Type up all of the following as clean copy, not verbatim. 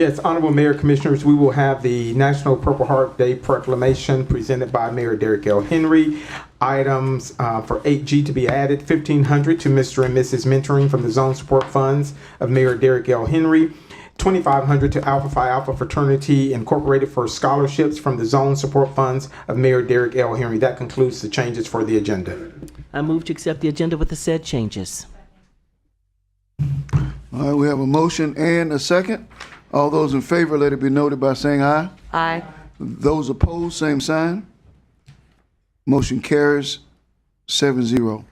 Yes, Honorable Mayor, Commissioners, we will have the National Purple Heart Day proclamation presented by Mayor Derek L. Henry. Items for 8G to be added, $1,500 to Mr. and Mrs. Mentoring from the Zone Support Funds of Mayor Derek L. Henry. $2,500 to Alpha Phi Alpha Fraternity Incorporated for scholarships from the Zone Support Funds of Mayor Derek L. Henry. That concludes the changes for the agenda. I move to accept the agenda with the said changes. All right, we have a motion and a second. All those in favor, let it be noted by saying aye. Aye. Those opposed, same sign. Motion carries 7-0.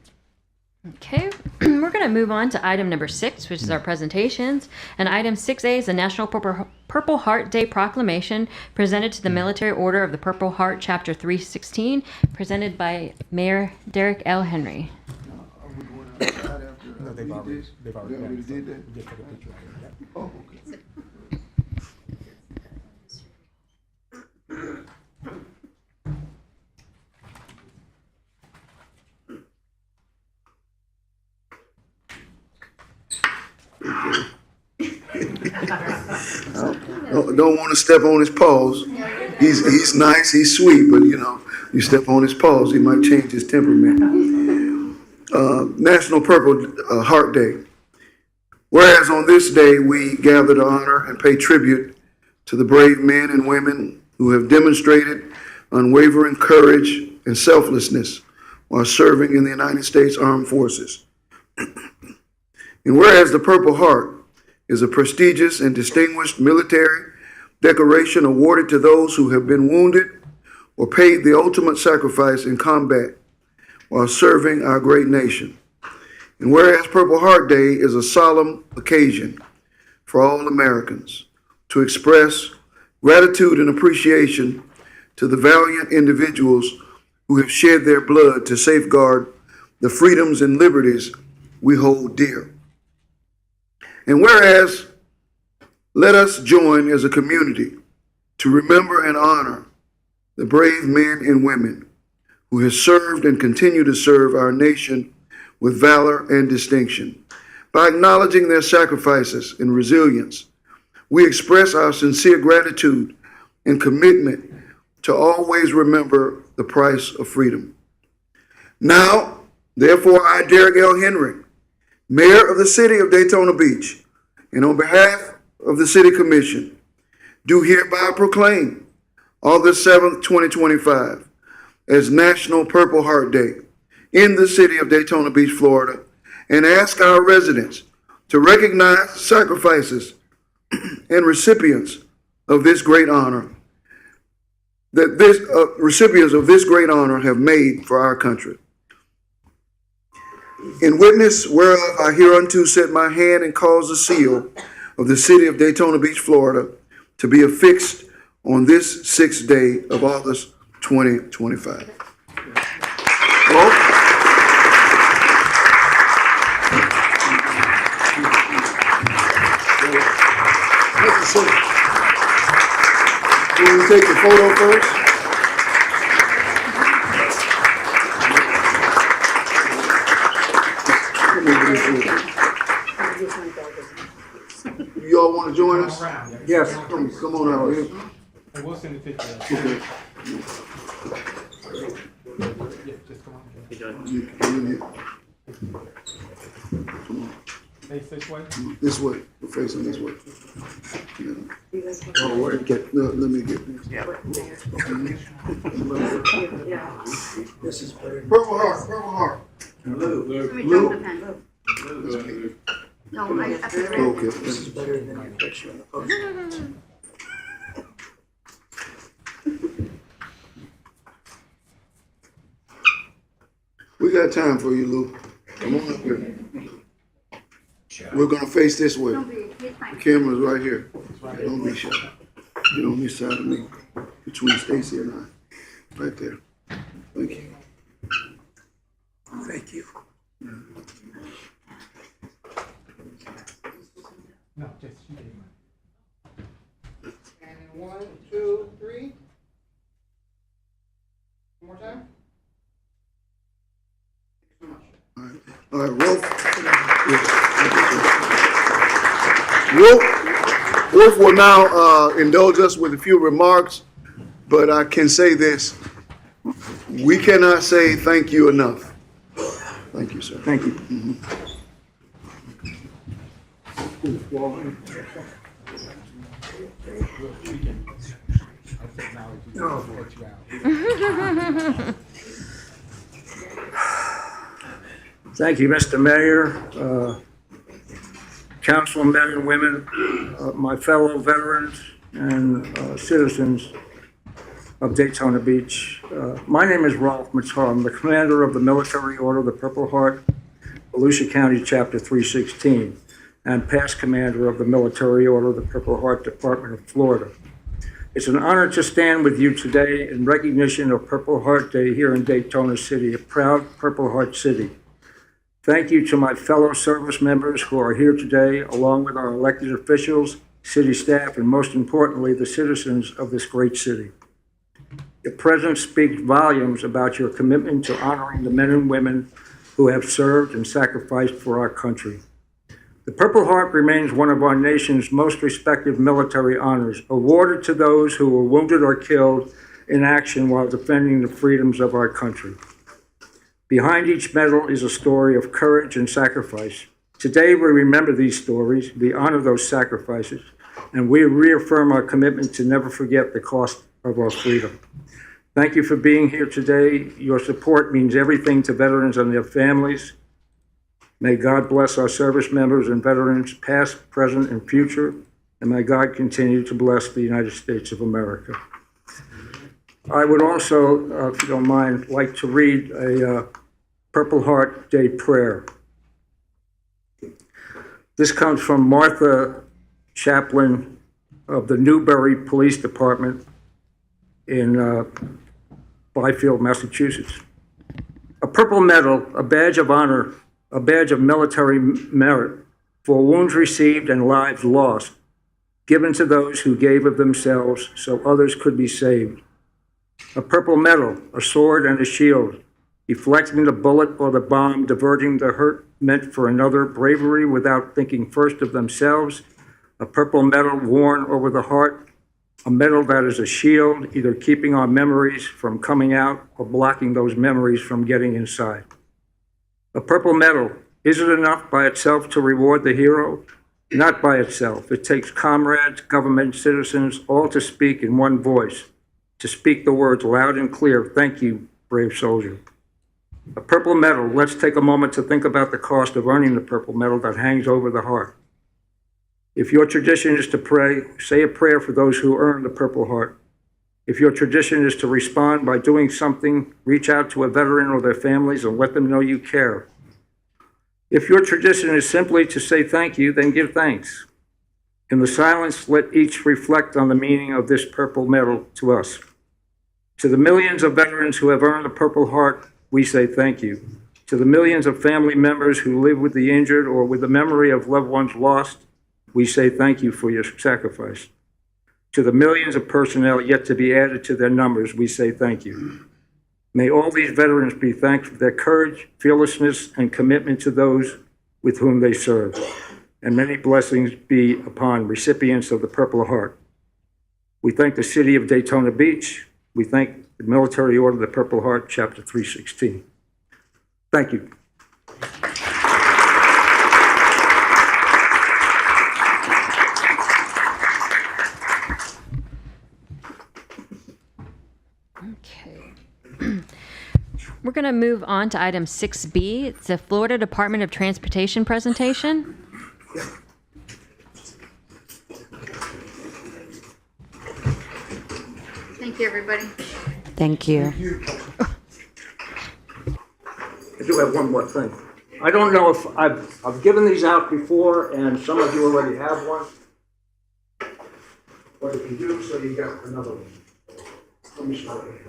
Okay, we're going to move on to item number 6, which is our presentations. And item 6A is the National Purple Heart Day proclamation presented to the Military Order of the Purple Heart, Chapter 316, presented by Mayor Derek L. Henry. No, they've already did that. We just took a picture of it. Oh, okay. Don't want to step on his paws. He's nice, he's sweet, but you step on his paws, he might change his temperament. National Purple Heart Day. Whereas on this day we gather to honor and pay tribute to the brave men and women who have demonstrated unwavering courage and selflessness while serving in the United States Armed Forces. And whereas the Purple Heart is a prestigious and distinguished military decoration awarded to those who have been wounded or paid the ultimate sacrifice in combat while serving our great nation. And whereas Purple Heart Day is a solemn occasion for all Americans to express gratitude and appreciation to the valiant individuals who have shed their blood to safeguard the freedoms and liberties we hold dear. And whereas, let us join as a community to remember and honor the brave men and women who have served and continue to serve our nation with valor and distinction. By acknowledging their sacrifices and resilience, we express our sincere gratitude and commitment to always remember the price of freedom. Now, therefore, I, Derek L. Henry, Mayor of the City of Daytona Beach, and on behalf of the City Commission, do hereby proclaim August 7th, 2025, as National Purple Heart Day in the city of Daytona Beach, Florida, and ask our residents to recognize sacrifices and recipients of this great honor that recipients of this great honor have made for our country. In witness whereof I hereunto set my hand and cause the seal of the city of Daytona Beach, Florida, to be affixed on this 6th day of August 2025. Hello? Will we take the photo first? You all want to join us? Yes. Come on out here. And we'll send a picture. Okay. Just come on. You in here. Face this way. This way. We're facing this way. Yeah. Oh, wait. Let me get this. Yeah. This is Purple Heart. Purple Heart. Blue. No, I have to. Okay. This is better than the picture in the post. We got time for you, Lou. Come on up here. We're gonna face this way. The camera's right here. Don't be shy. Get on this side of me, between Stacy and I. Right there. Thank you. Thank you. No, just you. And 1, 2, 3. One more time. All right, roll. Wolf will now indulge us with a few remarks, but I can say this. We cannot say thank you enough. Thank you, sir. Thank you. Thank you, Mr. Mayor, councilmen and women, my fellow veterans and citizens of Daytona Beach. My name is Rolf Matar. I'm the commander of the Military Order of the Purple Heart, Volusia County, Chapter 316, and past commander of the Military Order of the Purple Heart, Department of Florida. It's an honor to stand with you today in recognition of Purple Heart Day here in Daytona City, a proud Purple Heart city. Thank you to my fellow service members who are here today, along with our elected officials, city staff, and most importantly, the citizens of this great city. Your presence speaks volumes about your commitment to honoring the men and women who have served and sacrificed for our country. The Purple Heart remains one of our nation's most respected military honors, awarded to those who were wounded or killed in action while defending the freedoms of our country. Behind each medal is a story of courage and sacrifice. Today, we remember these stories, we honor those sacrifices, and we reaffirm our commitment to never forget the cost of our freedom. Thank you for being here today. Your support means everything to veterans and their families. May God bless our service members and veterans, past, present, and future, and may God continue to bless the United States of America. I would also, if you don't mind, like to read a Purple Heart Day prayer. This comes from Martha Chaplin of the Newbury Police Department in Byfield, Massachusetts. A purple medal, a badge of honor, a badge of military merit for wounds received and lives lost, given to those who gave of themselves so others could be saved. A purple medal, a sword and a shield, deflecting the bullet or the bomb, diverting the hurt meant for another, bravery without thinking first of themselves. A purple medal worn over the heart, a medal that is a shield, either keeping our memories from coming out or blocking those memories from getting inside. A purple medal, is it enough by itself to reward the hero? Not by itself. It takes comrades, government, citizens, all to speak in one voice, to speak the words loud and clear, thank you, brave soldier. A purple medal, let's take a moment to think about the cost of earning the purple medal that hangs over the heart. If your tradition is to pray, say a prayer for those who earn the Purple Heart. If your tradition is to respond by doing something, reach out to a veteran or their families and let them know you care. If your tradition is simply to say thank you, then give thanks. In the silence, let each reflect on the meaning of this purple medal to us. To the millions of veterans who have earned the Purple Heart, we say thank you. To the millions of family members who live with the injured or with the memory of loved ones lost, we say thank you for your sacrifice. To the millions of personnel yet to be added to their numbers, we say thank you. May all these veterans be thanked for their courage, fearlessness, and commitment to those with whom they serve. And many blessings be upon recipients of the Purple Heart. We thank the city of Daytona Beach. We thank the Military Order of the Purple Heart, Chapter 316. Thank you. Okay. We're going to move on to item 6B. It's the Florida Department of Transportation presentation. Thank you, everybody. Thank you. I do have one more thing. I don't know if I've given these out before, and some of you already have one. But if you do, so you got another one. Let me start here.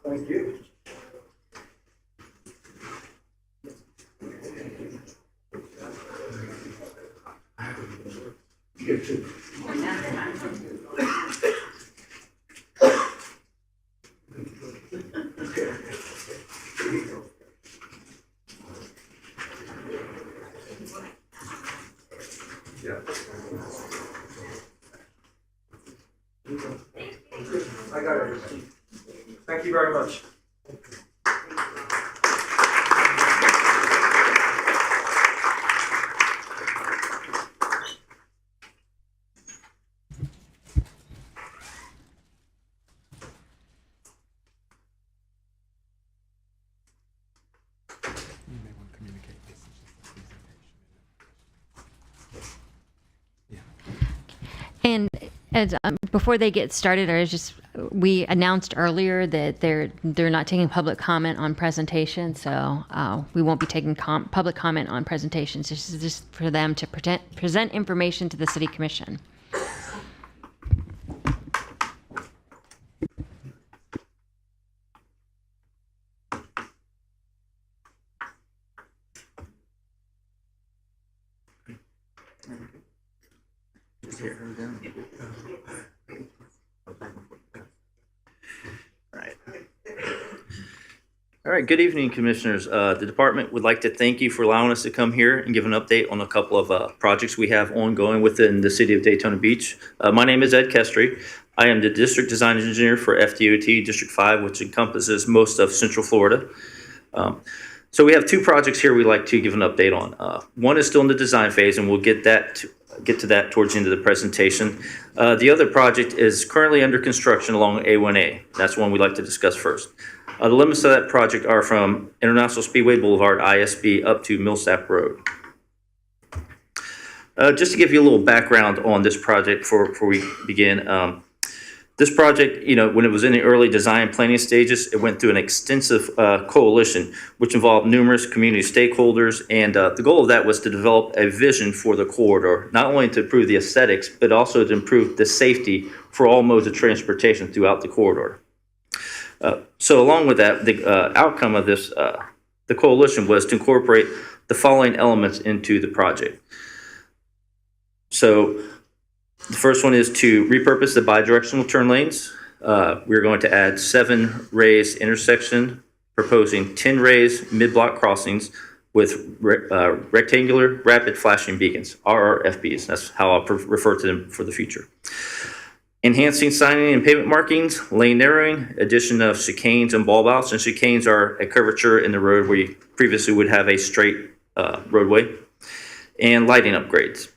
Thank you. You too. I got it. Thank you very much. And as, before they get started, we announced earlier that they're not taking public comment on presentations, so we won't be taking public comment on presentations. This is just for them to present information to the City Commission. All right, good evening, Commissioners. The department would like to thank you for allowing us to come here and give an update on a couple of projects we have ongoing within the city of Daytona Beach. My name is Ed Kestry. I am the District Design Engineer for FDOT District 5, which encompasses most of Central Florida. So we have two projects here we'd like to give an update on. One is still in the design phase, and we'll get to that towards the end of the presentation. The other project is currently under construction along A1A. That's one we'd like to discuss first. The limits of that project are from International Speedway Boulevard, ISB, up to Millsap Road. Just to give you a little background on this project before we begin. This project, when it was in the early design planning stages, it went through an extensive coalition, which involved numerous community stakeholders. And the goal of that was to develop a vision for the corridor, not only to improve the aesthetics, but also to improve the safety for all modes of transportation throughout the corridor. So along with that, the outcome of this, the coalition was to incorporate the following elements into the project. So the first one is to repurpose the bidirectional turn lanes. We're going to add 7 raised intersections, proposing 10 raised mid-block crossings with rectangular rapid flashing beacons, RRFBs. That's how I'll refer to them for the future. Enhancing signing and pavement markings, lane narrowing, addition of chicanes and bulb outs. And chicanes are a curvature in the road where you previously would have a straight roadway. And lighting upgrades.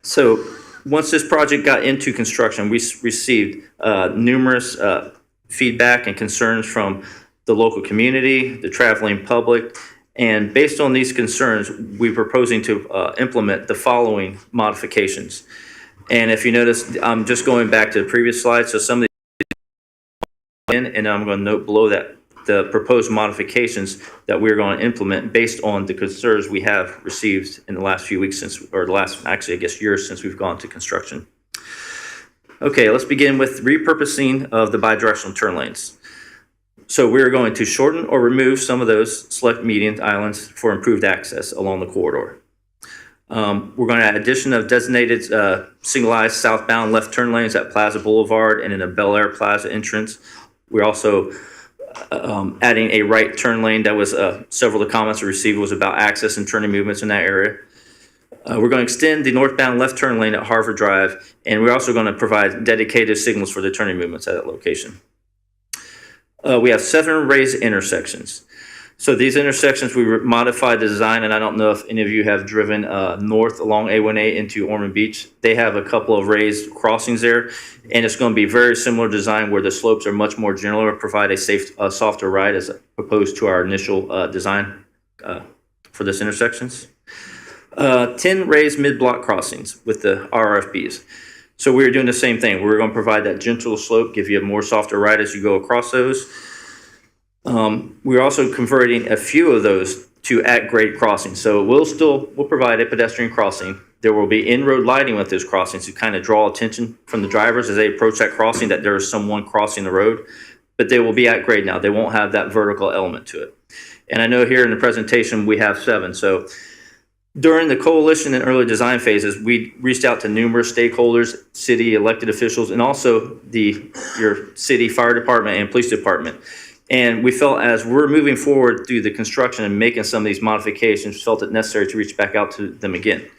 So once this project got into construction, we received numerous feedback and concerns from the local community, the traveling public. And based on these concerns, we're proposing to implement the following modifications. And if you notice, I'm just going back to the previous slide. So some of these, and I'm going to note below that the proposed modifications that we're going to implement based on the concerns we have received in the last few weeks or the last, actually, I guess, years since we've gone to construction. Okay, let's begin with repurposing of the bidirectional turn lanes. So we're going to shorten or remove some of those select median islands for improved access along the corridor. We're going to add addition of designated signalized southbound left turn lanes at Plaza Boulevard and in a Bel Air Plaza entrance. We're also adding a right turn lane. That was several of the comments we received was about access and turning movements in that area. We're going to extend the northbound left turn lane at Harvard Drive, and we're also going to provide dedicated signals for the turning movements at that location. We have 7 raised intersections. So these intersections, we modified the design, and I don't know if any of you have driven north along A1A into Ormond Beach. They have a couple of raised crossings there, and it's going to be very similar design where the slopes are much more general or provide a softer ride as opposed to our initial design for this intersections. 10 raised mid-block crossings with the RFBs. So we're doing the same thing. We're going to provide that gentle slope, give you a more softer ride as you go across those. We're also converting a few of those to at-grade crossings. So we'll provide a pedestrian crossing. There will be in-road lighting with those crossings to kind of draw attention from the drivers as they approach that crossing that there is someone crossing the road. But they will be at grade now. They won't have that vertical element to it. And I know here in the presentation we have 7. So during the coalition and early design phases, we reached out to numerous stakeholders, city elected officials, and also your city fire department and police department. And we felt as we're moving forward through the construction and making some of these modifications, felt it necessary to reach back out to them again.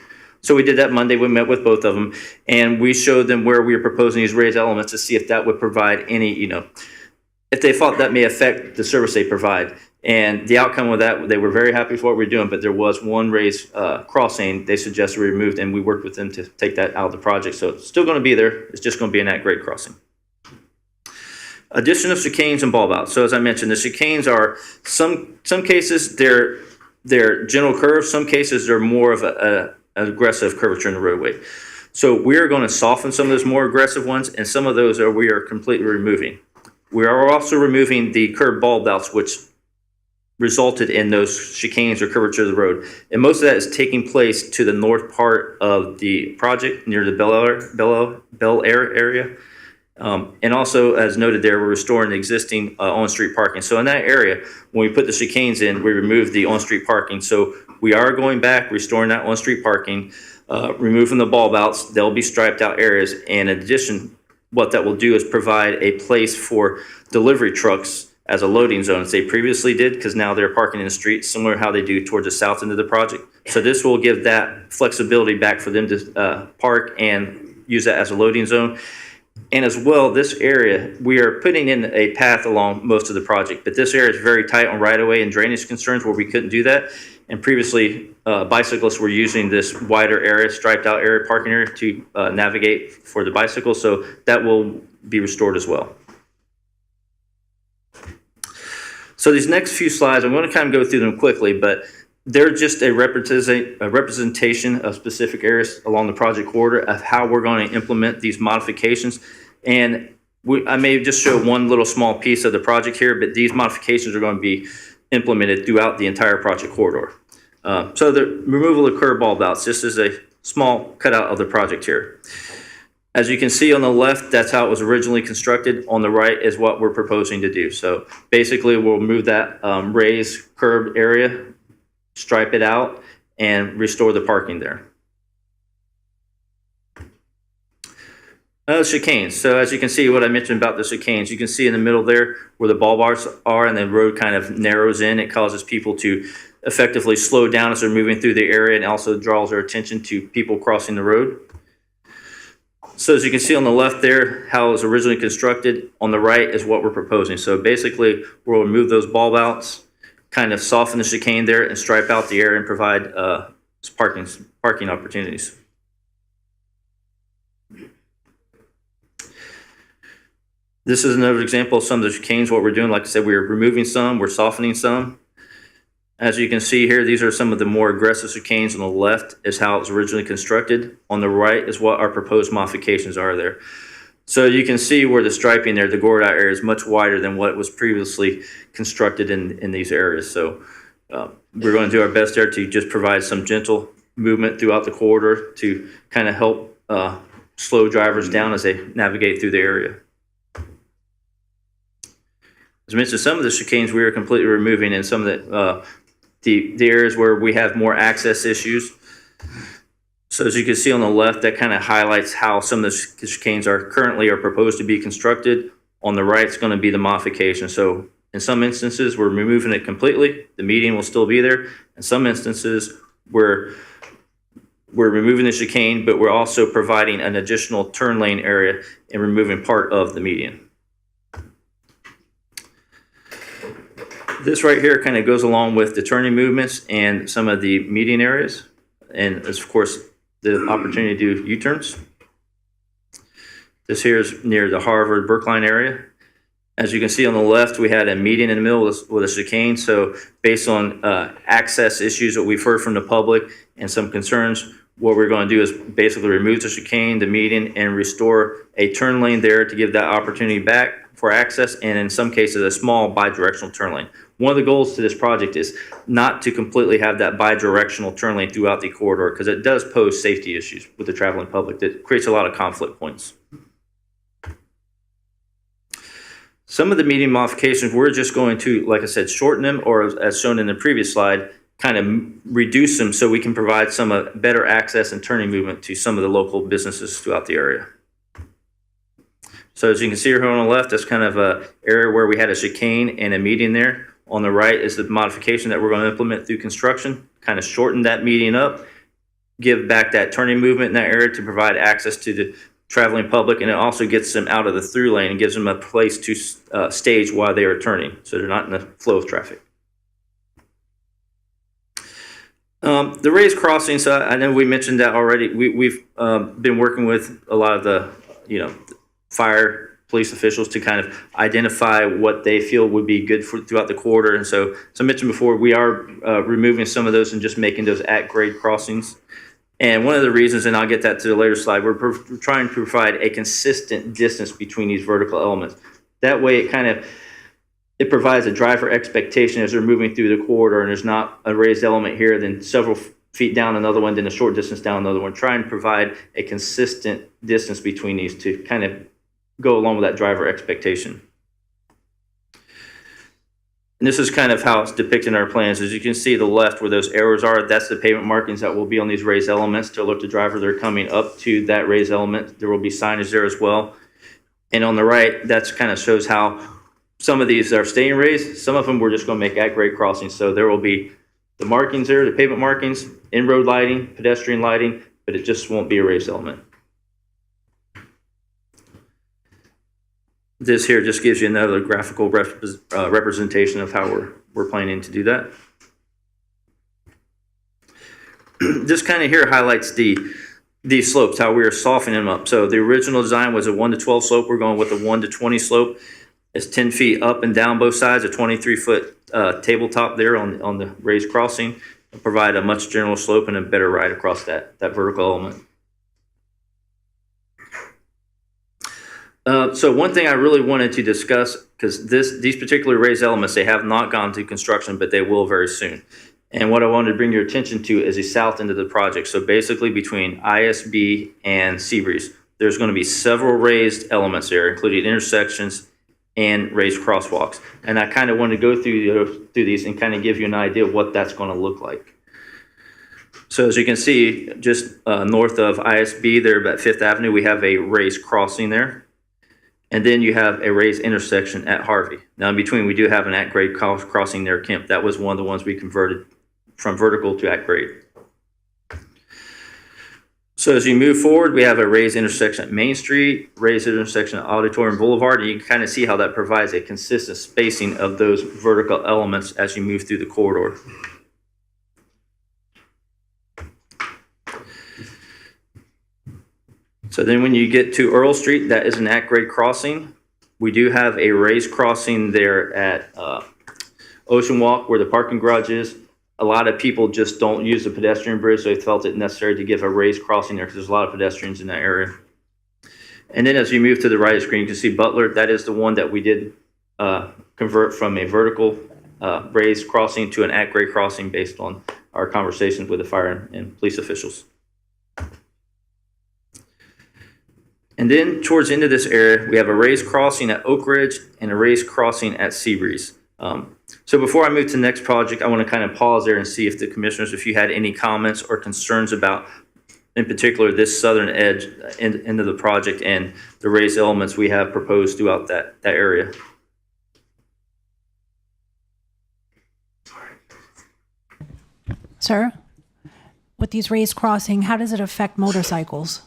So we did that Monday. We met with both of them, and we showed them where we were proposing these raised elements to see if that would provide any, if they thought that may affect the service they provide. And the outcome of that, they were very happy with what we were doing, but there was one raised crossing they suggested we removed, and we worked with them to take that out of the project. So it's still going to be there. It's just going to be in that grade crossing. Addition of chicanes and bulb outs. So as I mentioned, the chicanes are some cases they're gentle curves. Some cases they're more of an aggressive curvature in the roadway. So we are going to soften some of those more aggressive ones, and some of those we are completely removing. We are also removing the curved bulb outs, which resulted in those chicanes or curvature of the road. And most of that is taking place to the north part of the project near the Bel Air area. And also, as noted there, we're restoring the existing on-street parking. So in that area, when we put the chicanes in, we removed the on-street parking. So we are going back, restoring that on-street parking, removing the bulb outs. They'll be striped out areas. And in addition, what that will do is provide a place for delivery trucks as a loading zone, as they previously did, because now they're parking in the street, similar to how they do towards the south end of the project. So this will give that flexibility back for them to park and use that as a loading zone. And as well, this area, we are putting in a path along most of the project, but this area is very tight on right-of-way and drainage concerns where we couldn't do that. And previously, bicyclists were using this wider area, striped out area, parking area to navigate for the bicycle. So that will be restored as well. So these next few slides, I'm going to kind of go through them quickly, but they're just a representation of specific areas along the project corridor of how we're going to implement these modifications. And I may just show one little small piece of the project here, but these modifications are going to be implemented throughout the entire project corridor. So the removal of curb bulb outs, this is a small cutout of the project here. As you can see on the left, that's how it was originally constructed. On the right is what we're proposing to do. So basically, we'll move that raised curb area, stripe it out, and restore the parking there. Chicanes. So as you can see, what I mentioned about the chicanes, you can see in the middle there where the bulb bars are and the road kind of narrows in. It causes people to effectively slow down as they're moving through the area, and also draws their attention to people crossing the road. So as you can see on the left there, how it was originally constructed. On the right is what we're proposing. So basically, we'll remove those bulb outs, kind of soften the chicane there, and stripe out the area and provide parking opportunities. This is another example of some of the chicanes, what we're doing. Like I said, we're removing some, we're softening some. As you can see here, these are some of the more aggressive chicanes. On the left is how it was originally constructed. On the right is what our proposed modifications are there. So you can see where the striping there, the gored out area, is much wider than what was previously constructed in these areas. So we're going to do our best there to just provide some gentle movement throughout the corridor to kind of help slow drivers down as they navigate through the area. As I mentioned, some of the chicanes we are completely removing, and some of the areas where we have more access issues. So as you can see on the left, that kind of highlights how some of the chicanes are proposed to be constructed. On the right is going to be the modification. So in some instances, we're removing it completely. The median will still be there. In some instances, we're removing the chicane, but we're also providing an additional turn lane area and removing part of the median. This right here kind of goes along with the turning movements and some of the median areas, and of course the opportunity to do U-turns. This here is near the Harvard Brookline area. As you can see on the left, we had a median in the middle with a chicane. So based on access issues that we've heard from the public and some concerns, what we're going to do is basically remove the chicane, the median, and restore a turn lane there to give that opportunity back for access, and in some cases a small bi-directional turn lane. One of the goals to this project is not to completely have that bi-directional turn lane throughout the corridor, because it does pose safety issues with the traveling public. That creates a lot of conflict points. Some of the median modifications, we're just going to, like I said, shorten them, or as shown in the previous slide, kind of reduce them so we can provide some better access and turning movement to some of the local businesses throughout the area. So as you can see here on the left, that's kind of a area where we had a chicane and a median there. On the right is the modification that we're going to implement through construction, kind of shorten that median up, give back that turning movement in that area to provide access to the traveling public, and it also gets them out of the through lane and gives them a place to stage while they are turning, so they're not in the flow of traffic. The raised crossing, so I know we mentioned that already. We've been working with a lot of the, fire, police officials to kind of identify what they feel would be good for throughout the corridor. And so, as I mentioned before, we are removing some of those and just making those at-grade crossings. And one of the reasons, and I'll get that to the later slide, we're trying to provide a consistent distance between these vertical elements. That way, it provides a driver expectation as they're moving through the corridor, and there's not a raised element here, then several feet down another one, then a short distance down another one. Try and provide a consistent distance between these to kind of go along with that driver expectation. And this is kind of how it's depicted in our plans. As you can see, the left where those arrows are, that's the pavement markings that will be on these raised elements to alert the driver they're coming up to that raised element. There will be signage there as well. And on the right, that's kind of shows how some of these are staying raised. Some of them we're just going to make at-grade crossings. So there will be the markings there, the pavement markings, in-road lighting, pedestrian lighting, but it just won't be a raised element. This here just gives you another graphical representation of how we're planning to do that. This kind of here highlights these slopes, how we are softening them up. So the original design was a 1 to 12 slope. We're going with a 1 to 20 slope. It's 10 feet up and down both sides, a 23-foot tabletop there on the raised crossing. It'll provide a much general slope and a better ride across that vertical element. So one thing I really wanted to discuss, because these particular raised elements, they have not gone to construction, but they will very soon. And what I wanted to bring your attention to is the south end of the project. So basically between ISB and Seabreeze, there's going to be several raised elements there, including intersections and raised crosswalks. And I kind of want to go through these and kind of give you an idea of what that's going to look like. So as you can see, just north of ISB there at 5th Avenue, we have a raised crossing there. And then you have a raised intersection at Harvey. Now in between, we do have an at-grade crossing near Kemp. That was one of the ones we converted from vertical to at-grade. So as you move forward, we have a raised intersection at Main Street, raised intersection at Auditorium Boulevard, and you can kind of see how that provides a consistent spacing of those vertical elements as you move through the corridor. So then when you get to Earl Street, that is an at-grade crossing. We do have a raised crossing there at Ocean Walk where the parking garage is. A lot of people just don't use the pedestrian bridge, so they felt it necessary to give a raised crossing there because there's a lot of pedestrians in that area. And then as you move to the right of the screen, you can see Butler. That is the one that we did convert from a vertical raised crossing to an at-grade crossing based on our conversations with the fire and police officials. And then towards the end of this area, we have a raised crossing at Oak Ridge and a raised crossing at Seabreeze. So before I move to the next project, I want to kind of pause there and see if the commissioners, if you had any comments or concerns about, in particular, this southern edge end of the project and the raised elements we have proposed throughout that area. Sir, with these raised crossing, how does it affect motorcycles?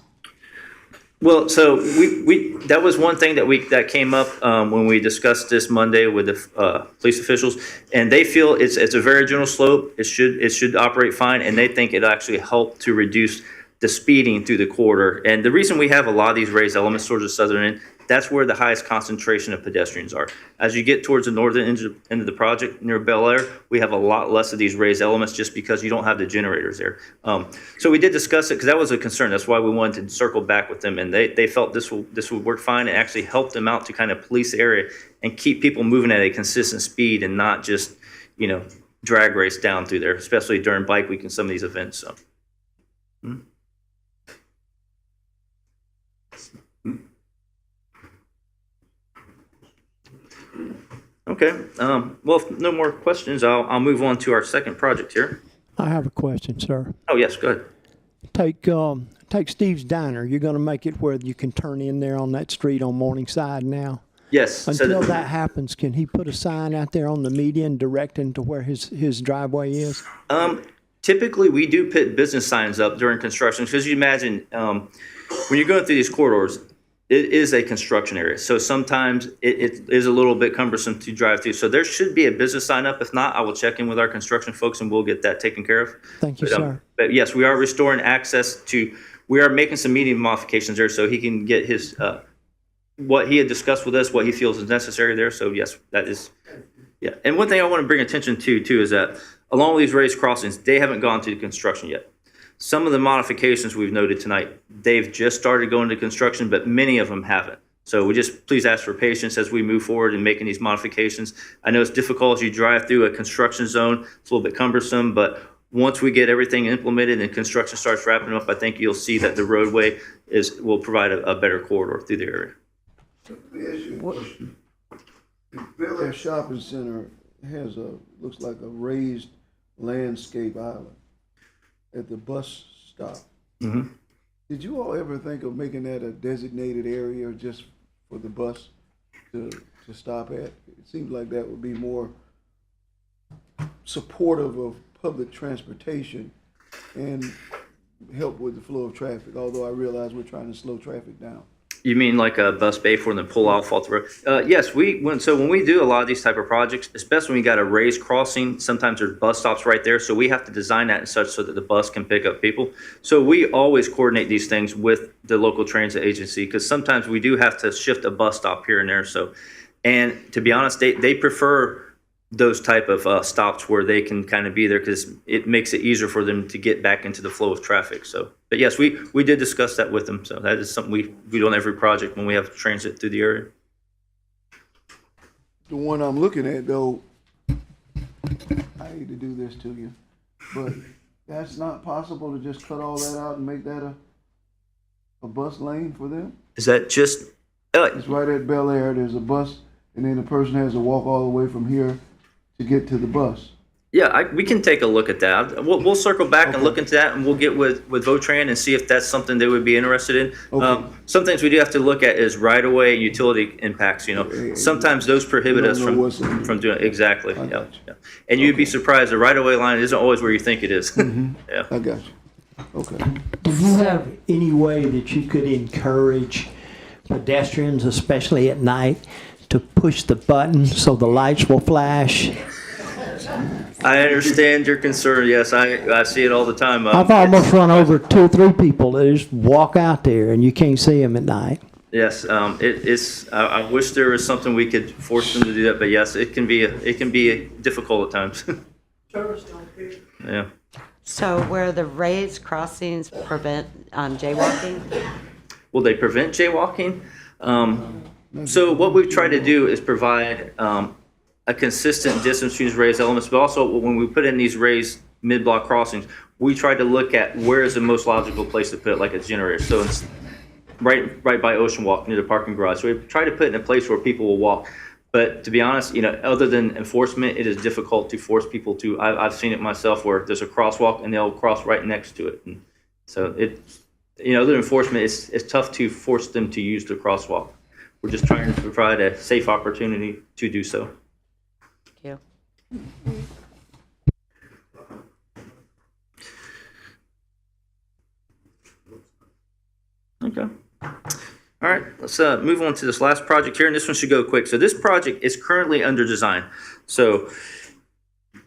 Well, so we that was one thing that came up when we discussed this Monday with the police officials, and they feel it's a very general slope. It should operate fine, and they think it actually helped to reduce the speeding through the corridor. And the reason we have a lot of these raised elements towards the southern end, that's where the highest concentration of pedestrians are. As you get towards the northern end of the project near Bel Air, we have a lot less of these raised elements just because you don't have the generators there. So we did discuss it because that was a concern. That's why we wanted to circle back with them, and they felt this would work fine and actually help them out to kind of police the area and keep people moving at a consistent speed and not just, drag race down through there, especially during Bike Week and some of these events. So. Okay. Well, if no more questions, I'll move on to our second project here. I have a question, sir. Oh, yes, go ahead. take Steve's Diner. You're going to make it where you can turn in there on that street on Morningside now. Yes. Until that happens, can he put a sign out there on the median directing to where his driveway is? Typically, we do put business signs up during construction because you imagine when you're going through these corridors, it is a construction area. So sometimes it is a little bit cumbersome to drive through. So there should be a business sign up. If not, I will check in with our construction folks and we'll get that taken care of. Thank you, sir. But yes, we are restoring access we are making some medium modifications there so he can get his, what he had discussed with us, what he feels is necessary there. So yes, that is, yeah. And one thing I want to bring attention to too is that along these raised crossings, they haven't gone to construction yet. Some of the modifications we've noted tonight, they've just started going to construction, but many of them haven't. So we just please ask for patience as we move forward in making these modifications. I know it's difficult as you drive through a construction zone. It's a little bit cumbersome, but once we get everything implemented and construction starts wrapping up, I think you'll see that the roadway will provide a better corridor through the area. Let me ask you a question. The Bel Air Shopping Center has looks like a raised landscape island at the bus stop. Mm-hmm. Did you all ever think of making that a designated area just for the bus to stop at? It seems like that would be more supportive of public transportation and help with the flow of traffic, although I realize we're trying to slow traffic down. You mean like a bus bay for them to pull off the road? Yes, when we do a lot of these type of projects, especially when you got a raised crossing, sometimes there's bus stops right there. So we have to design that and such so that the bus can pick up people. So we always coordinate these things with the local transit agency because sometimes we do have to shift a bus stop here and there. So, and to be honest, they prefer those type of stops where they can kind of be there because it makes it easier for them to get back into the flow of traffic. So, but yes, we did discuss that with them. So that is something we do on every project when we have transit through the area. The one I'm looking at though, I hate to do this to you, but that's not possible to just cut all that out and make that a bus lane for them? Is that just? It's right at Bel Air. There's a bus, and then the person has to walk all the way from here to get to the bus. Yeah, we can take a look at that. We'll circle back and look into that, and we'll get with Votran and see if that's something they would be interested in. Okay. Some things we do have to look at is right-of-way and utility impacts. You know, sometimes those prohibit us from doing exactly. Yeah. And you'd be surprised the right-of-way line isn't always where you think it is. Yeah. I got you. Okay. Do you have any way that you could encourage pedestrians, especially at night, to push the button so the lights will flash? I understand your concern. Yes, I see it all the time. I've almost run over 2 or 3 people that just walk out there and you can't see them at night. Yes, it's. I wish there was something we could force them to do that, but yes, it can be difficult at times. Yeah. So where the raised crossings prevent jaywalking? Will they prevent jaywalking? So what we've tried to do is provide a consistent distance between these raised elements, but also when we put in these raised mid-block crossings, we try to look at where is the most logical place to put it, like a generator. So it's right by Ocean Walk near the parking garage. So we try to put it in a place where people will walk. But to be honest, other than enforcement, it is difficult to force people to. I've seen it myself where there's a crosswalk and they'll cross right next to it. And so other than enforcement, it's tough to force them to use the crosswalk. We're just trying to provide a safe opportunity to do so. Thank you. Okay. All right, let's move on to this last project here, and this one should go quick. So this project is currently under design. So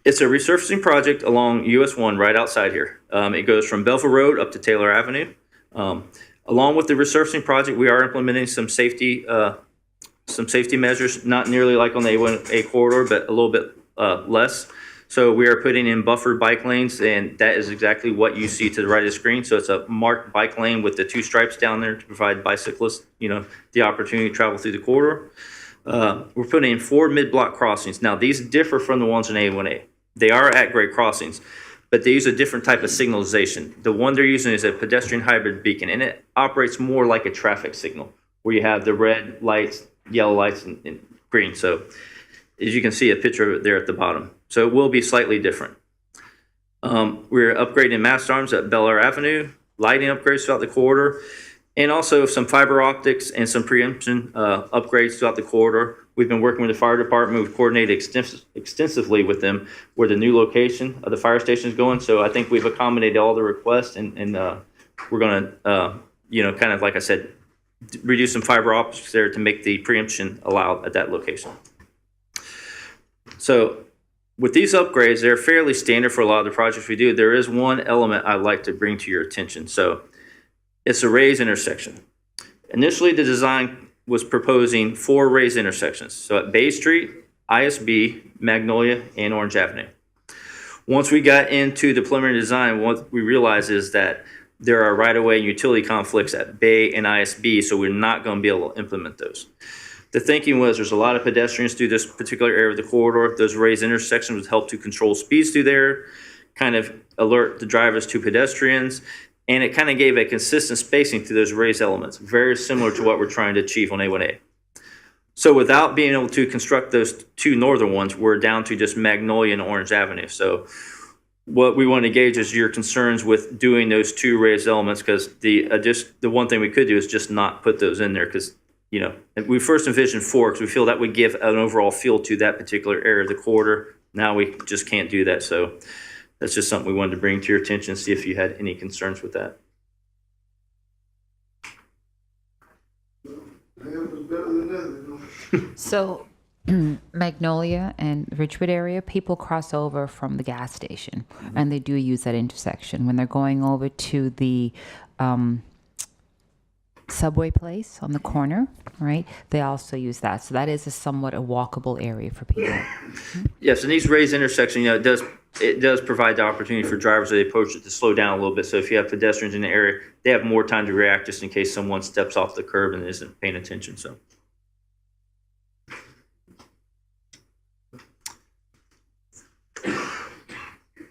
it's a resurfacing project along US 1 right outside here. It goes from Belleville Road up to Taylor Avenue. Along with the resurfacing project, we are implementing some safety measures, not nearly like on the A1A corridor, but a little bit less. So we are putting in buffered bike lanes, and that is exactly what you see to the right of the screen. So it's a marked bike lane with the 2 stripes down there to provide bicyclists, the opportunity to travel through the corridor. We're putting in 4 mid-block crossings. Now, these differ from the ones in A1A. They are at-grade crossings, but they use a different type of signalization. The one they're using is a pedestrian hybrid beacon, and it operates more like a traffic signal, where you have the red lights, yellow lights, and green. So as you can see a picture of it there at the bottom. So it will be slightly different. We're upgrading mast arms at Bel Air Avenue. lighting upgrades throughout the corridor, and also some fiber optics and some preemption upgrades throughout the corridor. We've been working with the fire department. We've coordinated extensively with them where the new location of the fire station is going. So I think we've accommodated all the requests, and we're going to, kind of like I said, reduce some fiber optics there to make the preemption allowed at that location. So with these upgrades, they're fairly standard for a lot of the projects we do. There is one element I'd like to bring to your attention. So it's a raised intersection. Initially, the design was proposing 4 raised intersections. So at Bay Street, ISB, Magnolia, and Orange Avenue. Once we got into the preliminary design, what we realized is that there are right-of-way and utility conflicts at Bay and ISB, so we're not going to be able to implement those. The thinking was there's a lot of pedestrians through this particular area of the corridor. Those raised intersections would help to control speeds through there, kind of alert the drivers to pedestrians, and it kind of gave a consistent spacing to those raised elements, very similar to what we're trying to achieve on A1A. So without being able to construct those 2 northern ones, we're down to just Magnolia and Orange Avenue. So what we want to gauge is your concerns with doing those 2 raised elements, because the one thing we could do is just not put those in there, because we first envisioned 4 because we feel that would give an overall feel to that particular area of the corridor. Now we just can't do that. So that's just something we wanted to bring to your attention, see if you had any concerns with that. So Magnolia and Ridgewood area, people cross over from the gas station, and they do use that intersection when they're going over to the subway place on the corner, right? They also use that. So that is somewhat a walkable area for people. Yes, and these raised intersections, it does provide the opportunity for drivers as they approach it to slow down a little bit. So if you have pedestrians in the area, they have more time to react just in case someone steps off the curb and isn't paying attention. So.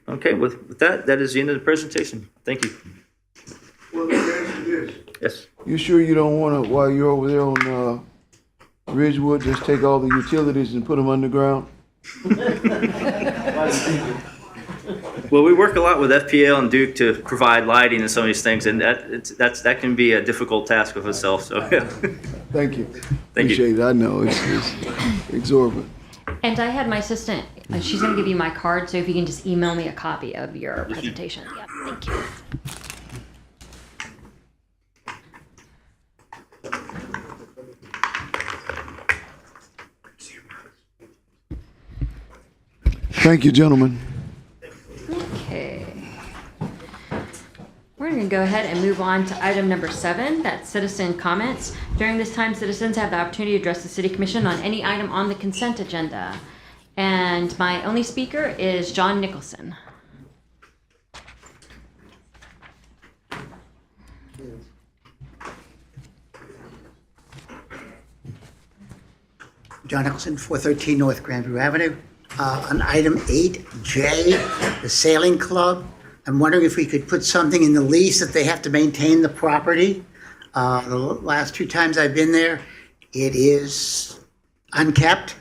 Okay, with that is the end of the presentation. Thank you. Well, let me ask you this. Yes. You sure you don't want to, while you're over there on Ridgewood, just take all the utilities and put them underground? Well, we work a lot with FPL and Duke to provide lighting and some of these things, and that can be a difficult task of itself. So, yeah. Thank you. Thank you. Appreciate it. I know it's exorbitant. And I had my assistant, she's going to give you my card, so if you can just email me a copy of your presentation. Yep, thank you. Thank you, gentlemen. Okay. We're going to go ahead and move on to item number 7, that's citizen comments. During this time, citizens have the opportunity to address the City Commission on any item on the consent agenda. And my only speaker is John Nicholson. John Nicholson, 413 North Grandview Avenue. On item 8J, the Sailing Club, I'm wondering if we could put something in the lease that they have to maintain the property. The last 2 times I've been there, it is unkept.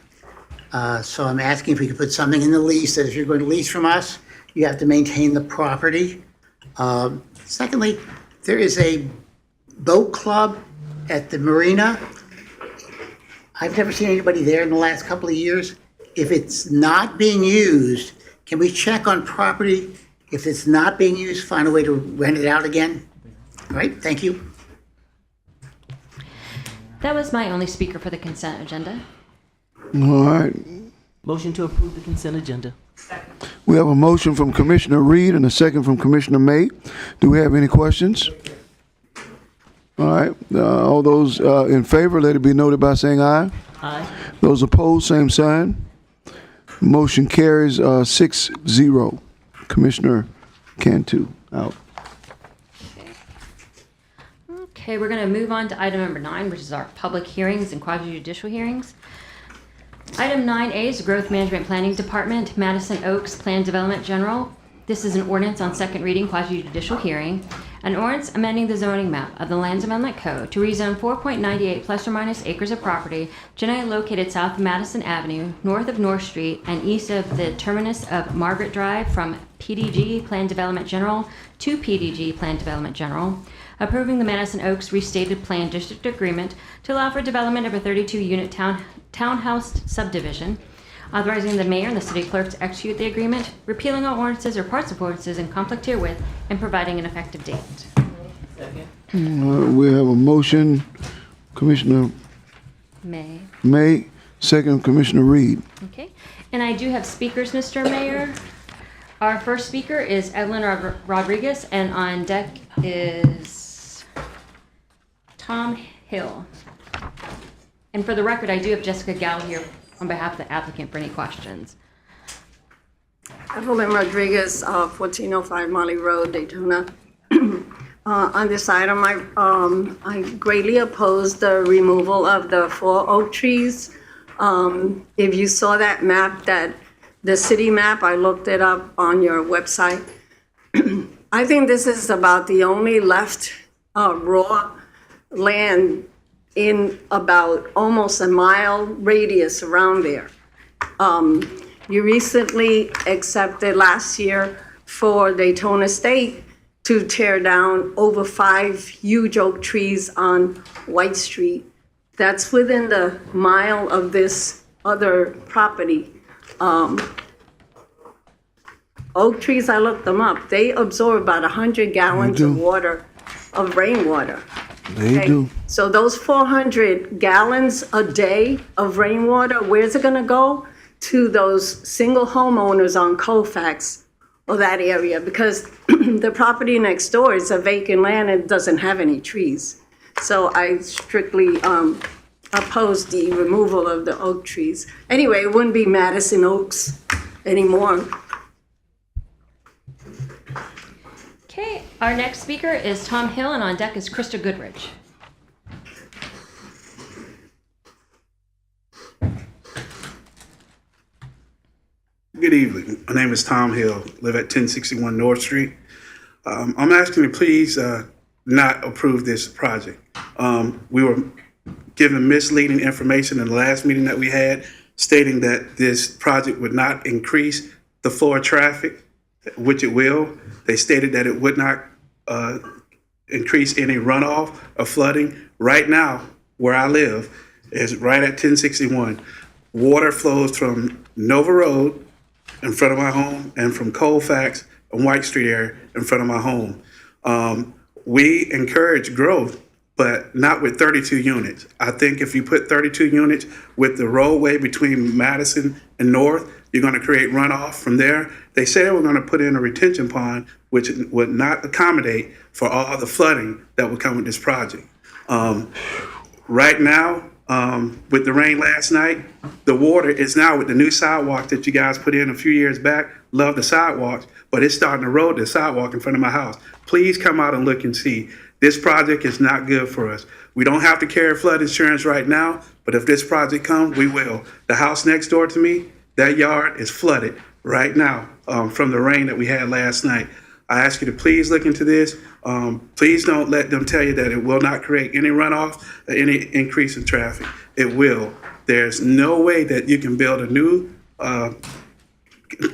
So I'm asking if we could put something in the lease that if you're going to lease from us, you have to maintain the property. Secondly, there is a boat club at the marina. I've never seen anybody there in the last couple of years. If it's not being used, can we check on property? If it's not being used, find a way to rent it out again? All right, thank you. That was my only speaker for the consent agenda. All right. Motion to approve the consent agenda. We have a motion from Commissioner Reed and a second from Commissioner May. Do we have any questions? All right. All those in favor, let it be noted by saying aye. Aye. Those opposed, same sign. Motion carries 6-0. Commissioner Cantu, out. Okay, we're going to move on to item number 9, which is our public hearings and quasi-judicial hearings. Item 9A is Growth Management Planning Department, Madison Oaks Plan Development General. This is an ordinance on second reading, quasi-judicial hearing. An ordinance amending the zoning map of the Lands Amendment Code to rezone 4.98 plus or minus acres of property generally located south of Madison Avenue, north of North Street, and east of the terminus of Margaret Drive from PDG Plan Development General to PDG Plan Development General, approving the Madison Oaks restated plan district agreement to allow for development of a 32-unit townhouse subdivision, authorizing the mayor and the city clerk to execute the agreement, repealing all ordinances or parts of ordinances in conflict herewith, and providing an effective date. We have a motion, Commissioner May, second Commissioner Reed. Okay, and I do have speakers, Mr. Mayor. Our first speaker is Evelyn Rodriguez, and on deck is Tom Hill. And for the record, I do have Jessica Gall here on behalf of the applicant for any questions. Evelyn Rodriguez, 1405 Molly Road, Daytona. On this item, I greatly oppose the removal of the 4 oak trees. If you saw that map, the city map, I looked it up on your website. I think this is about the only left raw land in about almost a mile radius around there. You recently accepted last year for Daytona State to tear down over 5 huge oak trees on White Street. That's within the mile of this other property. Oak trees, I looked them up, they absorb about 100 gallons of water, of rainwater. They do. So those 400 gallons a day of rainwater, where's it gonna go? To those single homeowners on Colfax or that area, because the property next door is a vacant land and doesn't have any trees. So I strictly oppose the removal of the oak trees. Anyway, it wouldn't be Madison Oaks anymore. Okay, our next speaker is Tom Hill, and on deck is Krista Goodrich. Good evening. My name is Tom Hill, live at 1061 North Street. I'm asking you to please not approve this project. We were given misleading information in the last meeting that we had, stating that this project would not increase the flow of traffic, which it will. They stated that it would not increase any runoff or flooding. Right now, where I live is right at 1061. Water flows from Nova Road in front of my home and from Colfax and White Street area in front of my home. We encourage growth, but not with 32 units. I think if you put 32 units with the roadway between Madison and North, you're going to create runoff from there. They say they were going to put in a retention pond, which would not accommodate for all the flooding that would come with this project. Right now, with the rain last night, the water is now with the new sidewalk that you guys put in a few years back. Love the sidewalks, but it's starting to erode the sidewalk in front of my house. Please come out and look and see. This project is not good for us. We don't have to carry flood insurance right now, but if this project comes, we will. The house next door to me, that yard is flooded right now from the rain that we had last night. I ask you to please look into this. Please don't let them tell you that it will not create any runoff or any increase in traffic. It will. There's no way that you can build a new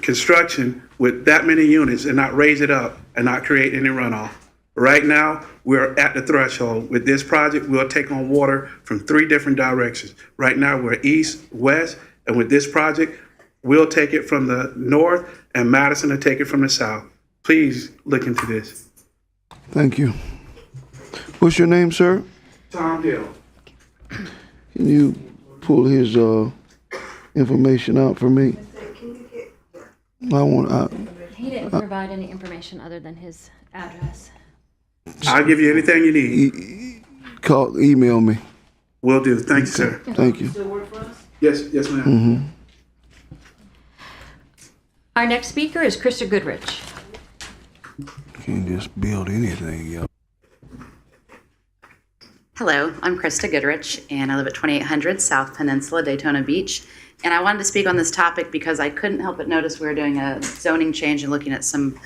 construction with that many units and not raise it up and not create any runoff. Right now, we're at the threshold. With this project, we'll take on water from 3 different directions. Right now, we're east, west, and with this project, we'll take it from the north and Madison will take it from the south. Please look into this. Thank you. What's your name, sir? Tom Hill. Can you pull his information out for me? He didn't provide any information other than his address. I'll give you anything you need. Email me. Will do. Thank you, sir. Thank you. Still work for us? Yes, ma'am. Our next speaker is Krista Goodrich. Can't just build anything, yo. Hello, I'm Krista Goodrich, and I live at 2800 South Peninsula, Daytona Beach. And I wanted to speak on this topic because I couldn't help but notice we were doing a zoning change and looking at some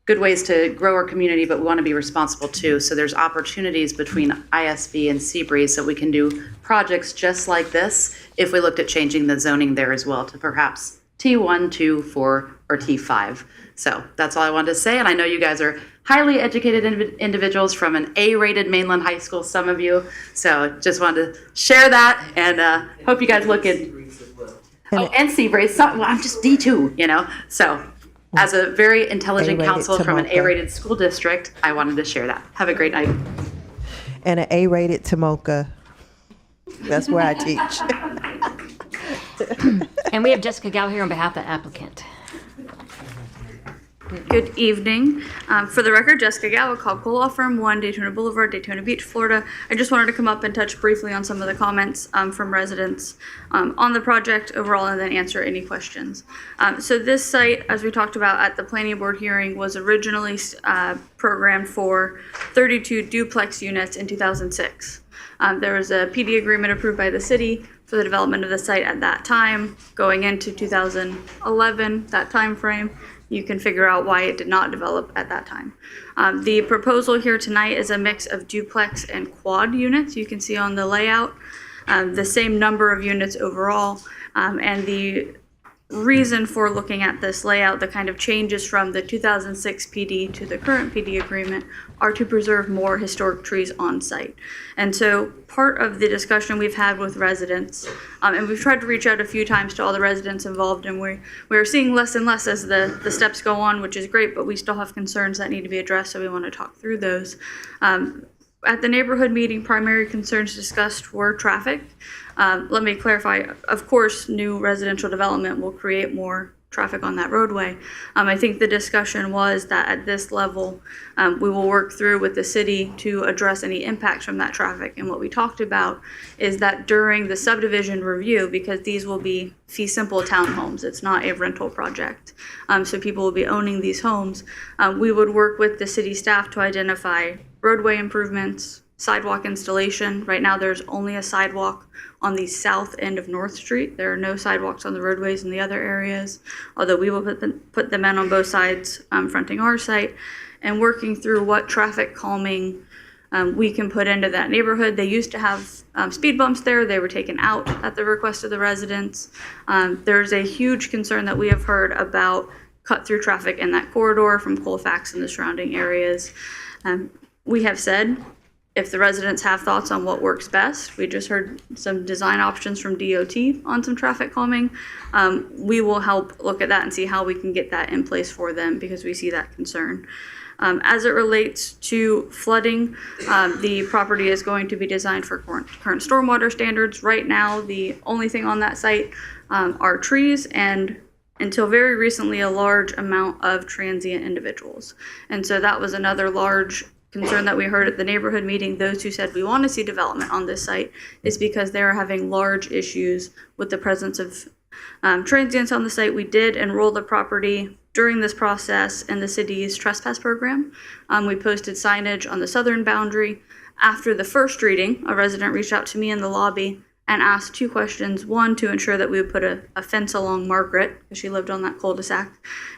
good ways to grow our community, but we want to be responsible too. So there's opportunities between ISB and Seabreeze so we can do projects just like this if we looked at changing the zoning there as well to perhaps T1, 2, 4, or T5. So that's all I wanted to say. And I know you guys are highly educated individuals from an A-rated mainland high school, some of you. So just wanted to share that and hope you guys look at. Oh, and Seabreeze. Well, I'm just D2, you know. So as a very intelligent A-rated counselor from an Tomoka. A-rated school district, I wanted to share that. Have a great night. And an A-rated Tomoka. That's where I teach. And we have Jessica Gow here on behalf of the applicant. Good evening. For the record, Jessica Gow, Cobb Law Firm, 1 Daytona Boulevard, Daytona Beach, Florida. I just wanted to come up and touch briefly on some of the comments from residents on the project overall and then answer any questions. So this site, as we talked about at the planning board hearing, was originally programmed for 32 duplex units in 2006. There was a PD agreement approved by the city for the development of the site at that time, going into 2011, that time frame. You can figure out why it did not develop at that time. The proposal here tonight is a mix of duplex and quad units. You can see on the layout the same number of units overall, and the reason for looking at this layout, the kind of changes from the 2006 PD to the current PD agreement, are to preserve more historic trees on site. And so part of the discussion we've had with residents, and we've tried to reach out a few times to all the residents involved, and we're seeing less and less as the steps go on, which is great, but we still have concerns that need to be addressed, so we want to talk through those. At the neighborhood meeting, primary concerns discussed were traffic. Let me clarify, of course, new residential development will create more traffic on that roadway. I think the discussion was that at this level, we will work through with the city to address any impacts from that traffic. And what we talked about is that during the subdivision review, because these will be fee simple townhomes, it's not a rental project, so people will be owning these homes, we would work with the city staff to identify roadway improvements, sidewalk installation. Right now, there's only a sidewalk on the south end of North Street. There are no sidewalks on the roadways in the other areas, although we will put them in on both sides fronting our site, and working through what traffic calming we can put into that neighborhood. They used to have speed bumps there. They were taken out at the request of the residents. There's a huge concern that we have heard about cut-through traffic in that corridor from Colfax and the surrounding areas. We have said, if the residents have thoughts on what works best, we just heard some design options from DOT on some traffic calming. We will help look at that and see how we can get that in place for them, because we see that concern. As it relates to flooding, the property is going to be designed for current stormwater standards. Right now, the only thing on that site are trees and, until very recently, a large amount of transient individuals. And so that was another large concern that we heard at the neighborhood meeting. Those who said we want to see development on this site is because they're having large issues with the presence of transients on the site. We did enroll the property during this process in the city's trespass program. We posted signage on the southern boundary. After the first reading, a resident reached out to me in the lobby and asked two questions. One, to ensure that we would put a fence along Margaret, because she lived on that cul-de-sac,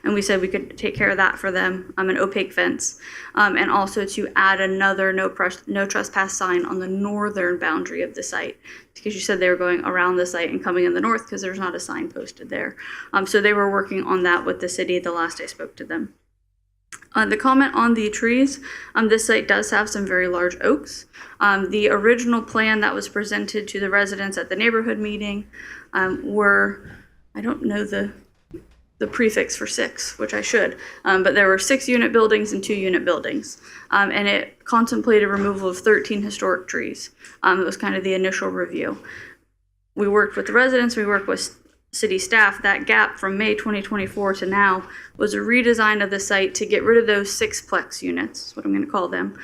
and we said we could take care of that for them, an opaque fence, and also to add another no trespass sign on the northern boundary of the site, because you said they were going around the site and coming in the north because there's not a sign posted there. So they were working on that with the city the last I spoke to them. The comment on the trees, this site does have some very large oaks. The original plan that was presented to the residents at the neighborhood meeting were, I don't know the prefix for 6, which I should, but there were 6 unit buildings and 2 unit buildings. And it contemplated removal of 13 historic trees. It was kind of the initial review. We worked with the residents, we worked with city staff. That gap from May 2024 to now was a redesign of the site to get rid of those 6-plex units, is what I'm going to call them,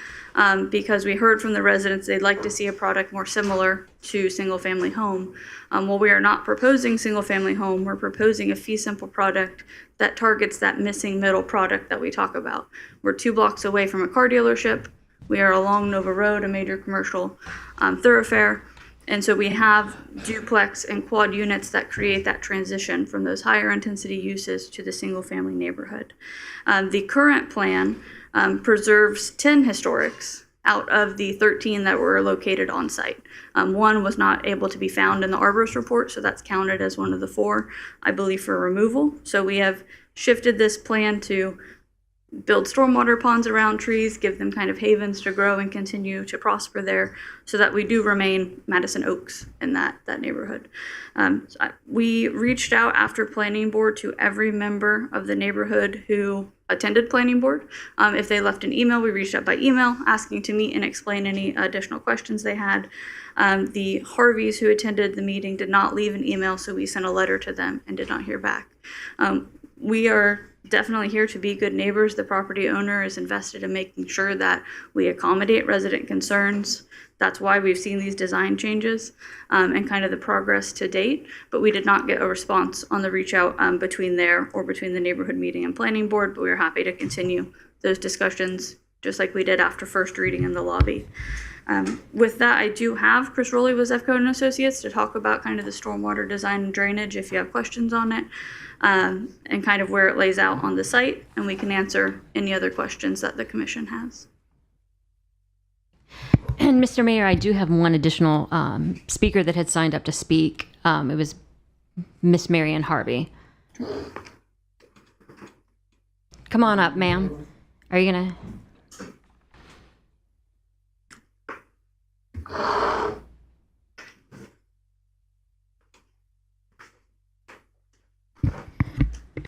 because we heard from the residents they'd like to see a product more similar to single-family home. While we are not proposing single-family home, we're proposing a fee simple product that targets that missing middle product that we talk about. We're 2 blocks away from a car dealership. We are along Nova Road, a major commercial thoroughfare. And so we have duplex and quad units that create that transition from those higher intensity uses to the single family neighborhood. The current plan preserves 10 historics out of the 13 that were located on site. One was not able to be found in the arborist report, so that's counted as one of the 4, I believe, for removal. So we have shifted this plan to build stormwater ponds around trees, give them kind of havens to grow and continue to prosper there, so that we do remain Madison Oaks in that neighborhood. We reached out after planning board to every member of the neighborhood who attended planning board. If they left an email, we reached out by email asking to meet and explain any additional questions they had. The Harveys who attended the meeting did not leave an email, so we sent a letter to them and did not hear back. We are definitely here to be good neighbors. The property owner is invested in making sure that we accommodate resident concerns. That's why we've seen these design changes and kind of the progress to date, but we did not get a response on the reach out between the neighborhood meeting and planning board, but we are happy to continue those discussions just like we did after first reading in the lobby. With that, I do have Chris Rowley with Zefco and Associates to talk about kind of the stormwater design and drainage if you have questions on it, and kind of where it lays out on the site, and we can answer any other questions that the commission has. And Mr. Mayor, I do have one additional speaker that had signed up to speak. It was Miss Marion Harvey. Come on up, ma'am. Are you gonna?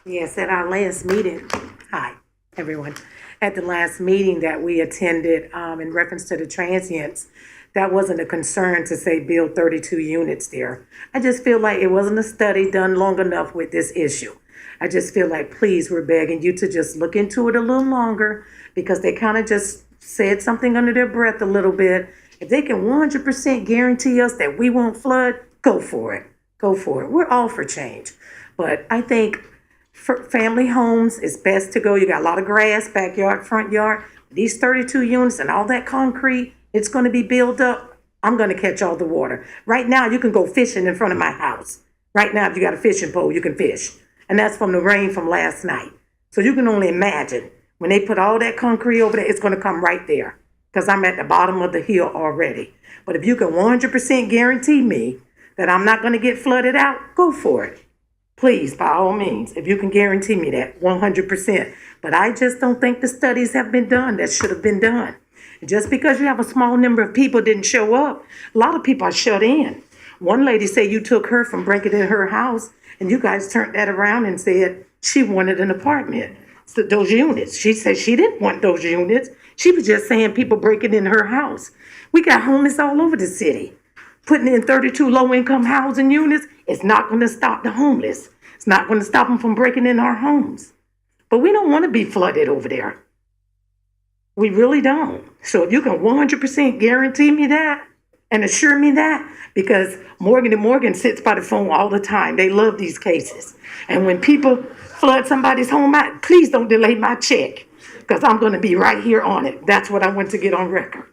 Yes, at our last meeting, hi, everyone. At the last meeting that we attended in reference to the transients, that wasn't a concern to say build 32 units there. I just feel like it wasn't a study done long enough with this issue. I just feel like, please, we're begging you to just look into it a little longer, because they kind of just said something under their breath a little bit. If they can 100% guarantee us that we won't flood, go for it. Go for it. We're all for change. But I think for family homes, it's best to go. You got a lot of grass, backyard, front yard. These 32 units and all that concrete, it's going to be built up. I'm going to catch all the water. Right now, you can go fishing in front of my house. Right now, if you got a fishing pole, you can fish. And that's from the rain from last night. So you can only imagine when they put all that concrete over there, it's going to come right there, because I'm at the bottom of the hill already. But if you can 100% guarantee me that I'm not going to get flooded out, go for it. Please, by all means, if you can guarantee me that 100%. But I just don't think the studies have been done that should have been done. And just because you have a small number of people didn't show up, a lot of people are shut in. One lady said you took her from breaking in her house, and you guys turned that around and said she wanted an apartment. So those units. She said she didn't want those units. She was just saying people breaking in her house. We got homeless all over the city. Putting in 32 low-income housing units is not going to stop the homeless. It's not going to stop them from breaking in our homes. But we don't want to be flooded over there. We really don't. So if you can 100% guarantee me that and assure me that, because Morgan & Morgan sits by the phone all the time. They love these cases. And when people flood somebody's home out, please don't delay my check, because I'm going to be right here on it. That's what I want to get on record.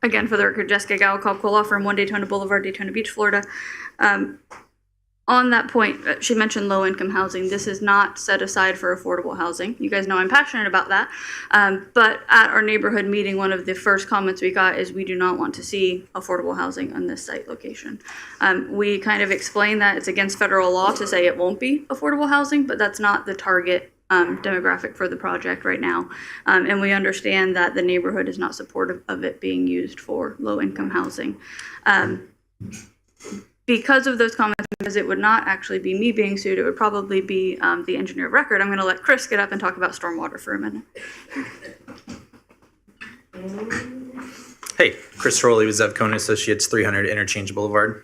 Again, for the record, Jessica Gow, Cobb Law Firm, 1 Daytona Boulevard, Daytona Beach, Florida. On that point, she mentioned low-income housing. This is not set aside for affordable housing. You guys know I'm passionate about that. But at our neighborhood meeting, one of the first comments we got is we do not want to see affordable housing on this site location. We kind of explained that it's against federal law to say it won't be affordable housing, but that's not the target demographic for the project right now. And we understand that the neighborhood is not supportive of it being used for low-income housing. Because of those comments, because it would not actually be me being sued, it would probably be the engineer of record. I'm going to let Chris get up and talk about stormwater for a minute. Hey, Chris Rowley with Zefco and Associates, 300 Interchange Boulevard.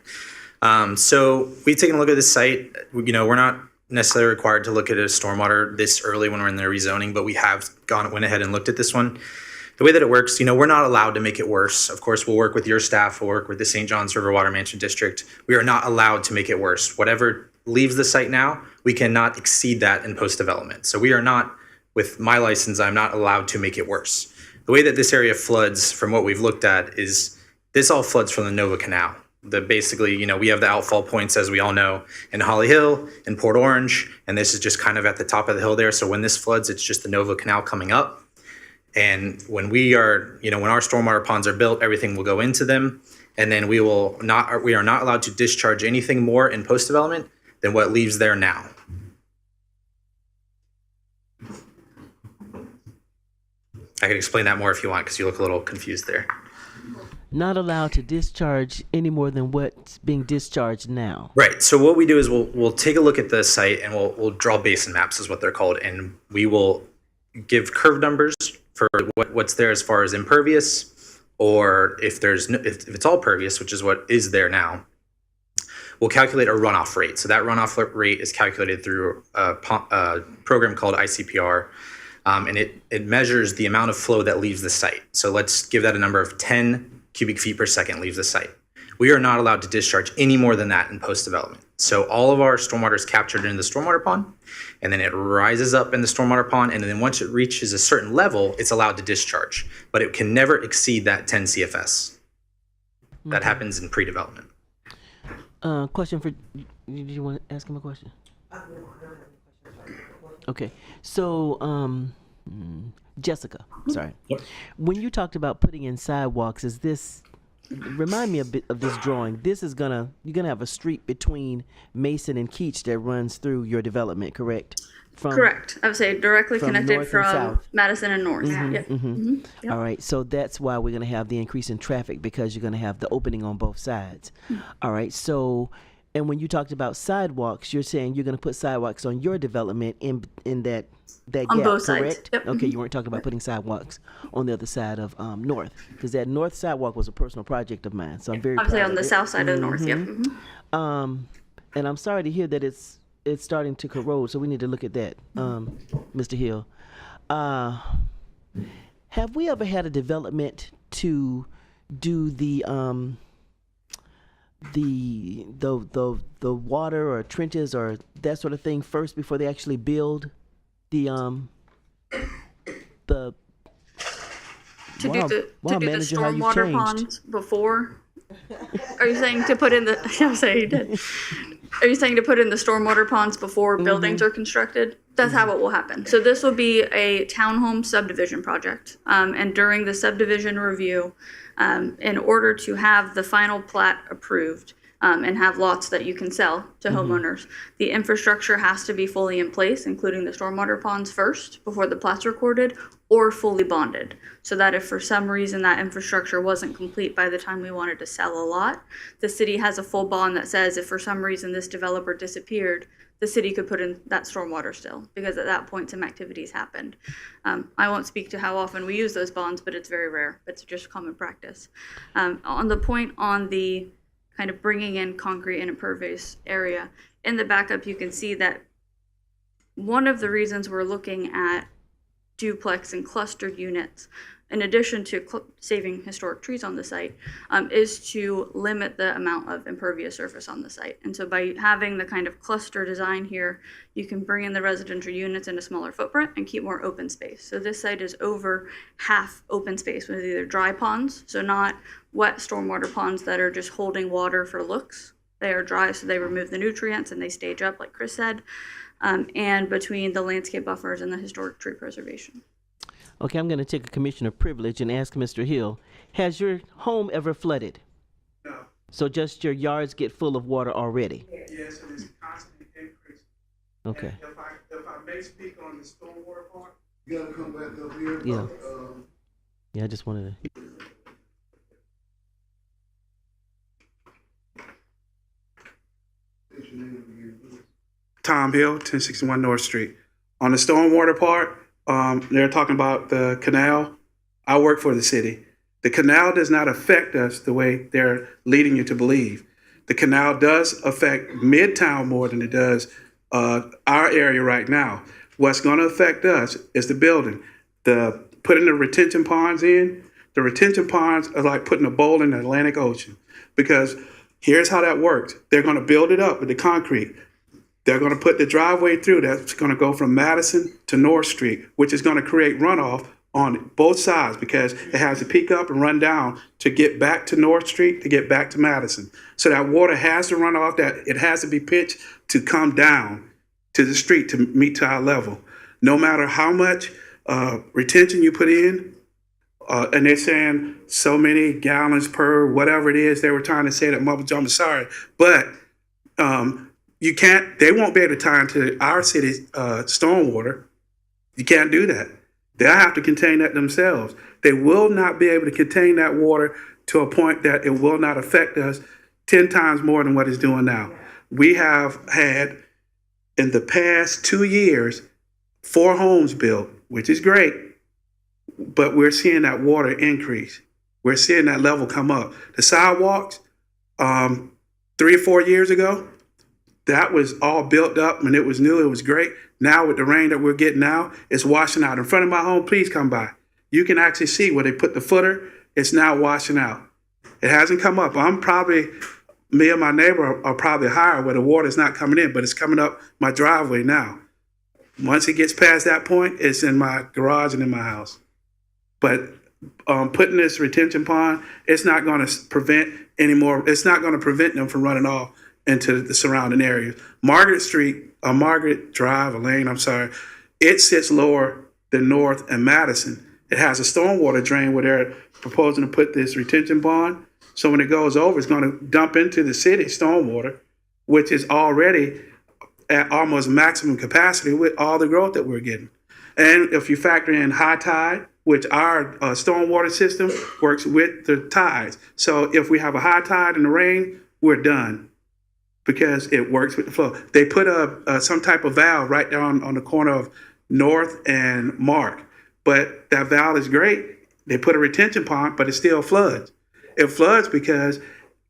So we've taken a look at this site. We're not necessarily required to look at a stormwater this early when we're in the rezoning, but we have went ahead and looked at this one. The way that it works, we're not allowed to make it worse. Of course, we'll work with your staff, we'll work with the St. John's River Water Management District. We are not allowed to make it worse. Whatever leaves the site now, we cannot exceed that in post-development. So we are not, with my license, I'm not allowed to make it worse. the way that this area floods, from what we've looked at, is this all floods from the Nova Canal. Basically, we have the outfall points, as we all know, in Holly Hill and Port Orange, and this is just kind of at the top of the hill there. So when this floods, it's just the Nova Canal coming up. And when when our stormwater ponds are built, everything will go into them, and then we are not allowed to discharge anything more in post-development than what leaves there now. I can explain that more if you want, because you look a little confused there. Not allowed to discharge any more than what's being discharged now. Right. So what we do is we'll take a look at the site and we'll draw basin maps, is what they're called, and we will give curve numbers for what's there as far as impervious, or if it's all pervious, which is what is there now. We'll calculate a runoff rate. So that runoff rate is calculated through a program called ICPR, and it measures the amount of flow that leaves the site. So let's give that a number of 10 cubic feet per second leaves the site. We are not allowed to discharge any more than that in post-development. So all of our stormwater is captured in the stormwater pond, and then it rises up in the stormwater pond, and then once it reaches a certain level, it's allowed to discharge. But it can never exceed that 10 CFS. That happens in pre-development. Question for, did you want to ask him a question? Okay, so Jessica, sorry. Yep. When you talked about putting in sidewalks, is this, remind me a bit of this drawing. This is you're gonna have a street between Mason and Keach that runs through your development, correct? Correct. I would say directly connected north and from south. Madison and north. Mhm, Yep. mhm. Mhm. Yep. All right, so that's why we're going to have the increase in traffic, because you're going to have the opening on both sides. All right, so, and when you talked about sidewalks, you're saying you're going to put sidewalks on your development in that On gap, both sides. correct? Yep. Okay, you weren't talking about putting sidewalks on the other side of north, because that north sidewalk was a personal project of mine, so I'm very Obviously proud on of the it. south side of the north. Yep. Mhm. Mhm. And I'm sorry to hear that it's starting to corrode, so we need to look at that, Mr. Hill. Have we ever had a development to do the water or trenches or that sort of thing first before they actually build the To do the stormwater ponds before? Are you saying to put in the? I'll say you did. Are you saying to put in the stormwater ponds before buildings are constructed? That's how it will happen. So this will be a townhome subdivision project, and during the subdivision review, in order to have the final plat approved and have lots that you can sell to homeowners, the infrastructure has to be fully in place, including the stormwater ponds first before the plat's recorded, or fully bonded, so that if for some reason that infrastructure wasn't complete by the time we wanted to sell a lot, the city has a full bond that says if for some reason this developer disappeared, the city could put in that stormwater still, because at that point some activities happened. I won't speak to how often we use those bonds, but it's very rare. It's just common practice. On the point on the kind of bringing in concrete in a impervious area, in the backup you can see that one of the reasons we're looking at duplex and clustered units, in addition to saving historic trees on the site, is to limit the amount of impervious surface on the site. And so by having the kind of cluster design here, you can bring in the residential units in a smaller footprint and keep more open space. So this site is over half open space with either dry ponds, so not wet stormwater ponds that are just holding water for looks. They are dry, so they remove the nutrients and they stage up, like Chris said, and between the landscape buffers and the historic tree preservation. Okay, I'm going to take a commissioner privilege and ask Mr. Hill, has your home ever flooded? No. So just your yards get full of water already? Yes, and it's constantly increasing. Okay. And if I may speak on the stormwater part. You gotta come back up here. Yeah. Yeah, I just wanted to. Tom Hill, 1061 North Street. On the stormwater part, they're talking about the canal. I work for the city. The canal does not affect us the way they're leading you to believe. The canal does affect Midtown more than it does our area right now. What's going to affect us is the building. Putting the retention ponds in, the retention ponds are like putting a bowl in the Atlantic Ocean, because here's how that works. They're going to build it up with the concrete. They're going to put the driveway through that's going to go from Madison to North Street, which is going to create runoff on both sides because it has to peak up and run down to get back to North Street, to get back to Madison. So that water has to run off that. It has to be pitched to come down to the street to meet to our level. No matter how much retention you put in, and they're saying so many gallons per whatever it is, they were trying to say that mumble jumbo, sorry. But you can't, they won't be able to tie into our city's stormwater. You can't do that. They'll have to contain that themselves. They will not be able to contain that water to a point that it will not affect us 10 times more than what it's doing now. We have had, in the past 2 years, 4 homes built, which is great, but we're seeing that water increase. We're seeing that level come up. The sidewalks, 3 or 4 years ago, that was all built up and it was new, it was great. Now with the rain that we're getting now, it's washing out. In front of my home, please come by. You can actually see where they put the footer, it's now washing out. It hasn't come up. Me and my neighbor are probably higher where the water's not coming in, but it's coming up my driveway now. Once it gets past that point, it's in my garage and in my house. But putting this retention pond, it's not going to prevent anymore. It's not going to prevent them from running off into the surrounding areas. Margaret Drive, or Lane, I'm sorry, it sits lower than North and Madison. It has a stormwater drain where they're proposing to put this retention pond. So when it goes over, it's going to dump into the city stormwater, which is already at almost maximum capacity with all the growth that we're getting. And if you factor in high tide, which our stormwater system works with the tides. So if we have a high tide and the rain, we're done because it works with the flow. They put some type of valve right down on the corner of North and Mark, but that valve is great. They put a retention pond, but it still floods. It floods because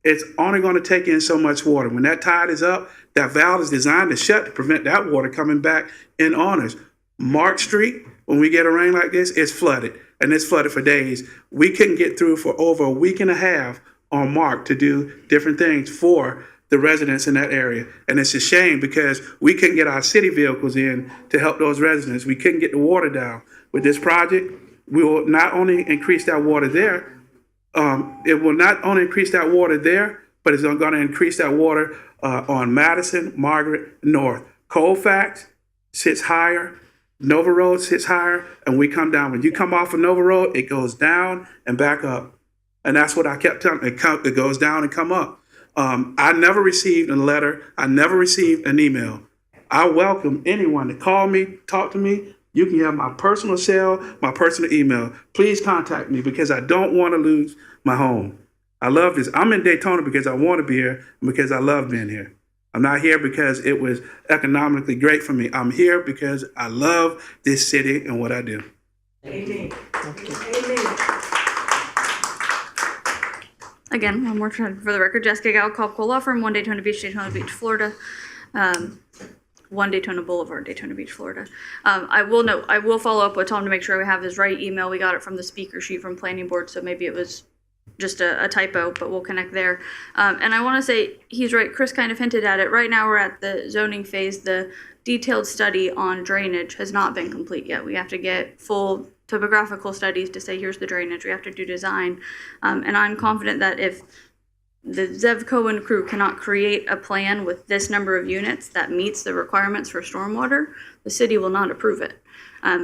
it's only going to take in so much water. When that tide is up, that valve is designed to shut to prevent that water coming back in on us. Mark Street, when we get a rain like this, it's flooded, and it's flooded for days. We couldn't get through for over a week and a half on Mark to do different things for the residents in that area. And it's a shame because we couldn't get our city vehicles in to help those residents. We couldn't get the water down. With this project, we will not only increase that water there, it will not only increase that water there, but it's going to increase that water on Madison, Margaret, North. Colfax sits higher, Nova Road sits higher, and we come down. When you come off of Nova Road, it goes down and back up. And that's what I kept telling them. It goes down and come up. I never received a letter. I never received an email. I welcome anyone to call me, talk to me. You can have my personal cell, my personal email. Please contact me because I don't want to lose my home. I love this. I'm in Daytona because I want to be here and because I love being here. I'm not here because it was economically great for me. I'm here because I love this city and what I do. Amen. Amen. Again, one more time for the record, Jessica Gow, Cobb Law Firm, 1 Daytona Beach, Florida. 1 Daytona Boulevard, Daytona Beach, Florida. I will note, I will follow up with Tom to make sure we have his right email. We got it from the speaker sheet from Planning Board, so maybe it was just a typo, but we'll connect there. And I want to say he's right. Chris kind of hinted at it. Right now we're at the zoning phase. The detailed study on drainage has not been complete yet. We have to get full topographical studies to say here's the drainage. We have to do design. And I'm confident that if the Zevco and crew cannot create a plan with this number of units that meets the requirements for stormwater, the city will not approve it.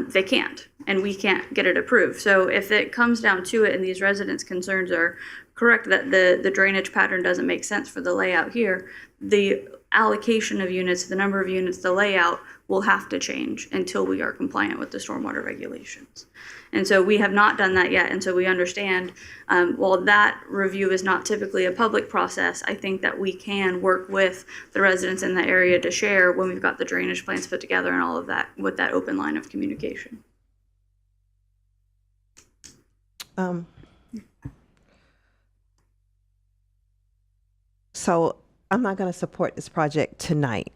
They can't, and we can't get it approved. So if it comes down to it and these residents' concerns are correct that the drainage pattern doesn't make sense for the layout here, the allocation of units, the number of units, the layout will have to change until we are compliant with the stormwater regulations. And so we have not done that yet. And so we understand, while that review is not typically a public process, I think that we can work with the residents in the area to share when we've got the drainage plans put together and all of that with that open line of communication. So I'm not going to support this project tonight.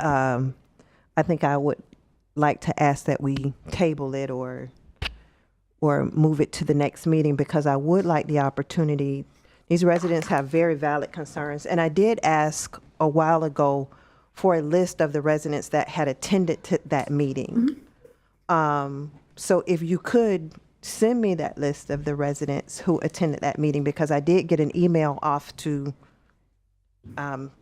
I think I would like to ask that we table it or move it to the next meeting because I would like the opportunity. These residents have very valid concerns. And I did ask a while ago for a list of the residents that had attended to that meeting. So if you could send me that list of the residents who attended that meeting, because I did get an email off to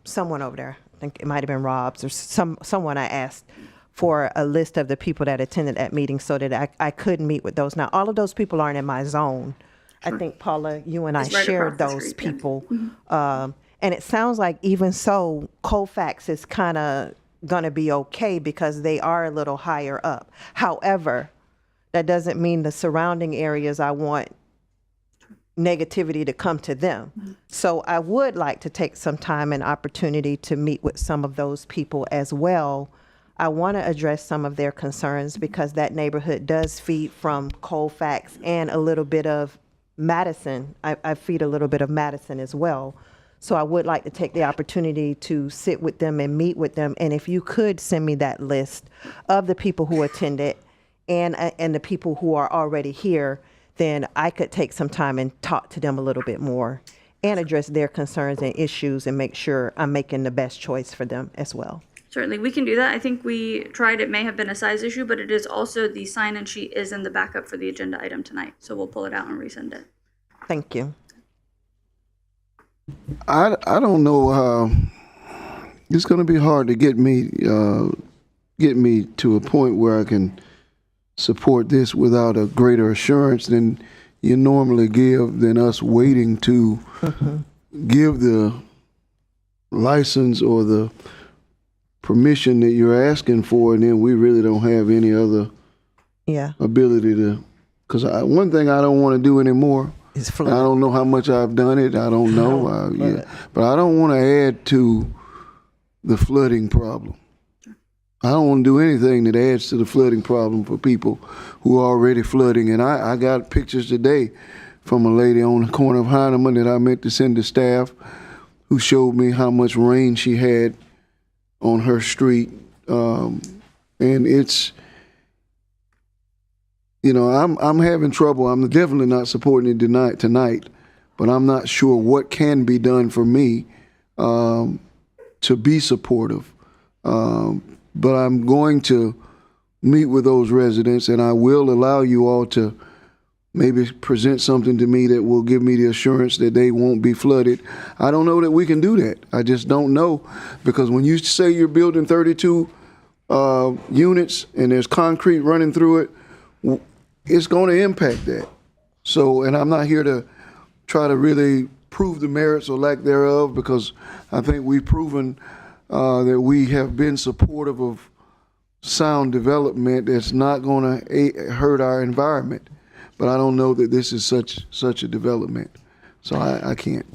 someone over there. I think it might have been Rob's or someone. I asked for a list of the people that attended that meeting so that I could meet with those. Now, all of those people aren't in my zone. Sure. I think, Paula, you and I shared those people. Yeah. And it sounds like even so, Colfax is kind of going to be okay because they are a little higher up. However, that doesn't mean the surrounding areas I want negativity to come to them. Mm-hmm. So I would like to take some time and opportunity to meet with some of those people as well. I want to address some of their concerns because that neighborhood does feed from Colfax and a little bit of Madison. I feed a little bit of Madison as well. So I would like to take the opportunity to sit with them and meet with them. And if you could send me that list of the people who attended and the people who are already here, then I could take some time and talk to them a little bit more and address their concerns and issues and make sure I'm making the best choice for them as well. Certainly, we can do that. I think we tried. It may have been a size issue, but it is also the sign-in sheet is in the backup for the agenda item tonight. So we'll pull it out and resend it. Thank you. I don't know. It's going to be hard to get me to a point where I can support this without a greater assurance than you normally give, than us waiting to give the license or the permission that you're asking for, and then we really don't have any other ability to. Because one thing I don't want to do anymore. I don't know how much I've done it. I don't know. But I don't want to add to the flooding problem. I don't want to do anything that adds to the flooding problem for people who are already flooding. And I got pictures today from a lady on the corner of Heinemann that I meant to send to staff who showed me how much rain she had on her street. And it's, I'm having trouble. I'm definitely not supporting it tonight, but I'm not sure what can be done for me to be supportive. But I'm going to meet with those residents, and I will allow you all to maybe present something to me that will give me the assurance that they won't be flooded. I don't know that we can do that. I just don't know, because when you say you're building 32 units and there's concrete running through it, it's going to impact that. So, and I'm not here to try to really prove the merits or lack thereof, because I think we've proven that we have been supportive of sound development that's not going to hurt our environment. But I don't know that this is such a development. So I can't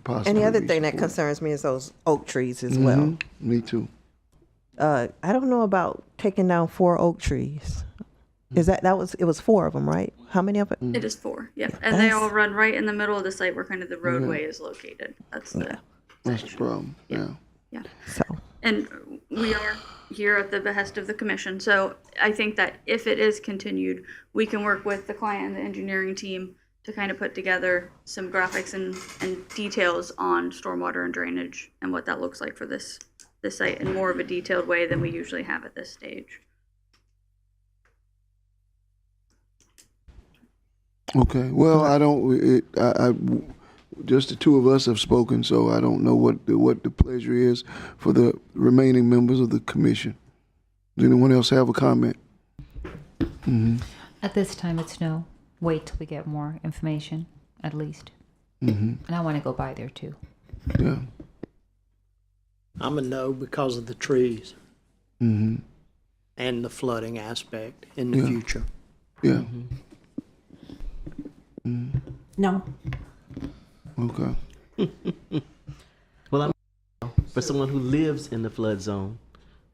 possibly. And the other thing that concerns me is those oak trees as well. Me too. I don't know about taking down 4 oak trees. Is it was 4 of them, right? How many of it? It is 4, yeah. And they all run right in the middle of the site where kind of the roadway is located. That's the problem. Yeah. So. And we are here at the behest of the commission. So I think that if it is continued, we can work with the client and the engineering team to kind of put together some graphics and details on stormwater and drainage and what that looks like for this site in more of a detailed way than we usually have at this stage. Okay. Well, just the two of us have spoken, so I don't know what the pleasure is for the remaining members of the commission. Does anyone else have a comment? Mm-hmm. At this time, it's no. Wait till we get more information, at least. Mm-hmm. And I want to go by there too. Yeah. I'm a no because of the trees and the flooding aspect in the future. Yeah. No. Okay. Well, for someone who lives in the flood zone,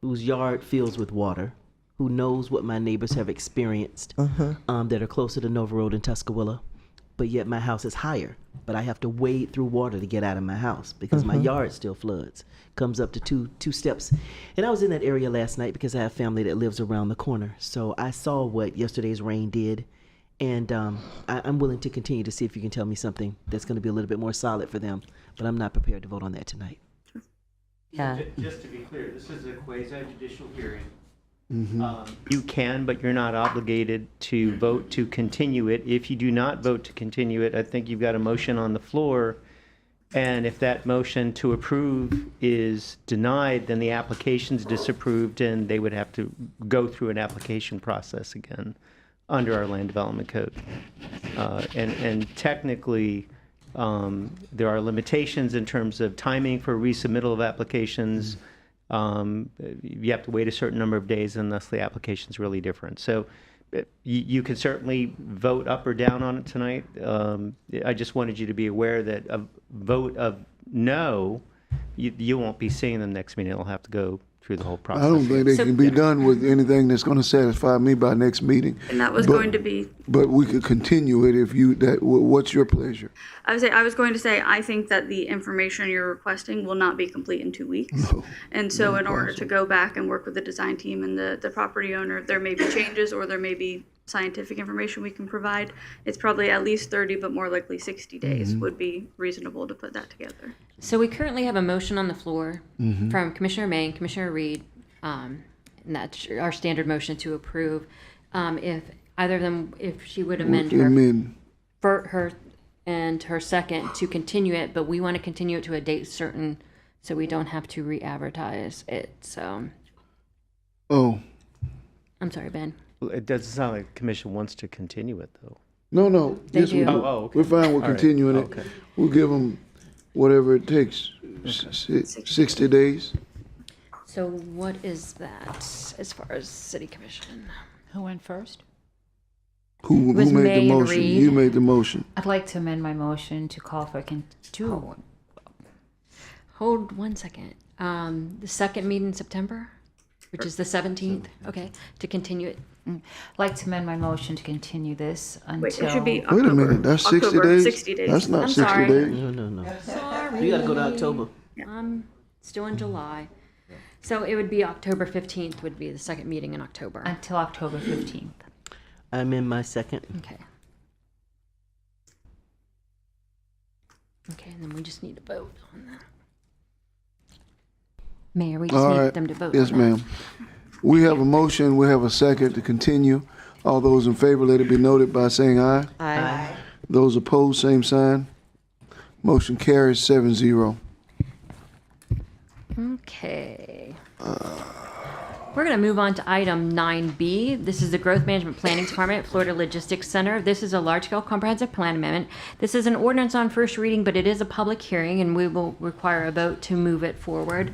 whose yard fills with water, who knows what my neighbors have experienced that are closer to Nova Road and Tuscaloosa, but yet my house is higher, but I have to wade through water to get out of my house because my yard still floods, comes up to two steps. And I was in that area last night because I have family that lives around the corner. So I saw what yesterday's rain did. And I'm willing to continue to see if you can tell me something that's going to be a little bit more solid for them. But I'm not prepared to vote on that tonight. Yeah. Just to be clear, this is a quasi-judicial hearing. You can, but you're not obligated to vote to continue it. If you do not vote to continue it, I think you've got a motion on the floor. And if that motion to approve is denied, then the application's disapproved and they would have to go through an application process again under our land development code. And technically, there are limitations in terms of timing for resubmittal of applications. You have to wait a certain number of days unless the application's really different. So you can certainly vote up or down on it tonight. I just wanted you to be aware that a vote of no, you won't be seeing them next meeting. It'll have to go through the whole process. I don't think they can be done with anything that's going to satisfy me by next meeting. And that was going to be. But we could continue it if you, what's your pleasure? I was going to say, I think that the information you're requesting will not be complete in 2 weeks. No. And so in order to go back and work with the design team and the property owner, there may be changes or there may be scientific information we can provide. It's probably at least 30, but more likely 60 days would be reasonable to put that together. So we currently have a motion on the floor from Commissioner May and Commissioner Reed, and that's our standard motion to approve. If either of them, if she would amend her and her second to continue it, but we want to continue it to a date certain so we don't have to re-advertise it. So. Oh. I'm sorry, Ben. Well, it doesn't sound like the commission wants to continue it, though. No. They Yes, we do. do. Okay. We're fine with All right. continuing it. Okay. We'll give them whatever it takes, 60 days. So what is that as far as city commission? Who went first? Who was made May the and motion? Reed. You made the motion. I'd like to amend my motion to call for Hold 1 second. The second meeting in September, which is the 17th. Okay, to continue it. I'd like to amend my motion to continue this until. Wait, it should be Wait October. a minute, that's 60 October, days? 60 days. That's not I'm 60 sorry. days. No. Sorry. You gotta go to October. I'm still in July. So it would be October 15th would be the second meeting in October. Until October 15th. I'm in my second. Okay. Okay, and then we just need to vote on that. Mayor, we just All need right. them to vote Yes, on that. ma'am. We have a motion, we have a second to continue. All those in favor, let it be noted by saying aye. Aye. Those opposed, same sign. Motion carries 7-0. Okay. We're going to move on to item 9B. This is the Growth Management Planning Department, Florida Logistics Center. This is a large-scale comprehensive plan amendment. This is an ordinance on first reading, but it is a public hearing, and we will require a vote to move it forward.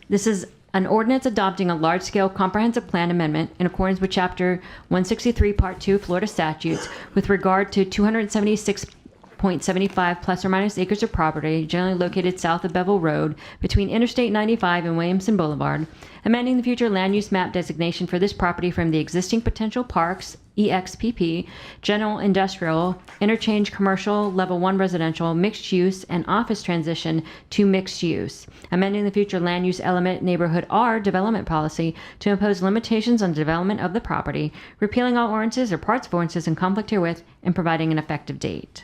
This is an ordinance adopting a large-scale comprehensive plan amendment in accordance with Chapter 163, Part 2 Florida statutes with regard to 276.75 plus or minus acres of property generally located south of Bevel Road between Interstate 95 and Williamson Boulevard, amending the future land use map designation for this property from the existing potential parks, EXPP, general industrial, interchange commercial, level 1 residential, mixed use, and office transition to mixed use, amending the future land use element neighborhood R development policy to impose limitations on development of the property, repealing all ordinances or parts of ordinances in conflict herewith, and providing an effective date.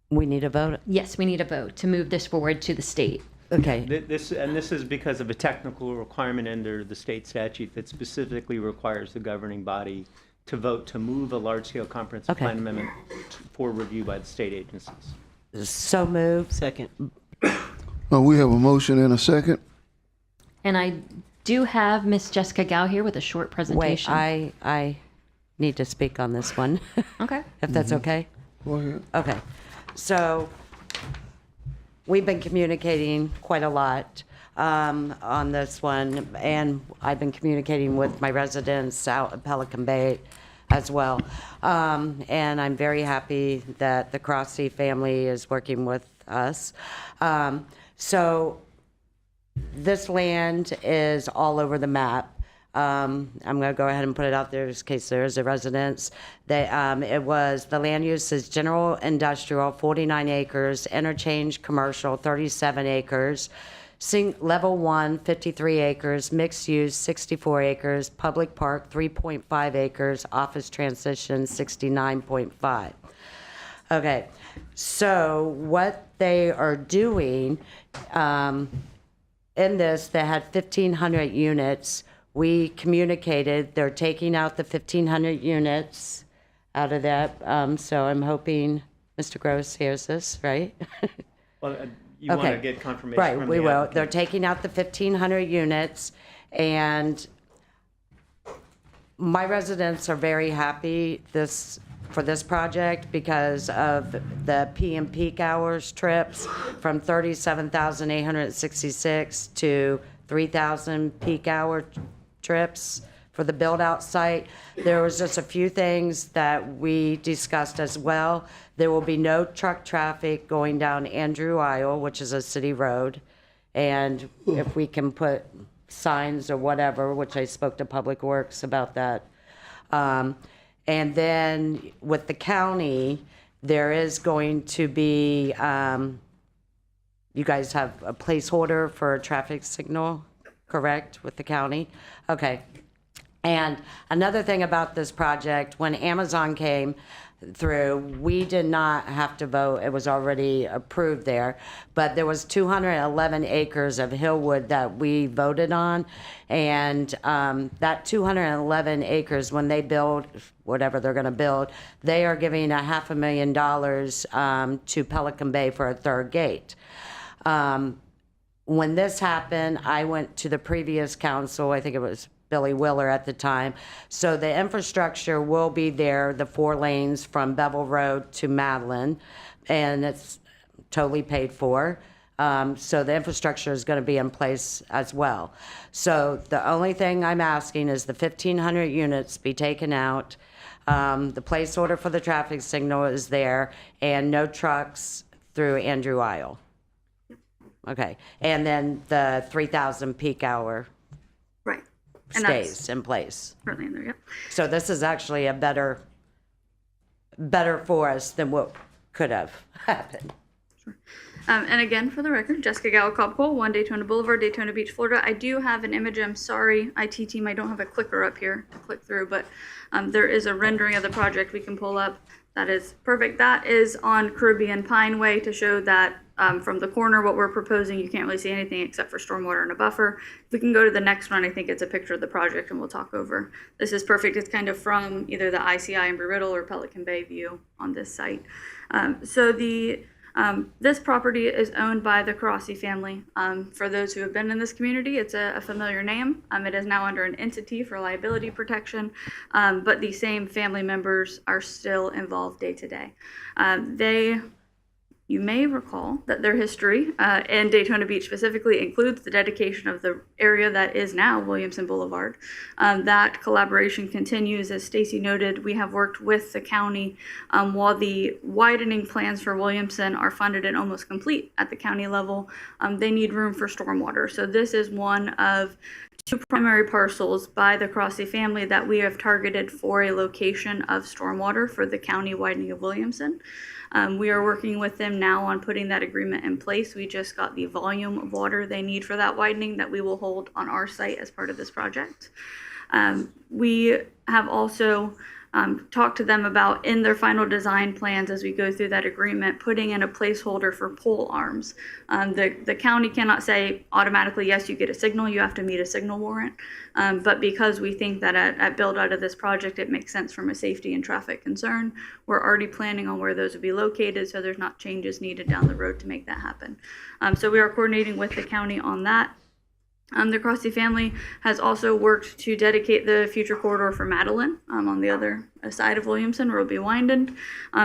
We need a vote. Yes, we need a vote to move this forward to the state. Okay. This is because of a technical requirement under the state statute that specifically requires the governing body to vote to move a large-scale comprehensive plan amendment for review by the state agencies. So moved. Second. We have a motion and a second. And I do have Miss Jessica Gao here with a short presentation. Wait, I need to speak on this one. Okay. If that's okay? Go ahead. Okay. So we've been communicating quite a lot on this one, and I've been communicating with my residents out at Pelican Bay as well. And I'm very happy that the Crossy family is working with us. So this land is all over the map. I'm going to go ahead and put it out there in case there is a residence. The land use is general industrial, 49 acres, interchange commercial, 37 acres, level 1, 53 acres, mixed use, 64 acres, public park, 3.5 acres, office transition, 69.5. Okay, so what they are doing in this that had 1,500 units. We communicated, they're taking out the 1,500 units out of that. So I'm hoping Mr. Gross hears this, right? Well, you want to get confirmation Right, from we the will. applicant. They're taking out the 1,500 units, and my residents are very happy for this project because of the PM peak hours trips from 37,866 to 3,000 peak hour trips for the build-out site. There was just a few things that we discussed as well. There will be no truck traffic going down Andrew Isle, which is a city road. And if we can put signs or whatever, which I spoke to Public Works about that. And then with the county, there is going to be, you guys have a placeholder for a traffic signal, correct, with the county? Okay. And another thing about this project, when Amazon came through, we did not have to vote. It was already approved there. But there was 211 acres of Hillwood that we voted on. And that 211 acres, when they build whatever they're going to build, they are giving $500,000 to Pelican Bay for a third gate. When this happened, I went to the previous council, I think it was Billy Willer at the time. So the infrastructure will be there, the 4 lanes from Bevel Road to Madeline, and it's totally paid for. So the infrastructure is going to be in place as well. So the only thing I'm asking is the 1,500 units be taken out. The place order for the traffic signal is there, and no trucks through Andrew Isle. Okay, and then the 3,000 peak hour Right. And that's stays in place. currently in there, yep. So this is actually a better for us than what could have happened. And again, for the record, Jessica Gallo-Copcol, 1 Daytona Boulevard, Daytona Beach, Florida. I do have an image. I'm sorry, IT team, I don't have a clicker up here to click through, but there is a rendering of the project we can pull up. That is perfect. That is on Caribbean Pine Way to show that from the corner, what we're proposing, you can't really see anything except for stormwater and a buffer. If we can go to the next one, I think it's a picture of the project and we'll talk over. This is perfect. It's kind of from either the ICI Embry-Riddle or Pelican Bay view on this site. This property is owned by the Carossi family. For those who have been in this community, it's a familiar name. It is now under an entity for liability protection, but the same family members are still involved day to day. You may recall that their history in Daytona Beach specifically includes the dedication of the area that is now Williamson Boulevard. That collaboration continues. As Stacy noted, we have worked with the county while the widening plans for Williamson are funded and almost complete at the county level. They need room for stormwater. So this is one of 2 primary parcels by the Crossley family that we have targeted for a location of stormwater for the county widening of Williamson. We are working with them now on putting that agreement in place. We just got the volume of water they need for that widening that we will hold on our site as part of this project. We have also talked to them about in their final design plans as we go through that agreement, putting in a placeholder for pole arms. The county cannot say automatically, yes, you get a signal, you have to meet a signal warrant. But because we think that at build out of this project, it makes sense from a safety and traffic concern, we're already planning on where those would be located, so there's not changes needed down the road to make that happen. So we are coordinating with the county on that. The Crossley family has also worked to dedicate the future corridor for Madeline on the other side of Williamson, where it'll be widened,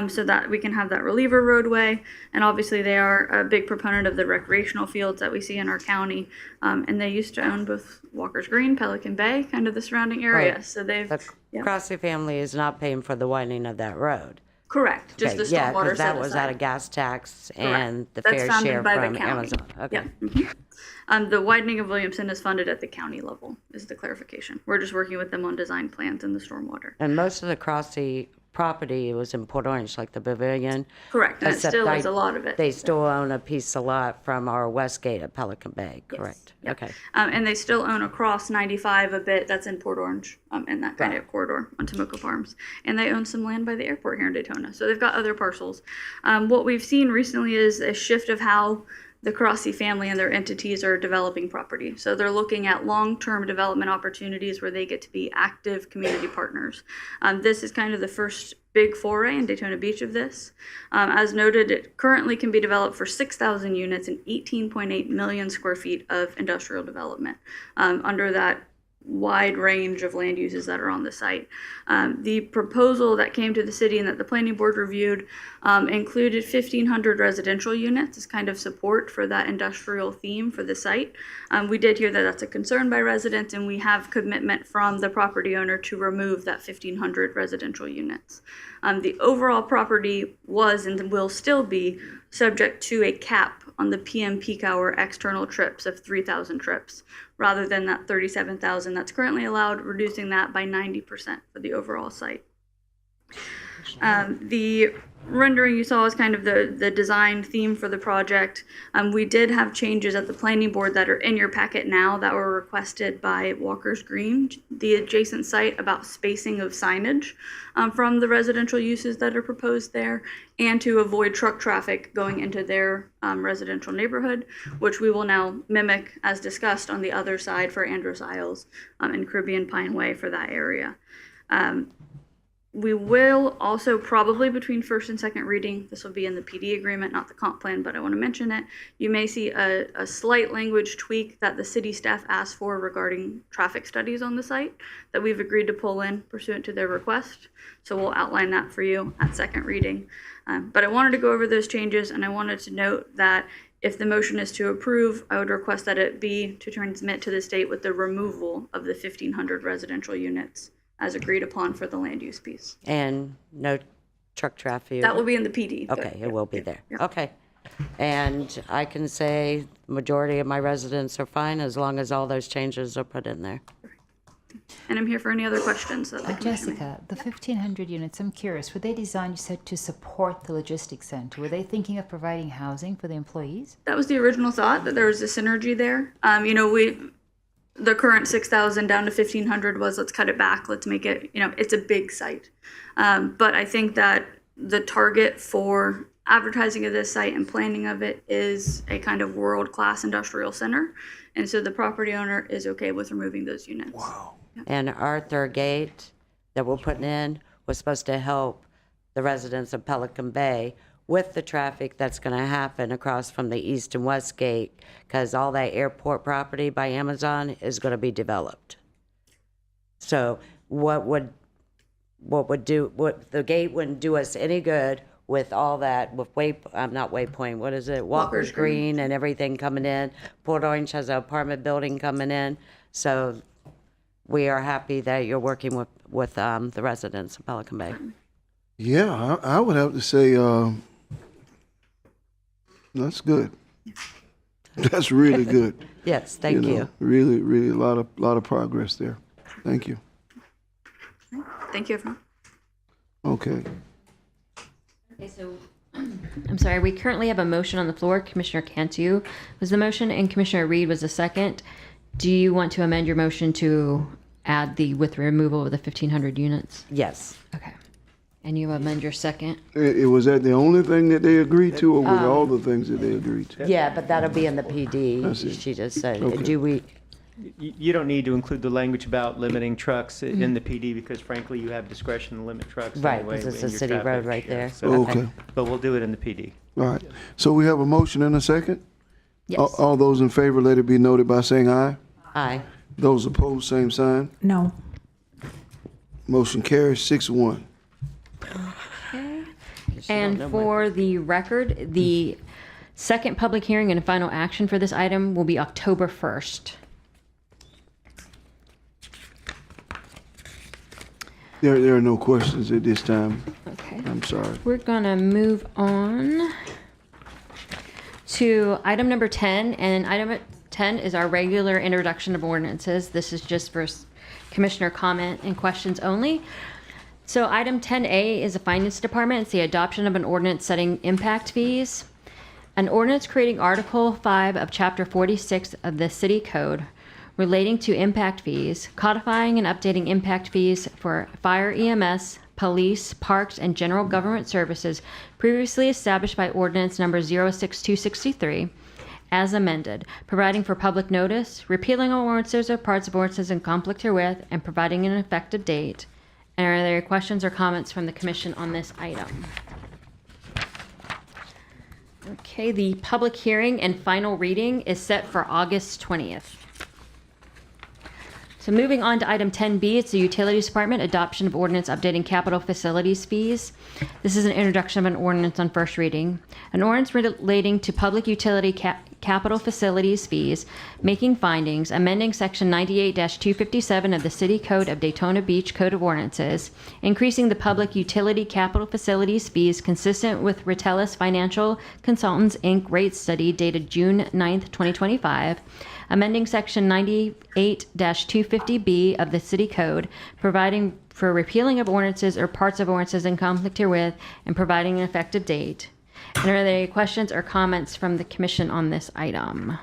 so that we can have that reliever roadway. And obviously they are a big proponent of the recreational fields that we see in our county. And they used to own both Walker's Green, Pelican Bay, kind of the surrounding area. Right. So they've... The Crossley family is not paying for the widening of that road. Correct. Just the Yeah, stormwater because that set was aside. out of gas tax Correct. and the That's fair funded share by the from county. Amazon. Okay. Yeah. Mhm. The widening of Williamson is funded at the county level, is the clarification. We're just working with them on design plans and the stormwater. And most of the Crossley property was in Port Orange, like the pavilion. Correct, and it Except still is a lot of it. They still own a piece of lot from our west gate at Pelican Bay, correct? Yep. Okay. And they still own across 95 a bit that's in Port Orange, in that kind of corridor on Tomoko Farms. And they own some land by the airport here in Daytona. So they've got other parcels. What we've seen recently is a shift of how the Crossi family and their entities are developing property. So they're looking at long-term development opportunities where they get to be active community partners. This is kind of the first big foray in Daytona Beach of this. As noted, it currently can be developed for 6,000 units and 18.8 million square feet of industrial development under that wide range of land uses that are on the site. The proposal that came to the city and that the planning board reviewed included 1,500 residential units as kind of support for that industrial theme for the site. We did hear that that's a concern by residents, and we have commitment from the property owner to remove that 1,500 residential units. The overall property was and will still be subject to a cap on the PM peak hour external trips of 3,000 trips, rather than that 37,000 that's currently allowed, reducing that by 90% for the overall site. The rendering you saw is kind of the design theme for the project. We did have changes at the planning board that are in your packet now that were requested by Walker's Green, the adjacent site, about spacing of signage from the residential uses that are proposed there, and to avoid truck traffic going into their residential neighborhood, which we will now mimic as discussed on the other side for Andros Isles and Caribbean Pine Way for that area. We will also probably between first and second reading, this will be in the PD agreement, not the comp plan, but I want to mention it. You may see a slight language tweak that the city staff asked for regarding traffic studies on the site that we've agreed to pull in pursuant to their request. So we'll outline that for you at second reading. But I wanted to go over those changes, and I wanted to note that if the motion is to approve, I would request that it be to transmit to the state with the removal of the 1,500 residential units as agreed upon for the land use piece. And no truck traffic? That will be in the PD. Okay, it will be there. Okay. And I can say the majority of my residents are fine as long as all those changes are put in there. And I'm here for any other questions that the commission may Jessica, the 1,500 units, I'm curious, were they designed, you said, to support the logistics center? Were they thinking of providing housing for the employees? That was the original thought, that there was a synergy there. The current 6,000 down to 1,500 was, let's cut it back, let's make it, it's a big site. But I think that the target for advertising of this site and planning of it is a kind of world-class industrial center. And so the property owner is okay with removing those units. Wow. Yeah. And our third gate that we're putting in was supposed to help the residents of Pelican Bay with the traffic that's going to happen across from the east and west gate, because all that airport property by Amazon is going to be developed. So what the gate wouldn't do us any good with all that, with Walker's Green and everything coming in. Port Orange has an apartment building coming in. So we are happy that you're working with the residents of Pelican Bay. Yeah, I would have to say that's good. That's really good. Yes, thank you. Really, really a lot of progress there. Thank you. Thank you, everyone. Okay. Okay, so I'm sorry, we currently have a motion on the floor. Commissioner Cantu was the motion and Commissioner Reed was the second. Do you want to amend your motion to add with removal of the 1,500 units? Yes. Okay. And you amend your second? Was that the only thing that they agreed to, or was all the things that they agreed to? Yeah, but that'll be in the PD, she just said. Okay. Do we? You don't need to include the language about limiting trucks in the PD, because frankly, you have discretion to limit trucks. Right, anyway because it's in a your city traffic. road right Yeah, there. so- Okay. But we'll do it in the PD. All right. So we have a motion and a second? Yes. All those in favor, let it be noted by saying aye. Aye. Those opposed, same sign. No. Motion carries 6-1. Okay. And for the record, the second public hearing and final action for this item will be October 1st. There are no questions at this time. Okay. I'm sorry. We're gonna move on to item number 10, and item 10 is our regular introduction of ordinances. This is just for commissioner comment and questions only. So item 10A is the Finance Department. It's the adoption of an ordinance setting impact fees. An ordinance creating Article 5 of Chapter 46 of the City Code relating to impact fees, codifying and updating impact fees for fire, EMS, police, parks, and general government services previously established by ordinance number 06263, as amended, providing for public notice, repealing all ordinances or parts of ordinances in conflict herewith, and providing an effective date. And are there questions or comments from the commission on this item? Okay, the public hearing and final reading is set for August 20th. So moving on to item 10B, it's the Utilities Department adoption of ordinance updating capital facilities fees. This is an introduction of an ordinance on first reading. An ordinance relating to public utility capital facilities fees, making findings, amending section 98-257 of the City Code of Daytona Beach Code of Ordinances, increasing the public utility capital facilities fees consistent with Retellus Financial Consultants, Inc. rate study dated June 9th, 2025, amending section 98-250B of the City Code, providing for repealing of ordinances or parts of ordinances in conflict herewith, and providing an effective date. And are there any questions or comments from the commission on this item?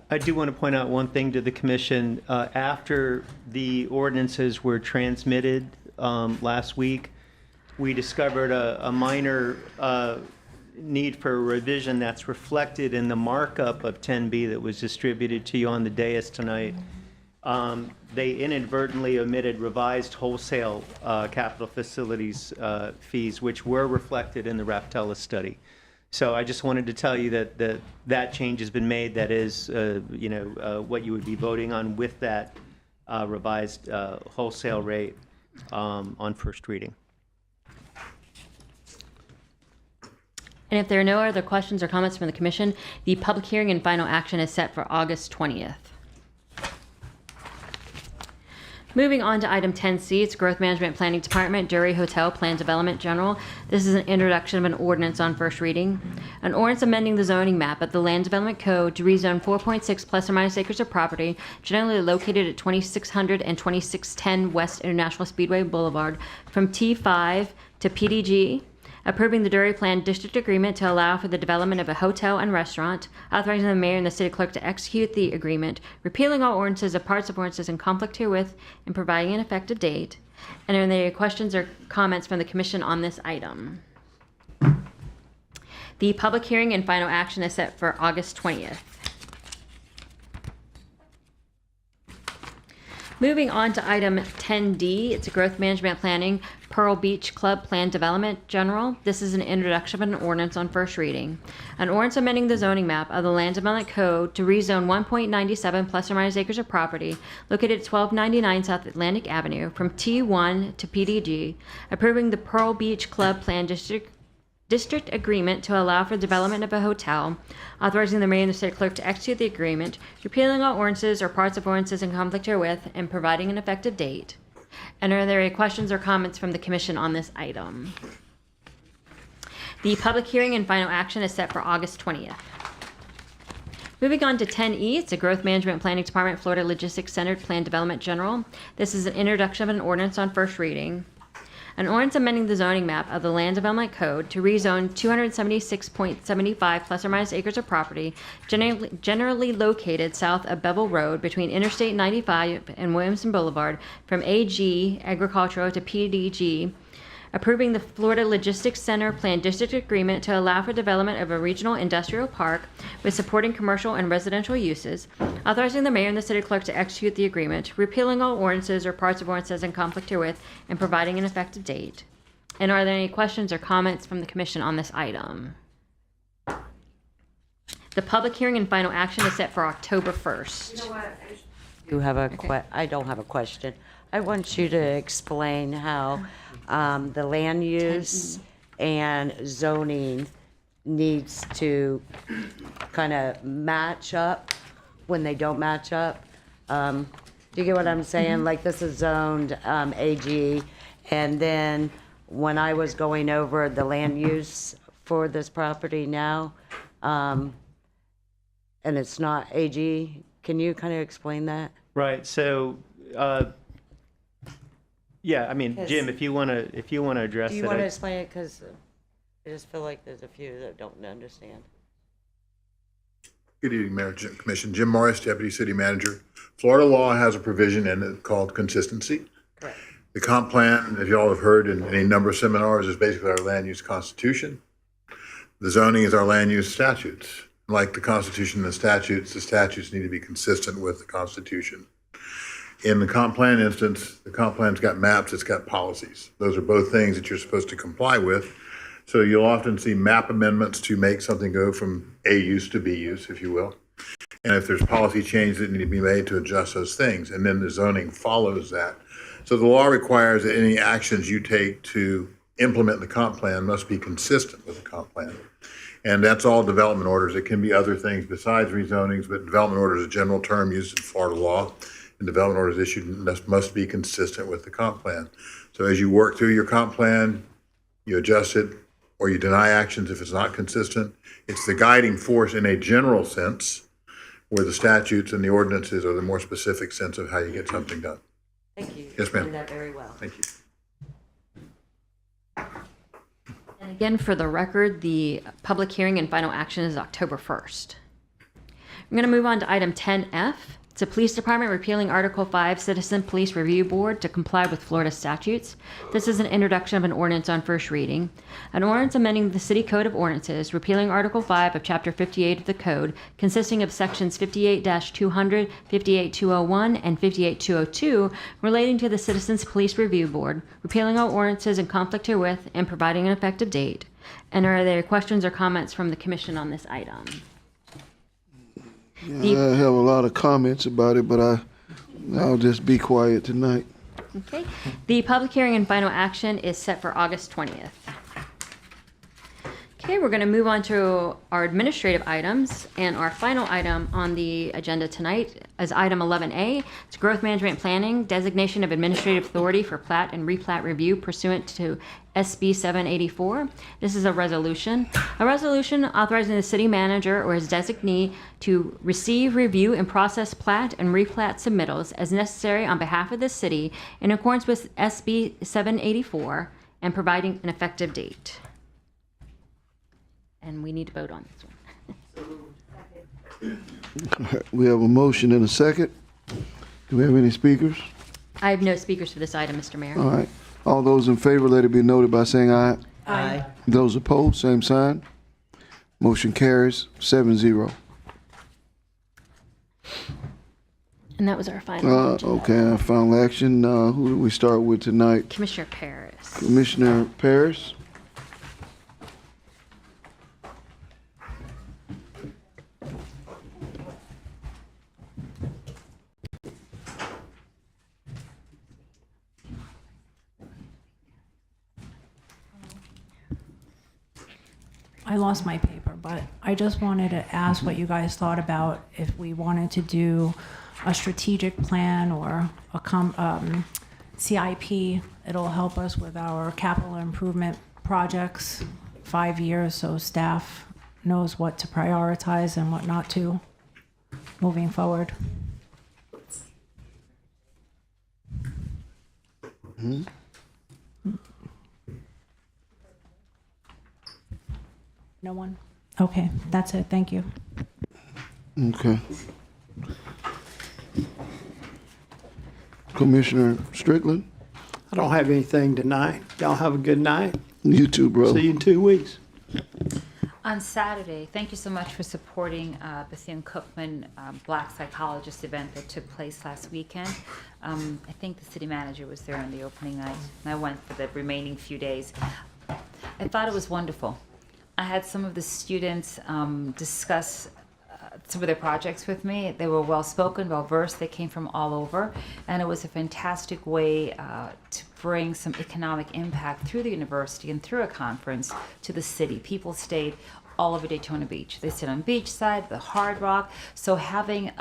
I do want to point out one thing to the commission. After the ordinances were transmitted last week, we discovered a minor need for a revision that's reflected in the markup of 10B that was distributed to you on the dais tonight. They inadvertently omitted revised wholesale capital facilities fees, which were reflected in the Raftella study. So I just wanted to tell you that change has been made. That is, what you would be voting on with that revised wholesale rate on first reading. And if there are no other questions or comments from the commission, the public hearing and final action is set for August 20th. Moving on to item 10C, it's Growth Management Planning Department, Dury Hotel Plan Development General. This is an introduction of an ordinance on first reading. An ordinance amending the zoning map of the Land Development Code to rezone 4.6 plus or minus acres of property generally located at 2600 and 2610 West International Speedway Boulevard from T5 to PDG, approving the Dury Plan District Agreement to allow for the development of a hotel and restaurant, authorizing the mayor and the city clerk to execute the agreement, repealing all ordinances or parts of ordinances in conflict herewith, and providing an effective date. And are there any questions or comments from the commission on this item? The public hearing and final action is set for August 20th. Moving on to item 10D, it's a Growth Management Planning, Pearl Beach Club Plan Development General. This is an introduction of an ordinance on first reading. An ordinance amending the zoning map of the Land Development Code to rezone 1.97 plus or minus acres of property located at 1299 South Atlantic Avenue from T1 to PDG, approving the Pearl Beach Club Plan District Agreement to allow for the development of a hotel, authorizing the mayor and the state clerk to execute the agreement, repealing all ordinances or parts of ordinances in conflict herewith, and providing an effective date. And are there any questions or comments from the commission on this item? The public hearing and final action is set for August 20th. Moving on to 10E, it's a Growth Management Planning Department, Florida Logistics Centered Plan Development General. This is an introduction of an ordinance on first reading. An ordinance amending the zoning map of the Land Development Code to rezone 276.75 plus or minus acres of property generally located south of Bevel Road between Interstate 95 and Williamson Boulevard from AG Agricultural to PDG, approving the Florida Logistics Center Plan District Agreement to allow for development of a regional industrial park with supporting commercial and residential uses, authorizing the mayor and the city clerk to execute the agreement, repealing all ordinances or parts of ordinances in conflict herewith, and providing an effective date. And are there any questions or comments from the commission on this item? The public hearing and final action is set for October 1st. You know what? I don't have a question. I want you to explain how the land use and zoning needs to kind of match up when they don't match up. Do you get what I'm saying? Like this is zoned AG, and then when I was going over the land use for this property now, and it's not AG, can you kind of explain that? Right. So, yeah, I mean, Jim, if you want to address it. Do you want to explain it? Because I just feel like there's a few that don't understand. Good evening, Mayor, Commission. Jim Morris, Deputy City Manager. Florida law has a provision in it called consistency. Correct. The comp plan, as you all have heard in any number of seminars, is basically our land use constitution. The zoning is our land use statutes. like the Constitution and the statutes need to be consistent with the Constitution. In the comp plan instance, the comp plan's got maps, it's got policies. Those are both things that you're supposed to comply with. So you'll often see map amendments to make something go from A use to B use, if you will. And if there's policy changes that need to be made to adjust those things, and then the zoning follows that. So the law requires that any actions you take to implement the comp plan must be consistent with the comp plan. And that's all development orders. It can be other things besides rezonings, but development order is a general term used in Florida law. And development orders issued must be consistent with the comp plan. So as you work through your comp plan, you adjust it or you deny actions if it's not consistent. It's the guiding force in a general sense, where the statutes and the ordinances are the more specific sense of how you get something done. Thank you. Yes, ma'am. You did that very well. Thank you. And again, for the record, the public hearing and final action is October 1st. I'm going to move on to item 10F. It's a police department repealing Article 5 Citizen Police Review Board to comply with Florida statutes. This is an introduction of an ordinance on first reading. An ordinance amending the City Code of Ordinances, repealing Article 5 of Chapter 58 of the Code, consisting of Sections 58-200, 58-201, and 58-202, relating to the Citizens Police Review Board, repealing all ordinances in conflict herewith, and providing an effective date. And are there questions or comments from the Commission on this item? I have a lot of comments about it, but I'll just be quiet tonight. Okay. The public hearing and final action is set for August 20th. Okay, we're going to move on to our administrative items, and our final item on the agenda tonight is item 11A. It's growth management planning, designation of administrative authority for plat and replat review pursuant to SB 784. This is a resolution authorizing the city manager or his designee to receive, review, and process plat and replat submittals as necessary on behalf of the city in accordance with SB 784 and providing an effective date. And we need to vote on this one. All right, we have a motion and a second. Do we have any speakers? I have no speakers for this item, Mr. Mayor. All right. All those in favor, let it be noted by saying aye. Aye. Those opposed, same sign. Motion carries 7-0. And that was our final agenda. Okay, our final action. Who do we start with tonight? Commissioner Paris. Commissioner Paris. I lost my paper, but I just wanted to ask what you guys thought about if we wanted to do a strategic plan or a CIP. It'll help us with our capital improvement projects, 5 years, so staff knows what to prioritize and what not to moving forward. Mm-hmm. No one? Okay, that's it. Thank you. Okay. Commissioner Strickland? I don't have anything tonight. Y'all have a good night. You too, bro. See you in 2 weeks. On Saturday, thank you so much for supporting Bethune Cookman Black Psychologist event that took place last weekend. I think the city manager was there on the opening night, and I went for the remaining few days. I thought it was wonderful. I had some of the students discuss some of their projects with me. They were well-spoken, well-versed. They came from all over, and it was a fantastic way to bring some economic impact through the university and through a conference to the city. People stayed all over Daytona Beach. They stayed on Beachside, the Hard Rock. So it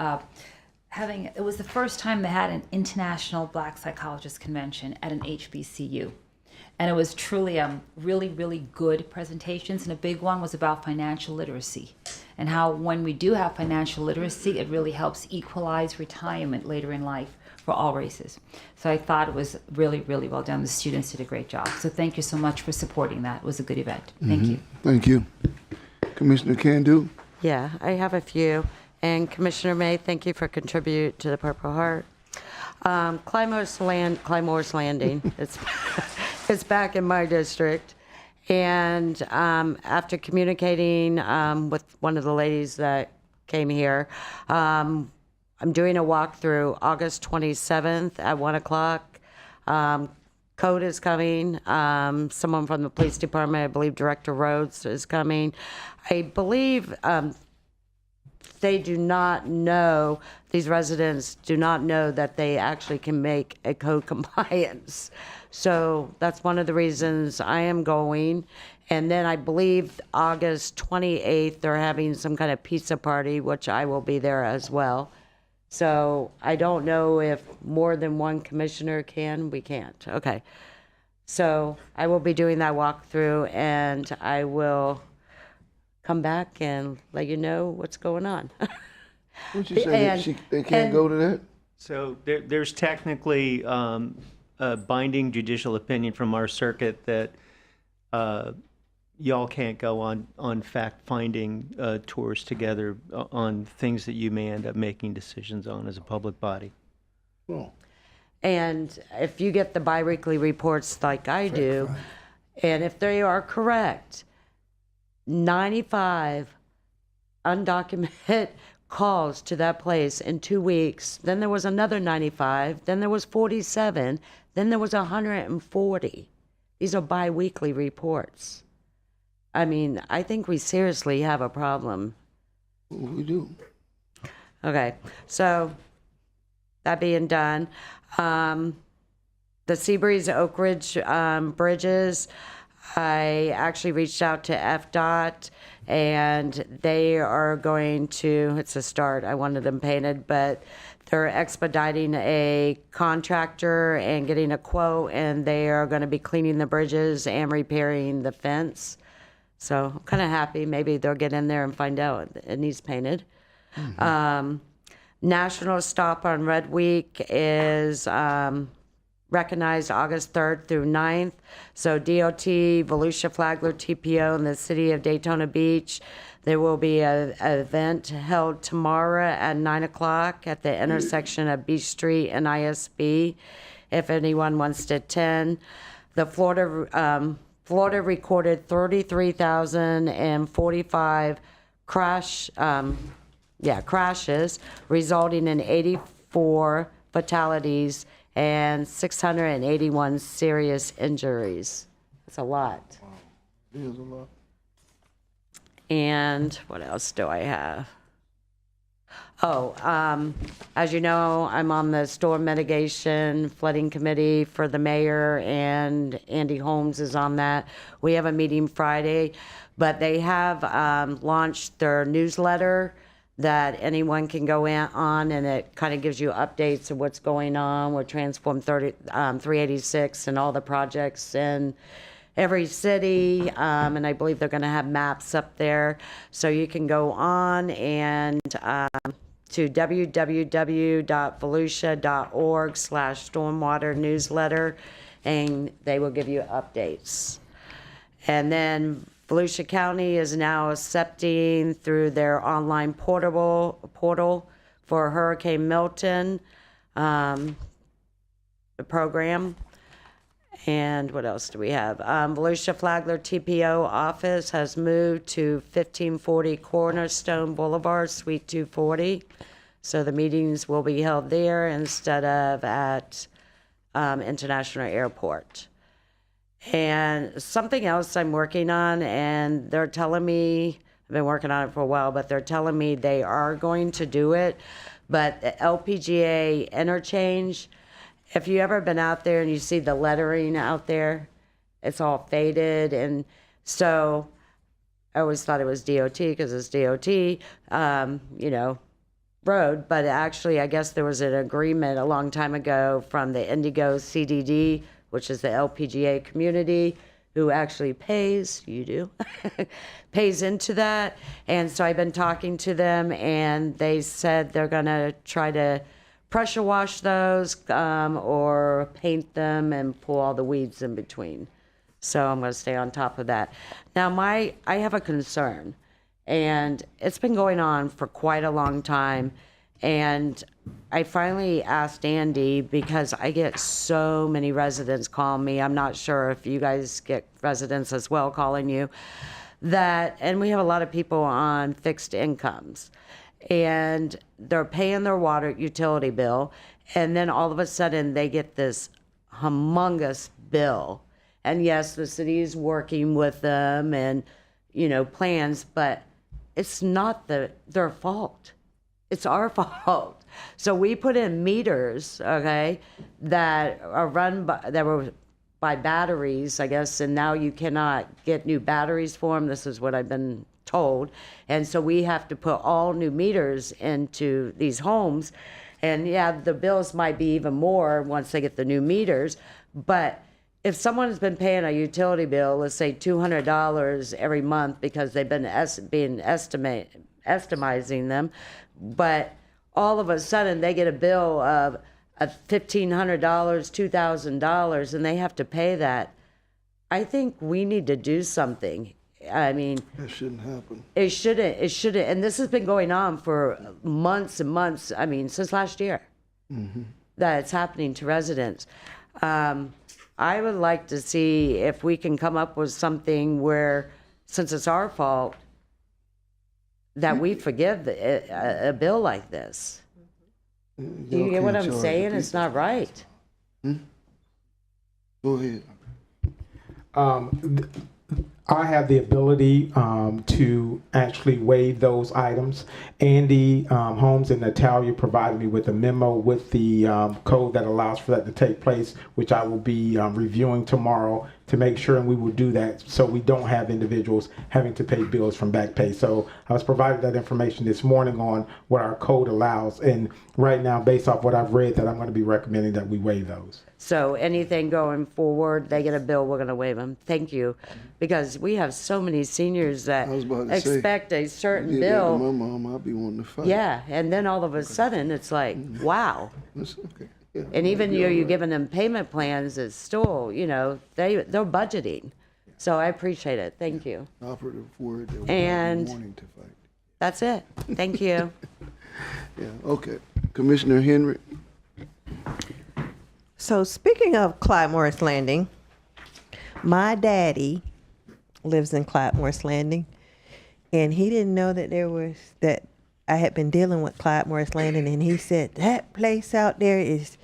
was the first time they had an international Black Psychologist convention at an HBCU. And it was truly really, really good presentations. And a big one was about financial literacy and how when we do have financial literacy, it really helps equalize retirement later in life for all races. So I thought it was really, really well done. The students did a great job. So thank you so much for supporting that. It was a good event. Thank you. Thank you. Commissioner Cantu? Yeah, I have a few. And Commissioner May, thank you for contributing to the Purple Heart. Clymore's Landing, it's back in my district. And after communicating with one of the ladies that came here, I'm doing a walkthrough August 27th at 1 o'clock. Code is coming. Someone from the police department, I believe Director Rhodes is coming. I believe they do not know, these residents do not know that they actually can make a code compliance. So that's one of the reasons I am going. And then I believe August 28th, they're having some kind of pizza party, which I will be there as well. So I don't know if more than one commissioner can. We can't. Okay. So I will be doing that walkthrough, and I will come back and let you know what's going on. What you say? They can't go to that? So there's technically a binding judicial opinion from our circuit that y'all can't go on fact-finding tours together on things that you may end up making decisions on as a public body. Oh. And if you get the biweekly reports like I do, and if they are correct, 95 undocumented calls to that place in 2 weeks. Then there was another 95. Then there was 47. Then there was 140. These are biweekly reports. I mean, I think we seriously have a problem. We do. Okay, so that being done, the Seabreeze Oak Ridge bridges, I actually reached out to FDOT, and they are going to, it's a start, I wanted them painted, but they're expediting a contractor and getting a quote, and they are going to be cleaning the bridges and repairing the fence. So I'm kind of happy. Maybe they'll get in there and find out it needs painted. Mm-hmm. National Stop on Red Week is recognized August 3rd through 9th. So DOT, Volusia Flagler TPO, and the city of Daytona Beach, there will be an event held tomorrow at 9 o'clock at the intersection of Beach Street and ISB, if anyone wants to attend. The Florida recorded 33,045 crashes, resulting in 84 fatalities and 681 serious injuries. That's a lot. Wow. It is a lot. And what else do I have? Oh, as you know, I'm on the storm mitigation flooding committee for the mayor, and Andy Holmes is on that. We have a meeting Friday, but they have launched their newsletter that anyone can go on, and it kind of gives you updates of what's going on with Transform 386 and all the projects in every city, and I believe they're going to have maps up there. So you can go on and to www.volusia.org/stormwater newsletter, and they will give you updates. And then Volusia County is now accepting through their online portal for Hurricane Milton, the program. And what else do we have? Volusia Flagler TPO office has moved to 1540 Cornerstone Boulevard, Suite 240. So the meetings will be held there instead of at International Airport. And something else I'm working on, and they're telling me, I've been working on it for a while, but they're telling me they are going to do it. But the LPGA interchange, if you ever been out there and you see the lettering out there, it's all faded. And so I always thought it was DOT because it's DOT, road. But actually, I guess there was an agreement a long time ago from the Indigo CDD, which is the LPGA community, who actually pays, you do, pays into that. And so I've been talking to them, and they said they're going to try to pressure wash those or paint them and pull all the weeds in between. So I'm going to stay on top of that. Now, I have a concern, and it's been going on for quite a long time. And I finally asked Andy, because I get so many residents calling me. I'm not sure if you guys get residents as well calling you. And we have a lot of people on fixed incomes, and they're paying their water utility bill, and then all of a sudden they get this humongous bill. And yes, the city is working with them and, plans, but it's not their fault. It's our fault. So we put in meters, okay, that were by batteries, I guess, and now you cannot get new batteries for them. This is what I've been told. And so we have to put all new meters into these homes. And yeah, the bills might be even more once they get the new meters. But if someone has been paying a utility bill, let's say $200 every month because they've been estimizing them, but all of a sudden they get a bill of $1,500, $2,000, and they have to pay that. I think we need to do something. I mean, That shouldn't happen. it shouldn't. And this has been going on for months and months. I mean, since last year that it's happening to residents. I would like to see if we can come up with something where, since it's our fault, that we forgive a bill like this. Do you get what I'm saying? It's not right. Go ahead. I have the ability to actually waive those items. Andy Holmes and Natalia provided me with a memo with the code that allows for that to take place, which I will be reviewing tomorrow to make sure, and we will do that so we don't have individuals having to pay bills from back pay. So I was provided that information this morning on what our code allows, and right now, based off what I've read, that I'm going to be recommending that we waive those. So anything going forward, they get a bill, we're going to waive them. Thank you. Because we have so many seniors that expect a certain bill. My mom, I'll be wanting to fight. Yeah, and then all of a sudden, it's like, wow. That's okay. Yeah, And even I'll be though all you're right. giving them payment plans, it's still, they're budgeting. So I appreciate it. Thank you. Operative word that And we're wanting to fight. that's it. Thank you. Yeah, okay. Commissioner Henry. So speaking of Clyde Morris Landing, my daddy lives in Clyde Morris Landing, and he didn't know that I had been dealing with Clyde Morris Landing, and he said that place out there is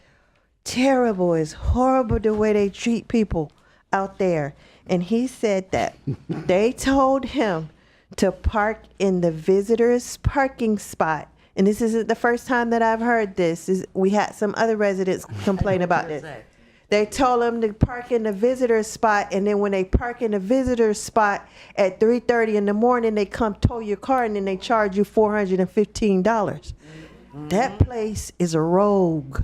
terrible. It's horrible the way they treat people out there. And he said that they told him to park in the visitors' parking spot. And this isn't the first time that I've heard this. We had some other residents complain about this. They told them to park in the visitor's spot, and then when they park in the visitor's spot at 3:30 in the morning, they come tow your car, and then they charge you $415. That place is a rogue.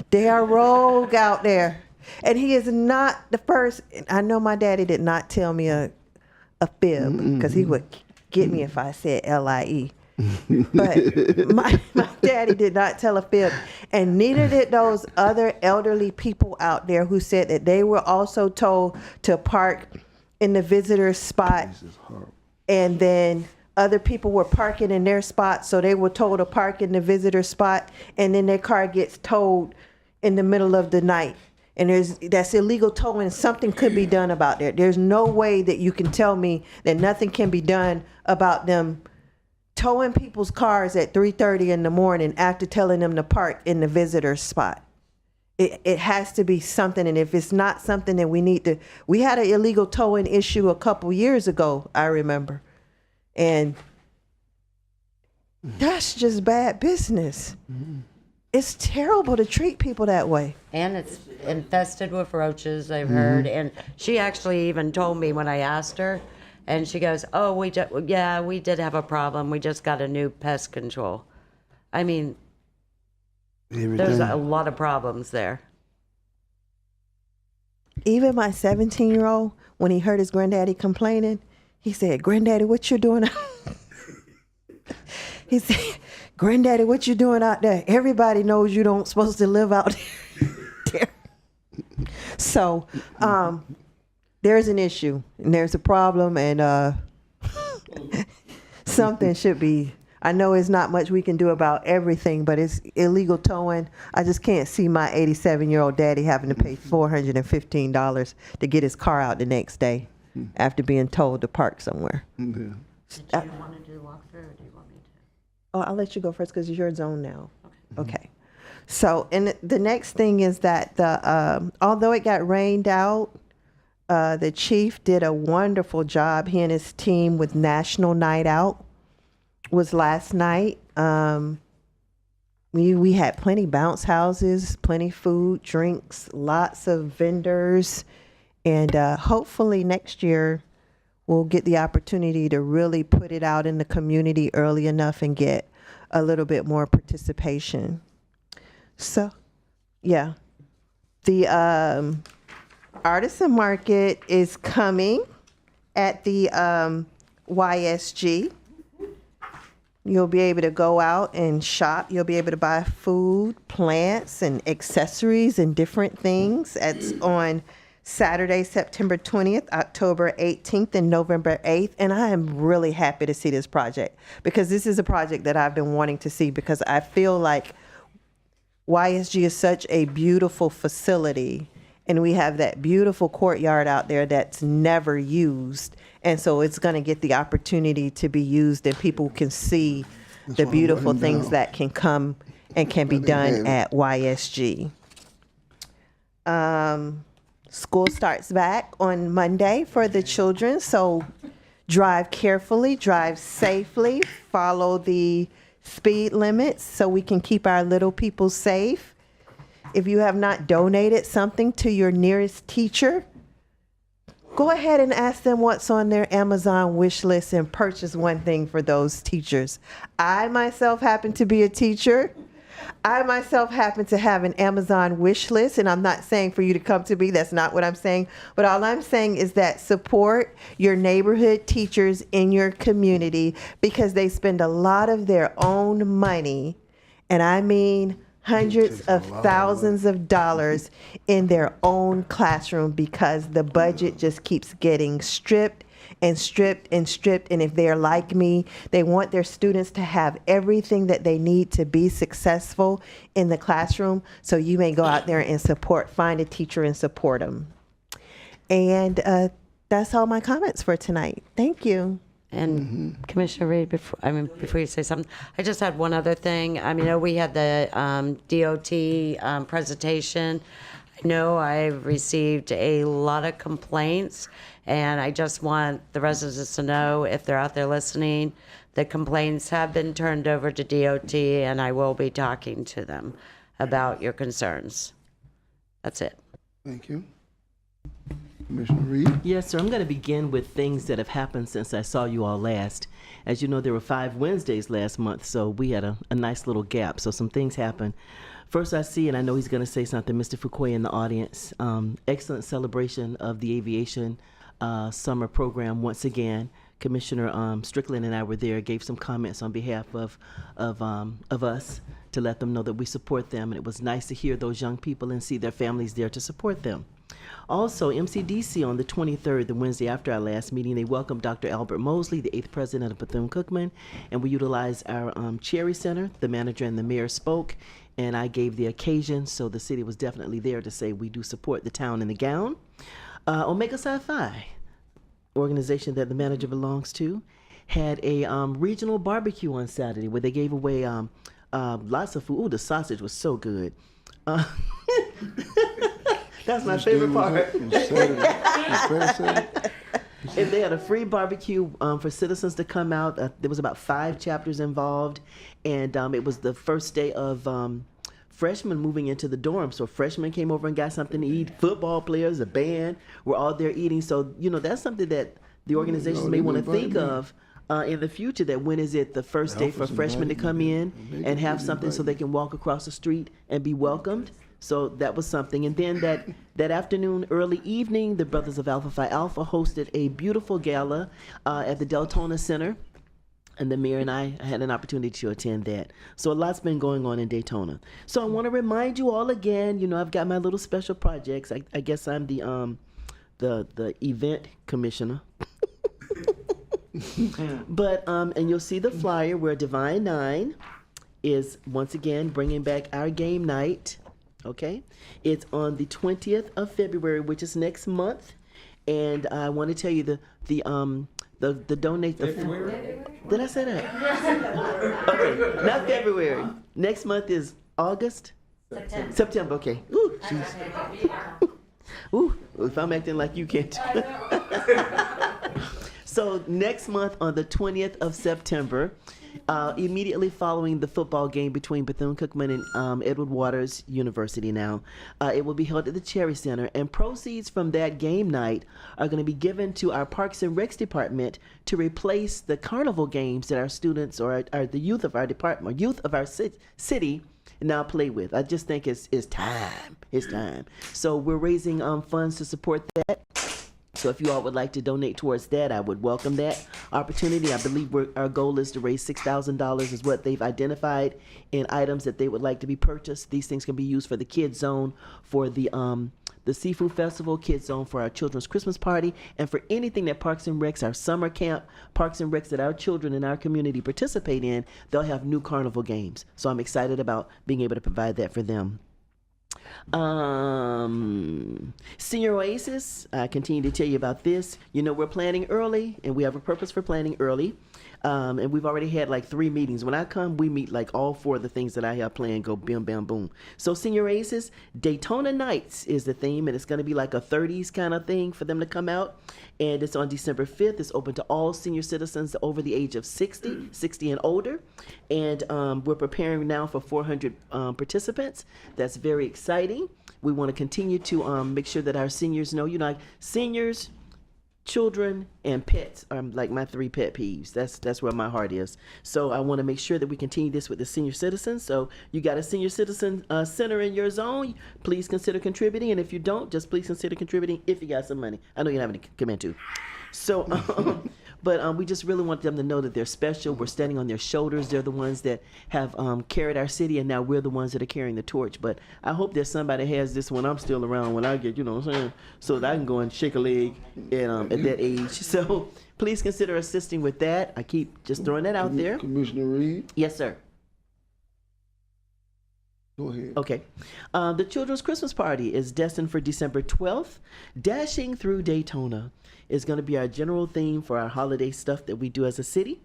They are rogue out there. And he is not the first. I know my daddy did not tell me a fib, because he would get me if I said LIE. But my daddy did not tell a fib, and neither did those other elderly people out there who said that they were also told to park in the visitor's spot, and then other people were parking in their spot, so they were told to park in the visitor spot, and then their car gets towed in the middle of the night. And that's illegal towing. Something could be done about that. There's no way that you can tell me that nothing can be done about them towing people's cars at 3:30 in the morning after telling them to park in the visitor spot. It has to be something, and if it's not something, then we had an illegal towing issue a couple years ago, I remember. And that's just bad business. It's terrible to treat people that way. And it's infested with roaches, I've heard. And she actually even told me when I asked her, and she goes, oh, we did have a problem. We just got a new pest control. I mean, there's a lot of problems there. Even my 17-year-old, when he heard his granddaddy complaining, he said, Granddaddy, what you doing? He said, Granddaddy, what you doing out there? Everybody knows you don't supposed to live out there. So there's an issue, and there's a problem, and something should be I know it's not much we can do about everything, but it's illegal towing. I just can't see my 87-year-old daddy having to pay $415 to get his car out the next day after being told to park somewhere. Do you want to do the walkthrough, or do you want me to? Oh, I'll let you go first because it's your zone now. Okay. So, and the next thing is that although it got rained out, the chief did a wonderful job. He and his team with National Night Out was last night. We had plenty bounce houses, plenty food, drinks, lots of vendors, and hopefully next year we'll get the opportunity to really put it out in the community early enough and get a little bit more participation. So, yeah, the artisan market is coming at the YSG. You'll be able to go out and shop. You'll be able to buy food, plants, and accessories and different things. It's on Saturday, September 20th, October 18th, and November 8th. And I am really happy to see this project because this is a project that I've been wanting to see because I feel like YSG is such a beautiful facility. And we have that beautiful courtyard out there that's never used. And so it's going to get the opportunity to be used and people can see the beautiful things that can come and can be done at YSG. School starts back on Monday for the children. So drive carefully, drive safely, follow the speed limits so we can keep our little people safe. If you have not donated something to your nearest teacher, go ahead and ask them what's on their Amazon wish list and purchase one thing for those teachers. I myself happen to be a teacher. I myself happen to have an Amazon wish list, and I'm not saying for you to come to me. That's not what I'm saying. But all I'm saying is that support your neighborhood teachers in your community because they spend a lot of their own money, and I mean hundreds of thousands of dollars in their own classroom because the budget just keeps getting stripped and stripped and stripped. And if they're like me, they want their students to have everything that they need to be successful in the classroom. So you may go out there and find a teacher and support them. And that's all my comments for tonight. Thank you. And Commissioner Reed, before you say something, I just had one other thing. I mean, we had the DOT presentation. I know I've received a lot of complaints, and I just want the residents to know, if they're out there listening, the complaints have been turned over to DOT, and I will be talking to them about your concerns. That's it. Thank you. Commissioner Reed? Yes, sir. I'm going to begin with things that have happened since I saw you all last. As you know, there were 5 Wednesdays last month, so we had a nice little gap. So some things happened. First, I see, and I know he's going to say something, Mr. Fuquay in the audience. Excellent celebration of the aviation summer program once again. Commissioner Strickland and I were there, gave some comments on behalf of us to let them know that we support them. And it was nice to hear those young people and see their families there to support them. Also, MCDC on the 23rd, the Wednesday after our last meeting, they welcomed Dr. Albert Mosley, the 8th president of Bethune-Cookman, and we utilized our Cherry Center. The manager and the mayor spoke, and I gave the occasion, so the city was definitely there to say we do support the town in the gown. Omega Psi Phi, organization that the manager belongs to, had a regional barbecue on Saturday where they gave away lots of food. Ooh, the sausage was so good. That's my favorite part. And they had a free barbecue for citizens to come out. There was about 5 chapters involved, and it was the first day of freshmen moving into the dorm. So freshmen came over and got something to eat. Football players, a band, were all there eating. So, you know, that's something that the organizations may want to think of in the future, that when is it the first day for freshmen to come in and have something so they can walk across the street and be welcomed. So that was something. And then that afternoon, early evening, the Brothers of Alpha Phi Alpha hosted a beautiful gala at the Daytona Center. And the mayor and I had an opportunity to attend that. So a lot's been going on in Daytona. So I want to remind you all again, you know, I've got my little special projects. I guess I'm the event commissioner. But and you'll see the flyer where Divine 9 is once again bringing back our game night. Okay, it's on the 20th of February, which is next month, and I want to tell you the donate the. February? Did I say that? Okay, not February. Next month is August. September. Okay. Ooh, jeez. Ooh, if I'm acting like you can't. So next month on the 20th of September, immediately following the football game between Bethune-Cookman and Edward Waters University now, it will be held at the Cherry Center, and proceeds from that game night are going to be given to our Parks and Recs department to replace the carnival games that our students or the youth of our department, youth of our city now play with. I just think it's time. It's time. So we're raising funds to support that. So if you all would like to donate towards that, I would welcome that opportunity. I believe our goal is to raise $6,000 is what they've identified in items that they would like to be purchased. These things can be used for the Kids Zone, for the Seafood Festival, Kids Zone for our children's Christmas party, and for anything that Parks and Recs, our summer camp, Parks and Recs that our children in our community participate in, they'll have new carnival games. So I'm excited about being able to provide that for them. Senior Oasis, I continue to tell you about this. You know, we're planning early, and we have a purpose for planning early. And we've already had like 3 meetings. When I come, we meet like all 4 of the things that I have planned go bam, bam, boom. So Senior Oasis, Daytona Nights is the theme, and it's going to be like a 30s kind of thing for them to come out. And it's on December 5th. It's open to all senior citizens over the age of 60 and older. And we're preparing now for 400 participants. That's very exciting. We want to continue to make sure that our seniors know, like seniors, children, and pets are like my 3 pet peeves. That's where my heart is. So I want to make sure that we continue this with the senior citizens. So you got a senior citizen center in your zone, please consider contributing. And if you don't, just please consider contributing if you got some money. I know you don't have any to come into. So, but we just really want them to know that they're special. We're standing on their shoulders. They're the ones that have carried our city, and now we're the ones that are carrying the torch. But I hope that somebody has this when I'm still around, when I get, you know what I'm saying, so that I can go and shake a leg at that age. So please consider assisting with that. I keep just throwing that out there. Commissioner Reed? Yes, sir. Go ahead. Okay. The Children's Christmas Party is destined for December 12th. Dashing Through Daytona is going to be our general theme for our holiday stuff that we do as a city.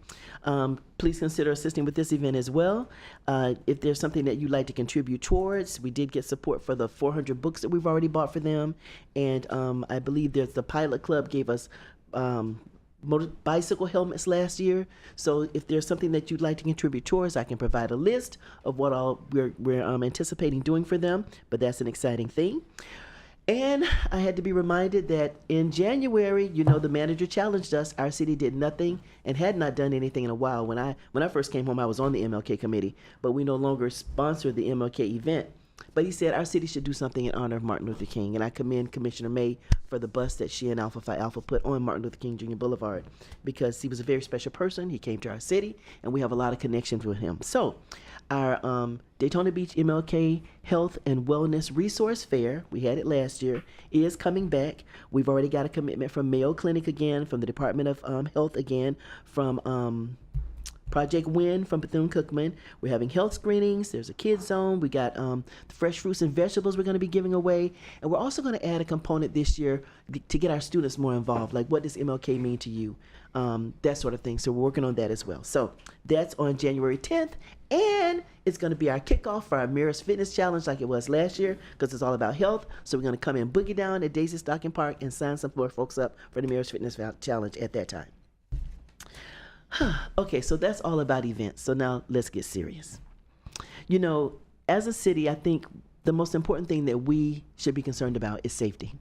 Please consider assisting with this event as well. If there's something that you'd like to contribute towards, we did get support for the 400 books that we've already bought for them. And I believe there's the Pilot Club gave us bicycle helmets last year. So if there's something that you'd like to contribute towards, I can provide a list of what all we're anticipating doing for them. But that's an exciting thing. And I had to be reminded that in January, you know, the manager challenged us. Our city did nothing and had not done anything in a while. When I first came home, I was on the MLK committee, but we no longer sponsor the MLK event. But he said our city should do something in honor of Martin Luther King. And I commend Commissioner May for the bus that she and Alpha Phi Alpha put on Martin Luther King Jr. Boulevard, because he was a very special person. He came to our city, and we have a lot of connections with him. So our Daytona Beach MLK Health and Wellness Resource Fair, we had it last year, is coming back. We've already got a commitment from Mayo Clinic again, from the Department of Health again, from Project Win from Bethune-Cookman. We're having health screenings. There's a kids zone. We got fresh fruits and vegetables we're going to be giving away. And we're also going to add a component this year to get our students more involved. Like, what does MLK mean to you? That sort of thing. So we're working on that as well. So that's on January 10th. And it's going to be our kickoff for our Mirrors Fitness Challenge like it was last year, because it's all about health. So we're going to come and boogie down at Daisy Stocking Park and sign some more folks up for the Mirrors Fitness Challenge at that time. Okay, so that's all about events. So now let's get serious. You know, as a city, I think the most important thing that we should be concerned about is safety.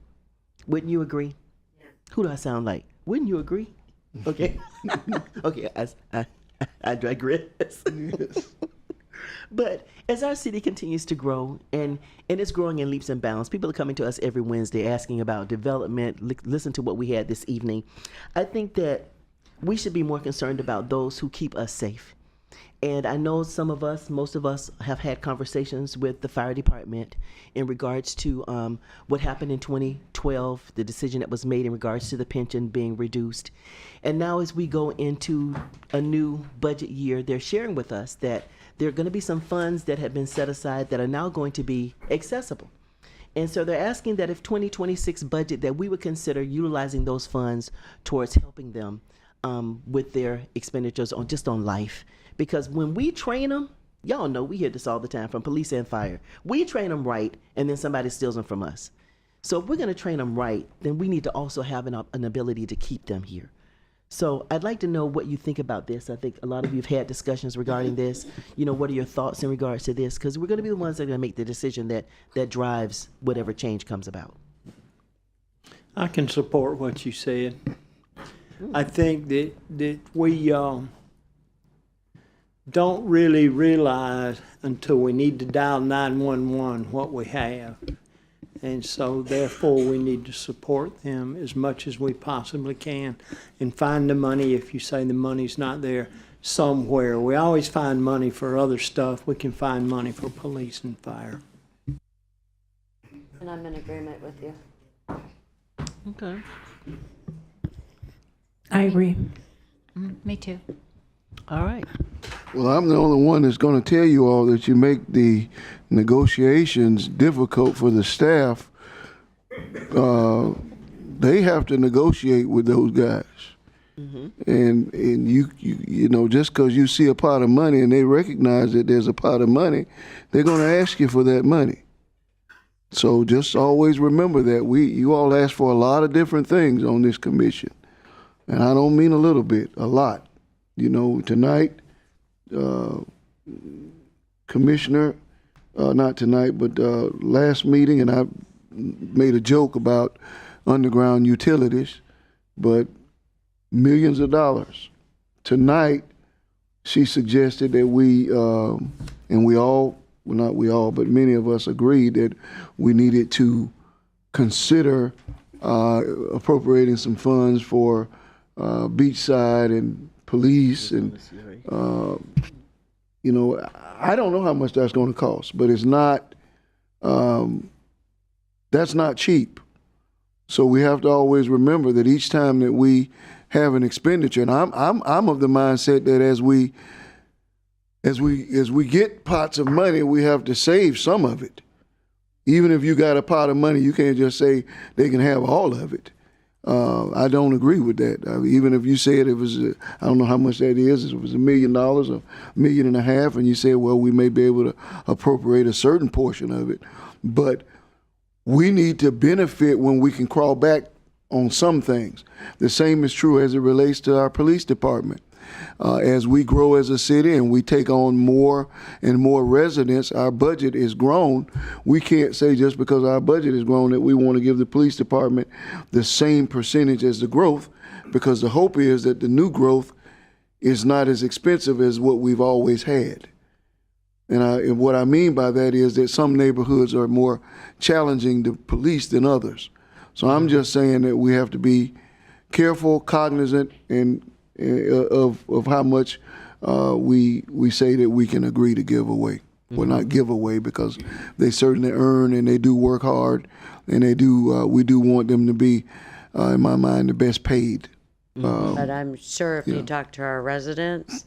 Wouldn't you agree? Yeah. Who do I sound like? Wouldn't you agree? Okay. Okay, I digress. Yes. But as our city continues to grow, and it's growing in leaps and bounds, people are coming to us every Wednesday asking about development. Listen to what we had this evening. I think that we should be more concerned about those who keep us safe. And I know most of us have had conversations with the fire department in regards to what happened in 2012, the decision that was made in regards to the pension being reduced. And now as we go into a new budget year, they're sharing with us that there are going to be some funds that have been set aside that are now going to be accessible. And so they're asking that if 2026 budget, that we would consider utilizing those funds towards helping them with their expenditures on life. Because when we train them, y'all know we hear this all the time from police and fire. We train them right, and then somebody steals them from us. So if we're going to train them right, then we need to also have an ability to keep them here. So I'd like to know what you think about this. I think a lot of you have had discussions regarding this. What are your thoughts in regards to this? Because we're going to be the ones that are going to make the decision that drives whatever change comes about. I can support what you said. I think that we don't really realize until we need to dial 911 what we have. And so therefore we need to support them as much as we possibly can and find the money if you say the money's not there somewhere. We always find money for other stuff. We can find money for police and fire. And I'm in agreement with you. Okay. I agree. Me too. All right. Well, I'm the only one that's going to tell you all that you make the negotiations difficult for the staff. They have to negotiate with those guys. Mm-hmm. And you know, just because you see a pot of money and they recognize that there's a pot of money, they're going to ask you for that money. So just always remember that you all ask for a lot of different things on this commission. And I don't mean a little bit, a lot. Tonight, Commissioner, not tonight, but last meeting, and I made a joke about underground utilities, but millions of dollars. Tonight, she suggested that we, and we all, well, not we all, but many of us agreed that we needed to consider appropriating some funds for beachside and police, and I don't know how much that's going to cost, but it's not. That's not cheap. So we have to always remember that each time that we have an expenditure, and I'm of the mindset that as we get pots of money, we have to save some of it. Even if you got a pot of money, you can't just say they can have all of it. I don't agree with that. Even if you said it was, I don't know how much that is, if it was $1 million or $1.5 million, and you said, well, we may be able to appropriate a certain portion of it, but we need to benefit when we can crawl back on some things. The same is true as it relates to our police department. As we grow as a city and we take on more and more residents, our budget is grown. We can't say just because our budget is grown that we want to give the police department the same percentage as the growth, because the hope is that the new growth is not as expensive as what we've always had. And what I mean by that is that some neighborhoods are more challenging to police than others. So I'm just saying that we have to be careful, cognizant, and of how much we say that we can agree to give away. Mm-hmm. Well, not give away, because they certainly earn and they do work hard, and they do. We do want them to be, in my mind, the best paid. But I'm sure if you talk to our residents,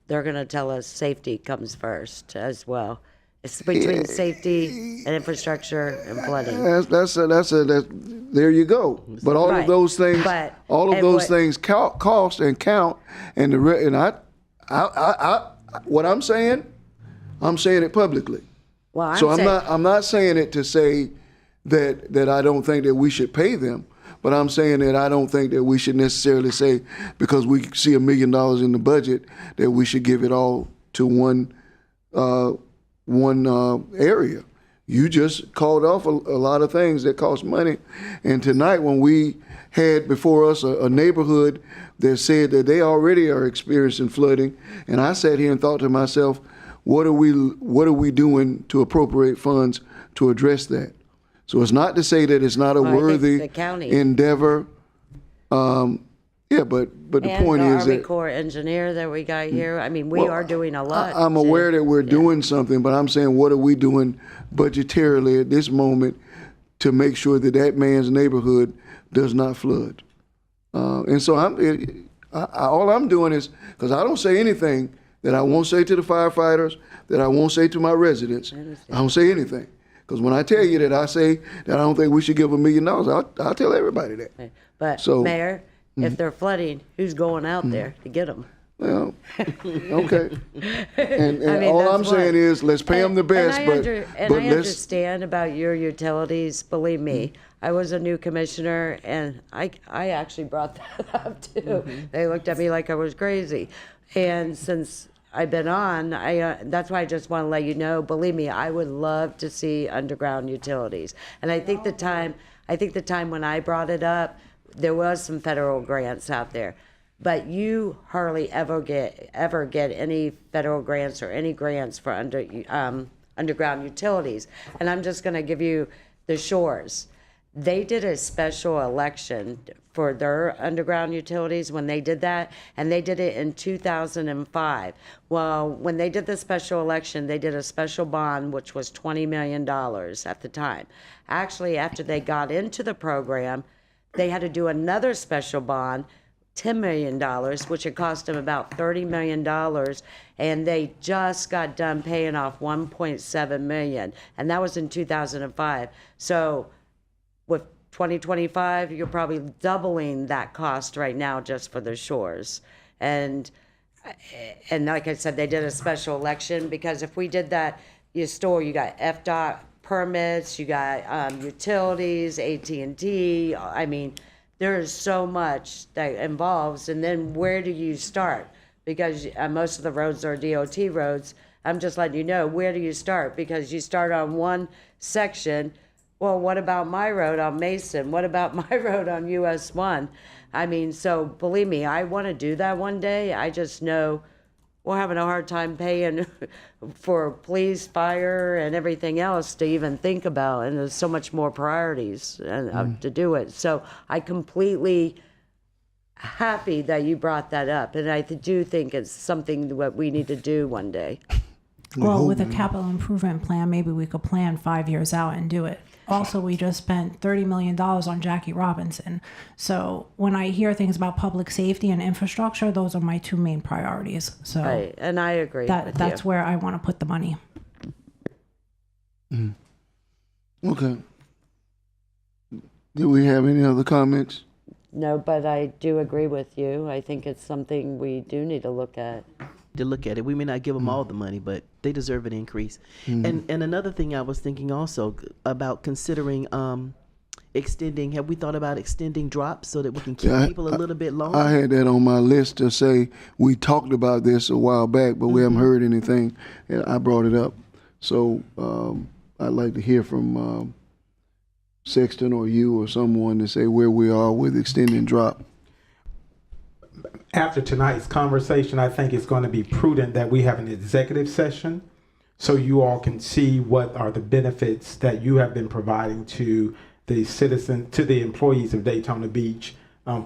they're going to tell us safety comes first as well. It's between safety and infrastructure and flooding. That's there you go. But all of those things, things cost and count. And what I'm saying it publicly. Well, I'm not saying it to say that I don't think that we should pay them, but I'm saying that I don't think that we should necessarily say because we see $1 million in the budget that we should give it all to one area. You just called off a lot of things that cost money. And tonight when we had before us a neighborhood that said that they already are experiencing flooding, and I sat here and thought to myself, what are we doing to appropriate funds to address that? So it's not to say that it's not a worthy endeavor. Yeah, but the And point the is Army that Corps engineer that we got here. I mean, we well, are doing a lot. I'm aware that we're doing something, but I'm saying, what are we doing budgetarily at this moment to make sure that that man's neighborhood does not flood? And so all I'm doing is, because I don't say anything that I won't say to the firefighters, that I won't say to my residents. I don't say anything. Because when I tell you that I say that I don't think we should give $1 million, I'll tell everybody that. But So, Mayor, if they're flooding, who's going out there to get them? Well, okay. And I mean, all that's I'm saying is, let's pay them the best, I but let's. understand about your utilities. Believe me, I was a new commissioner, and I actually brought that up too. They looked at me like I was crazy, and since I've been on, that's why I just want to let you know. Believe me, I would love to see underground utilities, and I think the time when I brought it up, there was some federal grants out there. But you hardly ever get any federal grants or any grants for underground utilities. And I'm just going to give you the Shores. They did a special election for their underground utilities when they did that, and they did it in 2005. Well, when they did the special election, they did a special bond, which was $20 million at the time. Actually, after they got into the program, they had to do another special bond, $10 million, which had cost them about $30 million, and they just got done paying off $1.7 million, and that was in 2005. So with 2025, you're probably doubling that cost right now just for the Shores. And like I said, they did a special election, because if we did that, you got FDOT permits, you got utilities, AT&T, I mean, there's so much that involves, and then where do you start? Because most of the roads are DOT roads. I'm just letting you know, where do you start? Because you start on one section. Well, what about my road on Mason? What about my road on US 1? I mean, so believe me, I want to do that one day. I just know we're having a hard time paying for police, fire, and everything else to even think about. And there's so much more priorities to do it. So I completely happy that you brought that up. And I do think it's something that we need to do one day. Well, with a capital improvement plan, maybe we could plan 5 years out and do it. Also, we just spent $30 million on Jackie Robinson. So when I hear things about public safety and infrastructure, those are my two main priorities. So right, and I agree. That's where I want to put the money. Okay. Do we have any other comments? No, but I do agree with you. I think it's something we do need to look at. We may not give them all the money, but they deserve an increase. And another thing I was thinking also about considering extending. Have we thought about extending drops so that we can keep people a little bit longer? I had that on my list to say we talked about this a while back, but we haven't heard anything, and I brought it up. So I'd like to hear from Sexton or you or someone to say where we are with extending drop. After tonight's conversation, I think it's going to be prudent that we have an executive session so you all can see what are the benefits that you have been providing to the employees of Daytona Beach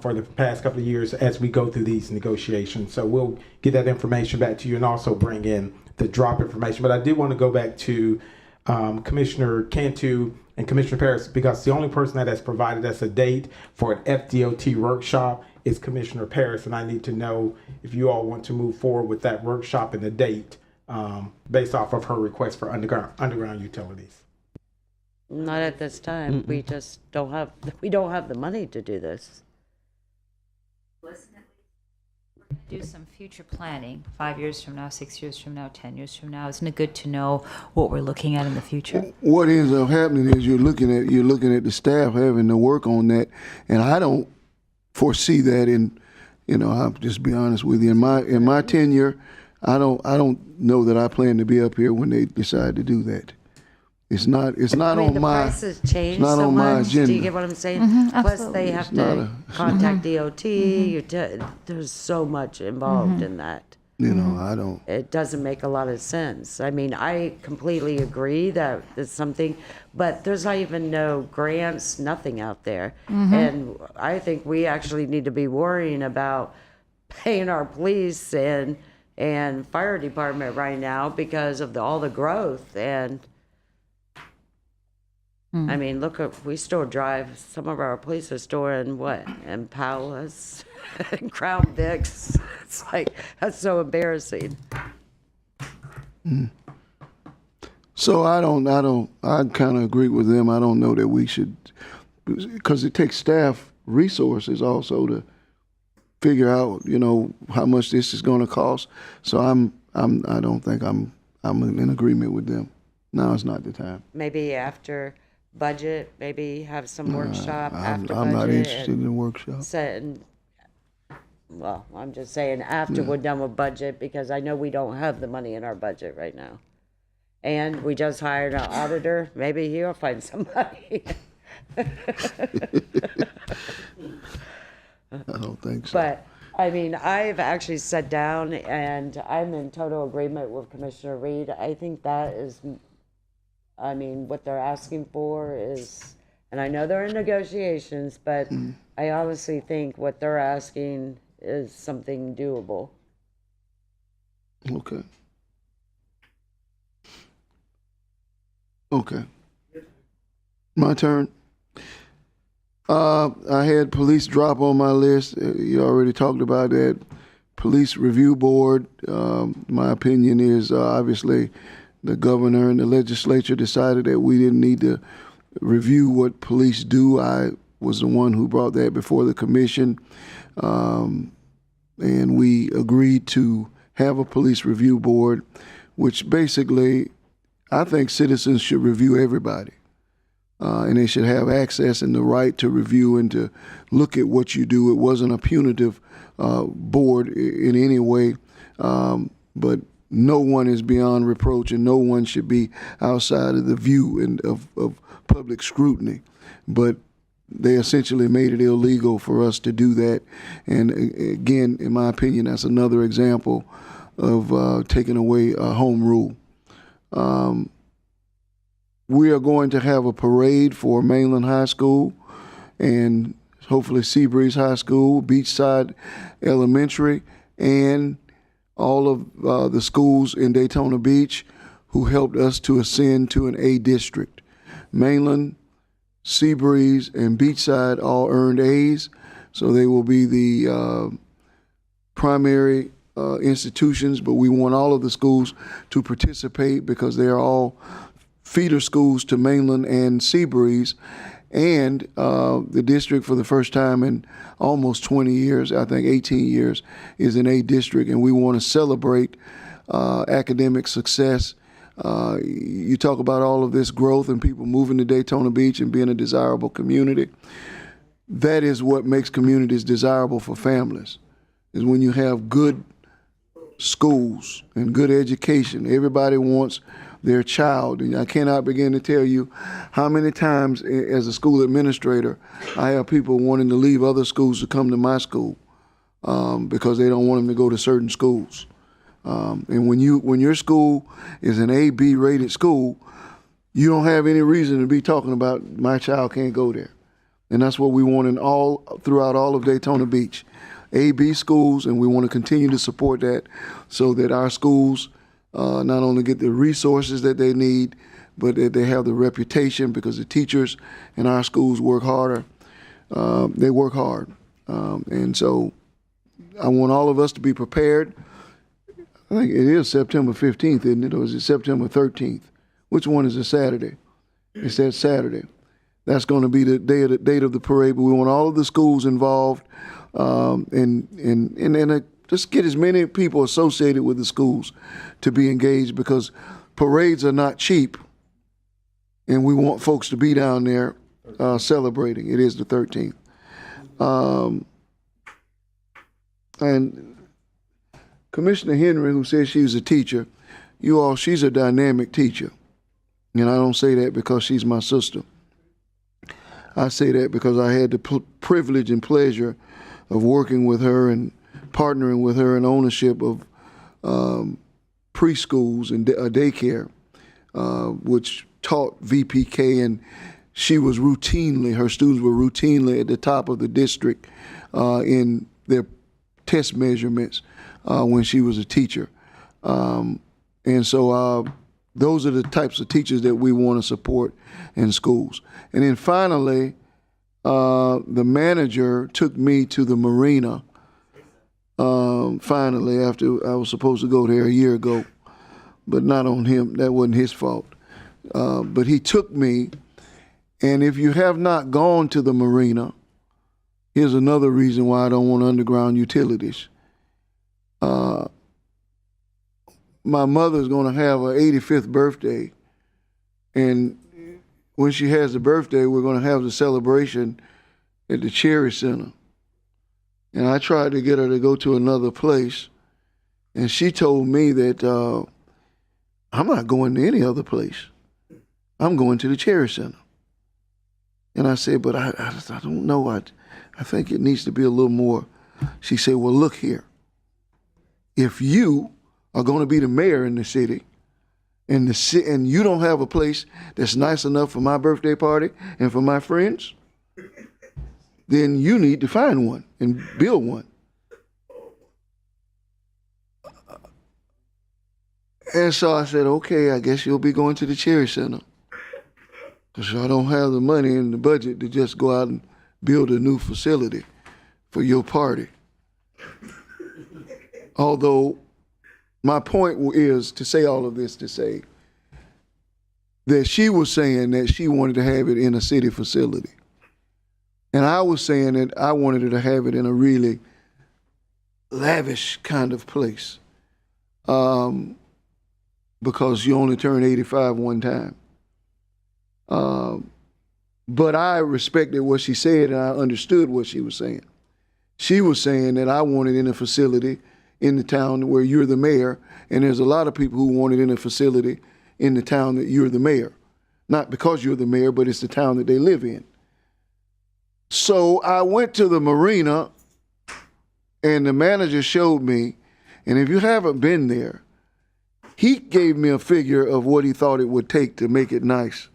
for the past couple of years as we go through these negotiations. So we'll get that information back to you and also bring in the drop information. But I did want to go back to Commissioner Cantu and Commissioner Paris, because the only person that has provided us a date for an FDOT workshop is Commissioner Paris, and I need to know if you all want to move forward with that workshop and the date based off of her request for underground utilities. Not at this time. We just don't have the money to do this. Do some future planning 5 years from now, 6 years from now, 10 years from now. Isn't it good to know what we're looking at in the future? What ends up happening is you're looking at the staff having to work on that, and I don't foresee that I'll just be honest with you. In my tenure, I don't know that I plan to be up here when they decide to do that. It's not on my. The prices change it's not so on my much. agenda. Do you get what I'm saying? Plus, they have to contact DOT. There's so much involved in that. You know, I don't. It doesn't make a lot of sense. I mean, I completely agree that it's something, but there's not even no grants, nothing out there. And I think we actually need to be worrying about paying our police and fire department right now because of all the growth. And I mean, look, we still drive, some of our police are storing what? Impalas and Crown Vics. It's like, that's so embarrassing. So I kind of agree with them. I don't know that we should, because it takes staff resources also to figure out, you know, how much this is going to cost. So I don't think I'm in agreement with them. Now is not the time. Maybe after budget, maybe have some workshop after budget. I'm not interested in a workshop. Well, I'm just saying after we're done with budget, because I know we don't have the money in our budget right now. And we just hired an auditor. Maybe he'll find somebody. I don't think so. But, I mean, I've actually sat down and I'm in total agreement with Commissioner Reed. I think that is, I mean, what they're asking for is, and I know they're in negotiations, but I honestly think what they're asking is something doable. Okay. Okay. My turn. I had police drop on my list. You already talked about that. Police Review Board. My opinion is obviously the governor and the legislature decided that we didn't need to review what police do. I was the one who brought that before the commission. And we agreed to have a police review board, which basically I think citizens should review everybody. And they should have access and the right to review and to look at what you do. It wasn't a punitive board in any way, but no one is beyond reproach and no one should be outside of the view of public scrutiny. But they essentially made it illegal for us to do that. And again, in my opinion, that's another example of taking away a home rule. We are going to have a parade for Mainland High School and hopefully Seabreeze High School, Beachside Elementary, and all of the schools in Daytona Beach who helped us to ascend to an A district. Mainland, Seabreeze, and Beachside all earned A's, so they will be the primary institutions, but we want all of the schools to participate because they are all feeder schools to Mainland and Seabreeze, and the district for the first time in almost 20 years, I think 18 years, is an A district, and we want to celebrate academic success. You talk about all of this growth and people moving to Daytona Beach and being a desirable community. That is what makes communities desirable for families, is when you have good schools and good education. Everybody wants their child. And I cannot begin to tell you how many times as a school administrator, I have people wanting to leave other schools to come to my school because they don't want them to go to certain schools. And when your school is an A, B rated school, you don't have any reason to be talking about my child can't go there. And that's what we want throughout all of Daytona Beach. A, B schools, and we want to continue to support that so that our schools not only get the resources that they need, but that they have the reputation, because the teachers in our schools work harder. They work hard. And so I want all of us to be prepared. I think it is September 15th, isn't it? Or is it September 13th? Which one is a Saturday? It's that Saturday. That's going to be the date of the parade, but we want all of the schools involved and just get as many people associated with the schools to be engaged, because parades are not cheap, and we want folks to be down there celebrating. It is the 13th. And Commissioner Henry, who says she's a teacher, she's a dynamic teacher. And I don't say that because she's my sister. I say that because I had the privilege and pleasure of working with her and partnering with her in ownership of preschools and daycare, which taught VPK, and her students were routinely at the top of the district in their test measurements when she was a teacher. And so those are the types of teachers that we want to support in schools. And then finally, the manager took me to the marina, finally, after I was supposed to go there a year ago, but not on him. That wasn't his fault. But he took me, and if you have not gone to the marina, here's another reason why I don't want underground utilities. My mother's going to have her 85th birthday, and when she has the birthday, we're going to have the celebration at the Cherry Center. And I tried to get her to go to another place, and she told me that I'm not going to any other place. I'm going to the Cherry Center. And I said, but I don't know. I think it needs to be a little more. She said, well, look here. If you are going to be the mayor in the city, and you don't have a place that's nice enough for my birthday party and for my friends, then you need to find one and build one. And so I said, okay, I guess you'll be going to the Cherry Center, because I don't have the money in the budget to just go out and build a new facility for your party. Although my point is to say all of this to say that she was saying that she wanted to have it in a city facility. And I was saying that I wanted her to have it in a really lavish kind of place, because you only turn 85 one time. But I respected what she said, and I understood what she was saying. She was saying that I wanted in a facility in the town where you're the mayor, and there's a lot of people who want it in a facility in the town that you're the mayor. Not because you're the mayor, but it's the town that they live in. So I went to the marina, and the manager showed me, and if you haven't been there, he gave me a figure of what he thought it would take to make it nice.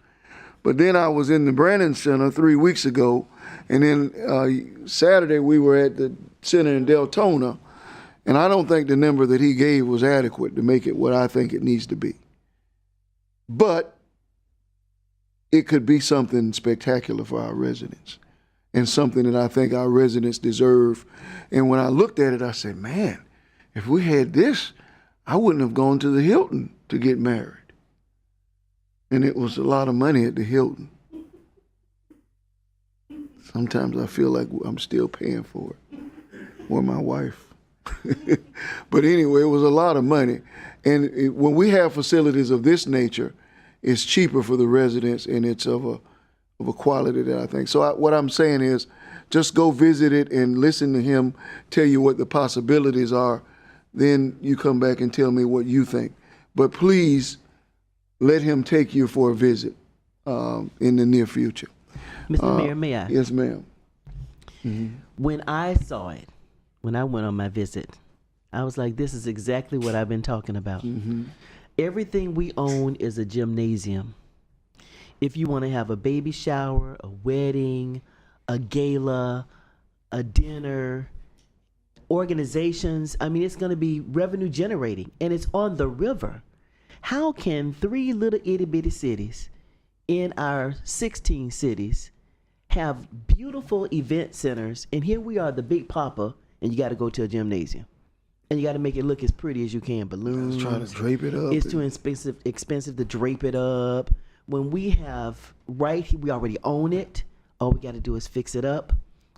But then I was in the Brannon Center 3 weeks ago, and then Saturday we were at the center in Daytona, and I don't think the number that he gave was adequate to make it what I think it needs to be. But it could be something spectacular for our residents, and something that I think our residents deserve. And when I looked at it, I said, man, if we had this, I wouldn't have gone to the Hilton to get married. And it was a lot of money at the Hilton. Sometimes I feel like I'm still paying for it, or my wife. But anyway, it was a lot of money. And when we have facilities of this nature, it's cheaper for the residents, and it's of a quality that I think. So what I'm saying is, just go visit it and listen to him tell you what the possibilities are. Then you come back and tell me what you think. But please let him take you for a visit in the near future. Mr. Mayor, may I? Yes, ma'am. Mm-hmm. When I saw it, when I went on my visit, I was like, this is exactly what I've been talking about. Mm-hmm. Everything we own is a gymnasium. If you want to have a baby shower, a wedding, a gala, a dinner, organizations, I mean, it's going to be revenue generating, and it's on the river. How can 3 little itty bitty cities in our 16 cities have beautiful event centers, and here we are, the Big Papa, and you got to go to a gymnasium, and you got to make it look as pretty as you can. Balloons. Trying to drape it up. It's too expensive to drape it up. When we have we already own it. All we got to do is fix it up.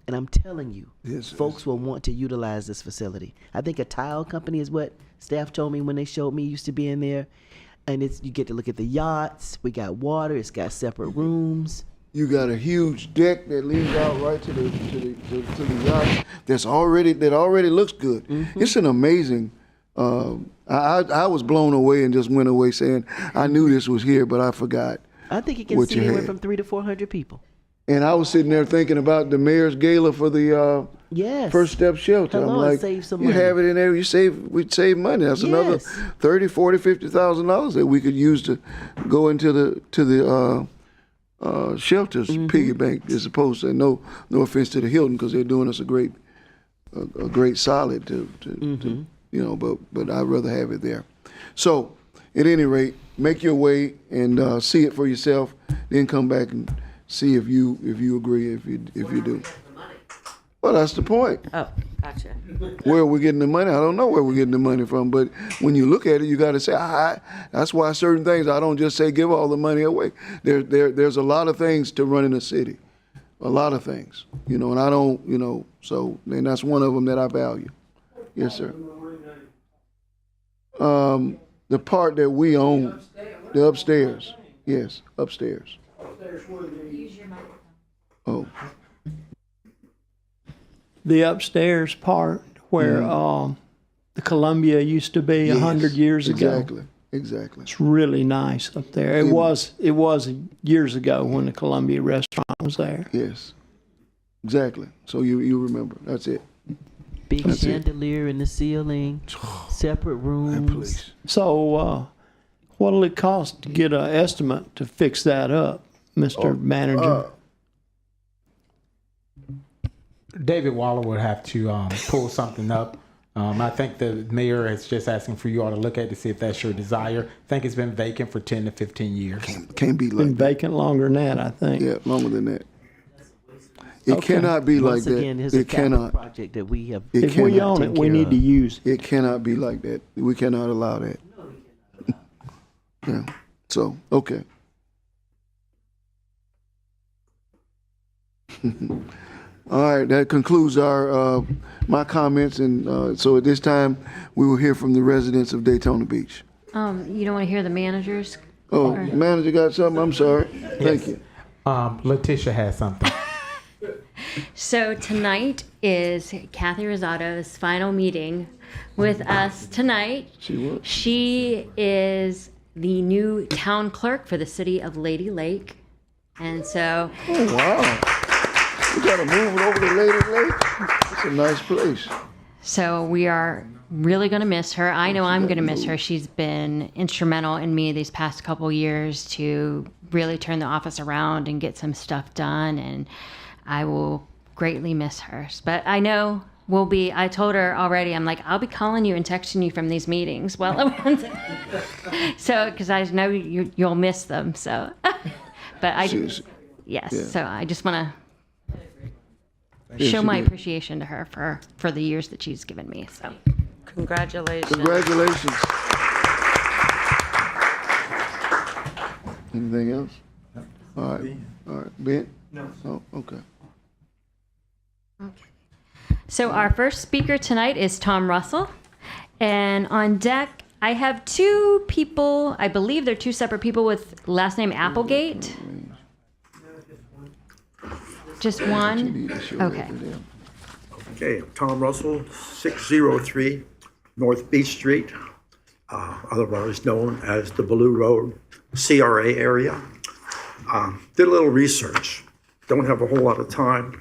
And I'm telling you, folks will want to utilize this facility. I think a tile company is what staff told me when they showed me, used to be in there. And you get to look at the yachts. We got water. It's got separate rooms. You got a huge deck that leads out right to the yacht. That already looks good. Mm-hmm. It's an amazing. I was blown away and just went away saying I knew this was here, but I forgot. I think it can seat anywhere from 300 to 400 people. And I was sitting there thinking about the mayor's gala for the Yes. First Step Shelter. Hello, I'm like, save some you money. have it in there, we'd save money. That's another Yes. $30,000, $40,000, $50,000 that we could use to go into the shelters piggy bank as opposed to, no offense to the Hilton, because they're doing us a great solid to you know, but I'd rather have it there. So at any rate, make your way and see it for yourself, then come back and see if you agree, if you do. Well, that's the point. Oh, gotcha. Where are we getting the money? I don't know where we're getting the money from, but when you look at it, you got to say, that's why certain things, I don't just say give all the money away. There's a lot of things to running a city, a lot of things, you know, and I don't, you know, so, and that's one of them that I value. Yes, sir. The part that we own, the upstairs, yes, upstairs. Oh. The upstairs part where the Columbia used to be 100 years ago. Exactly. It's really nice up there. It was years ago when the Columbia restaurant was there. Yes, exactly. So you remember. That's it. Big chandelier in the ceiling, separate rooms. So what'll it cost to get an estimate to fix that up, Mr. Manager? David Waller would have to pull something up. I think the mayor is just asking for you all to look at to see if that's your desire. I think it's been vacant for 10 to 15 years. Can't be like Been vacant longer than that, I think. Yeah, longer than that. It cannot be like Once again, that. here's a It capital cannot. project that we have. If we own it, we need to use it. It cannot be like that. We cannot allow that. Yeah. So, okay. All right, that concludes our my comments, and so at this time we will hear from the residents of Daytona Beach. You don't want to hear the managers? Oh, Or- manager got something? I'm sorry. Thank you. Letitia has something. So tonight is Kathy Rosado's final meeting with us tonight. She is the new town clerk for the city of Lady Lake. And so... Oh, wow. We got to move it over to Lady Lake. It's a nice place. So we are really going to miss her. I know I'm going to miss her. She's been instrumental in me these past couple years to really turn the office around and get some stuff done. And I will greatly miss her. But I know I told her already, I'm like, I'll be calling you and texting you from these meetings. Well, so, because I know you'll miss them. So, but yes. Yeah. So I just want to show my appreciation to her for the years that she's given me. So, Congratulations. Congratulations. Anything else? All right. Ben? No. Oh, okay. So our first speaker tonight is Tom Russell. And on deck, I have two people, I believe they're two separate people with last name Applegate. Just one? Okay. Okay, Tom Russell, 603 North Beach Street, otherwise known as the Blue Road CRA area. Did a little research. Don't have a whole lot of time,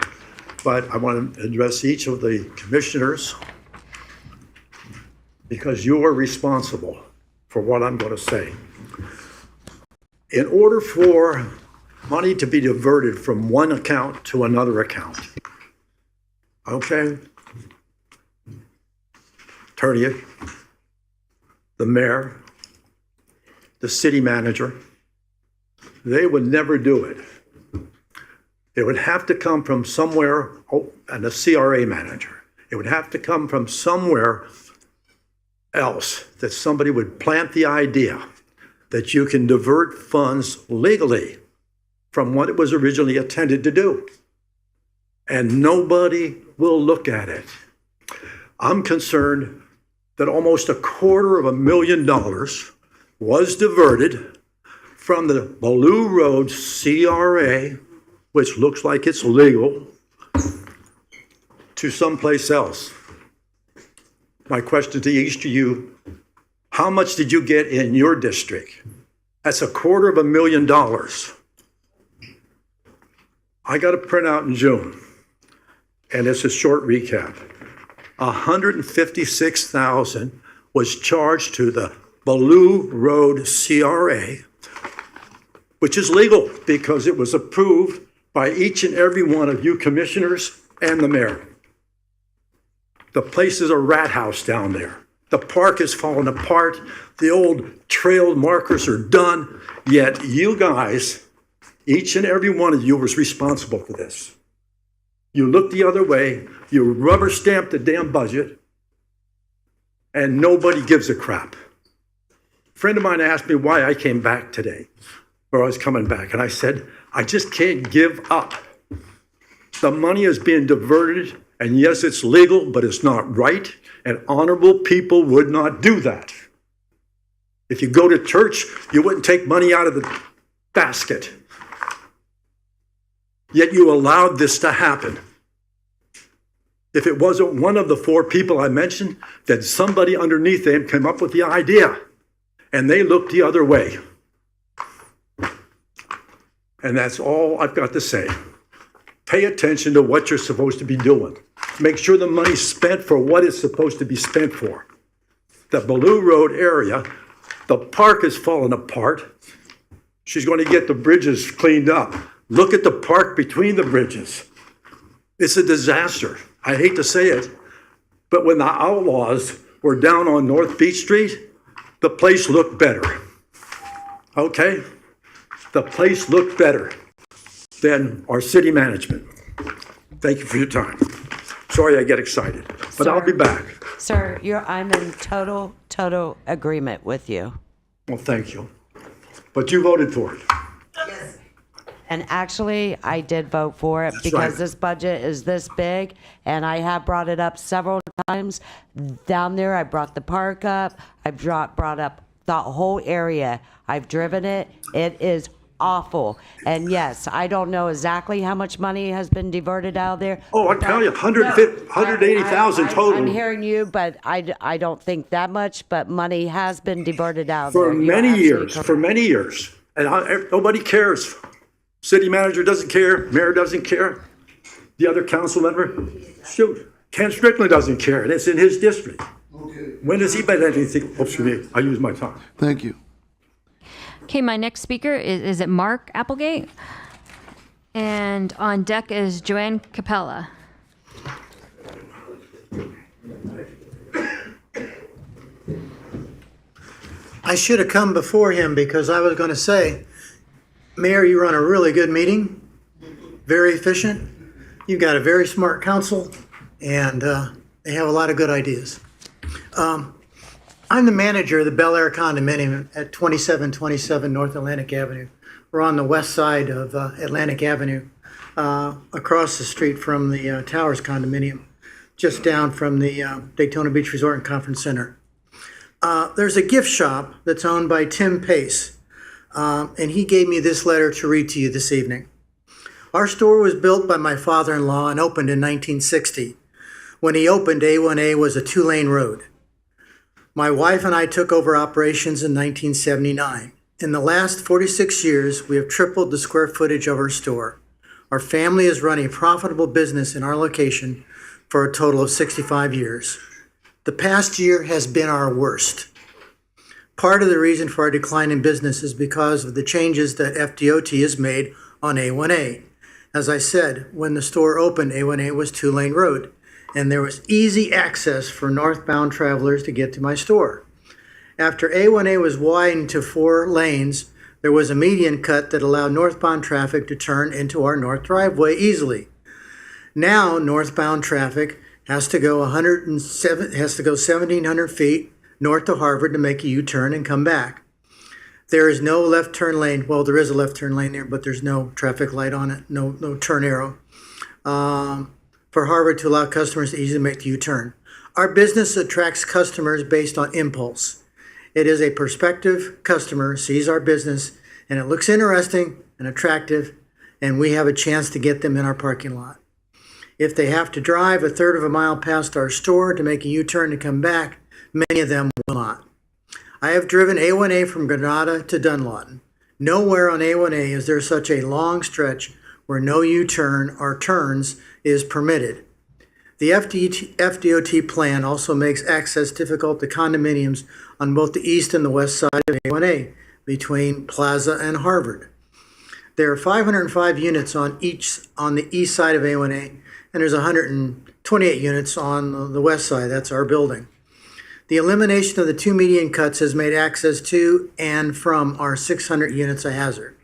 but I want to address each of the commissioners because you are responsible for what I'm going to say. In order for money to be diverted from one account to another account, okay? Attorney, the mayor, the city manager, they would never do it. It would have to come from somewhere, and the CRA manager. It would have to come from somewhere else that somebody would plant the idea that you can divert funds legally from what it was originally intended to do. And nobody will look at it. I'm concerned that almost $250,000 was diverted from the Blue Road CRA, which looks like it's legal, to someplace else. My question to each of you, how much did you get in your district? That's $250,000. I got a printout in June, and it's a short recap. 156,000 was charged to the Ballou Road CRA, which is legal because it was approved by each and every one of you commissioners and the mayor. The place is a rat house down there. The park is falling apart. The old trail markers are done. Yet you guys, each and every one of you was responsible for this. You looked the other way. You rubber stamped the damn budget. And nobody gives a crap. A friend of mine asked me why I came back today, or I was coming back. And I said, I just can't give up. The money is being diverted. And yes, it's legal, but it's not right. And honorable people would not do that. If you go to church, you wouldn't take money out of the basket. Yet you allowed this to happen. If it wasn't one of the four people I mentioned, then somebody underneath them came up with the idea. And they looked the other way. And that's all I've got to say. Pay attention to what you're supposed to be doing. Make sure the money's spent for what it's supposed to be spent for. The Ballou Road area, the park is falling apart. She's going to get the bridges cleaned up. Look at the park between the bridges. It's a disaster. I hate to say it, but when the Outlaws were down on North Beach Street, the place looked better. Okay? The place looked better than our city management. Thank you for your time. Sorry I get excited, but I'll be back. Sir, I'm in total agreement with you. Well, thank you. But you voted for it. And actually, I did vote for it because right. this budget is this big, and I have brought it up several times. Down there, I brought the park up. I've brought up the whole area. I've driven it. It is awful. And yes, I don't know exactly how much money has been diverted out of there. Oh, I tell you, 180,000 total. I'm hearing you, but I don't think that much, but money has been diverted out For there. many years, And nobody cares. City manager doesn't care, mayor doesn't care. The other council member, shoot, Ken Strickland doesn't care, and it's in his district. Okay. When has he been anything? Oops, I use my time. Thank you. Okay, my next speaker is it Mark Applegate? And on deck is Joanne Capella. I should have come before him because I was going to say, Mayor, you run a really good meeting, very efficient. You've got a very smart council, and they have a lot of good ideas. I'm the manager of the Bel Air condominium at 2727 North Atlantic Avenue. We're on the west side of Atlantic Avenue, across the street from the Towers condominium, just down from the Daytona Beach Resort and Conference Center. There's a gift shop that's owned by Tim Pace, and he gave me this letter to read to you this evening. Our store was built by my father-in-law and opened in 1960. When he opened, A1A was a two-lane road. My wife and I took over operations in 1979. In the last 46 years, we have tripled the square footage of our store. Our family has run a profitable business in our location for a total of 65 years. The past year has been our worst. Part of the reason for our decline in business is because of the changes that FDOT has made on A1A. As I said, when the store opened, A1A was two-lane road, and there was easy access for northbound travelers to get to my store. After A1A was widened to 4 lanes, there was a median cut that allowed northbound traffic to turn into our north driveway easily. Now, northbound traffic has to go 1,700 feet north to Harvard to make a U-turn and come back. There is no left turn lane. Well, there is a left turn lane there, but there's no traffic light on it, no turn arrow. For Harvard to allow customers to easily make the U-turn. Our business attracts customers based on impulse. It is a prospective customer sees our business and it looks interesting and attractive, and we have a chance to get them in our parking lot. If they have to drive a third of a mile past our store to make a U-turn to come back, many of them will not. I have driven A1A from Granada to Dunlawton. Nowhere on A1A is there such a long stretch where no U-turn or turns is permitted. The FDOT plan also makes access difficult to condominiums on both the east and the west side of A1A, between Plaza and Harvard. There are 505 units on the east side of A1A, and there's 128 units on the west side. That's our building. The elimination of the two median cuts has made access to and from our 600 units a hazard.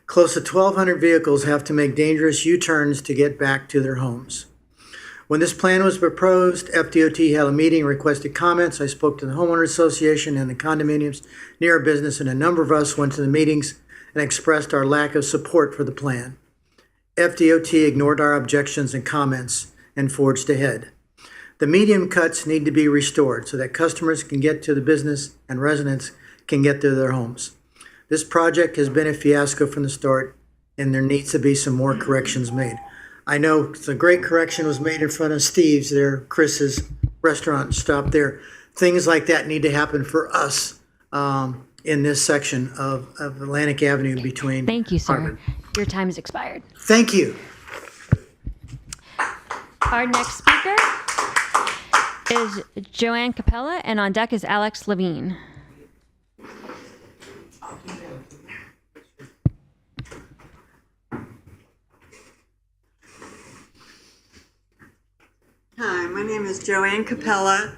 Close to 1,200 vehicles have to make dangerous U-turns to get back to their homes. When this plan was proposed, FDOT held a meeting, requested comments. I spoke to the homeowner association and the condominiums near our business, and a number of us went to the meetings and expressed our lack of support for the plan. FDOT ignored our objections and comments and forged ahead. The median cuts need to be restored so that customers can get to the business and residents can get to their homes. This project has been a fiasco from the start, and there needs to be some more corrections made. I know the great correction was made in front of Steve's there, Chris's restaurant stop there. Things like that need to happen for us in this section of Atlantic Avenue between. Thank you, sir. Harvard. Your time has expired. Thank you. Our next speaker is Joanne Capella, and on deck is Alex Levine. Hi, my name is Joanne Capella,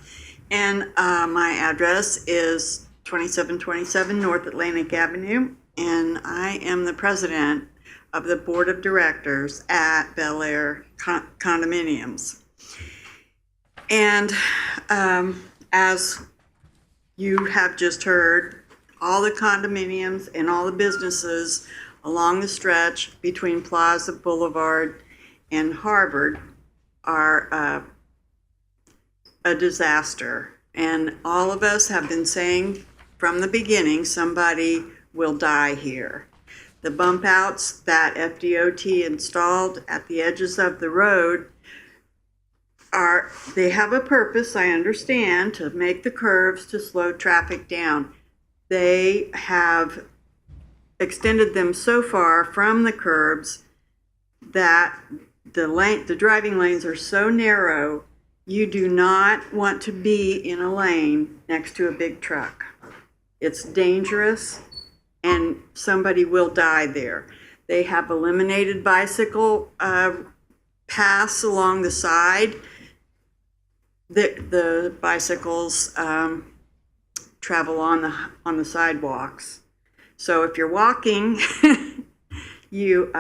and my address is 2727 North Atlantic Avenue, and I am the president of the board of directors at Bel Air Condominiums. And as you have just heard, all the condominiums and all the businesses along the stretch between Plaza Boulevard and Harvard are a disaster. And all of us have been saying from the beginning, somebody will die here. The bump outs that FDOT installed at the edges of the road they have a purpose, I understand, to make the curves to slow traffic down. They have extended them so far from the curbs that the driving lanes are so narrow, you do not want to be in a lane next to a big truck. It's dangerous, and somebody will die there. They have eliminated bicycle paths along the side. The bicycles travel on the sidewalks. So if you're walking, you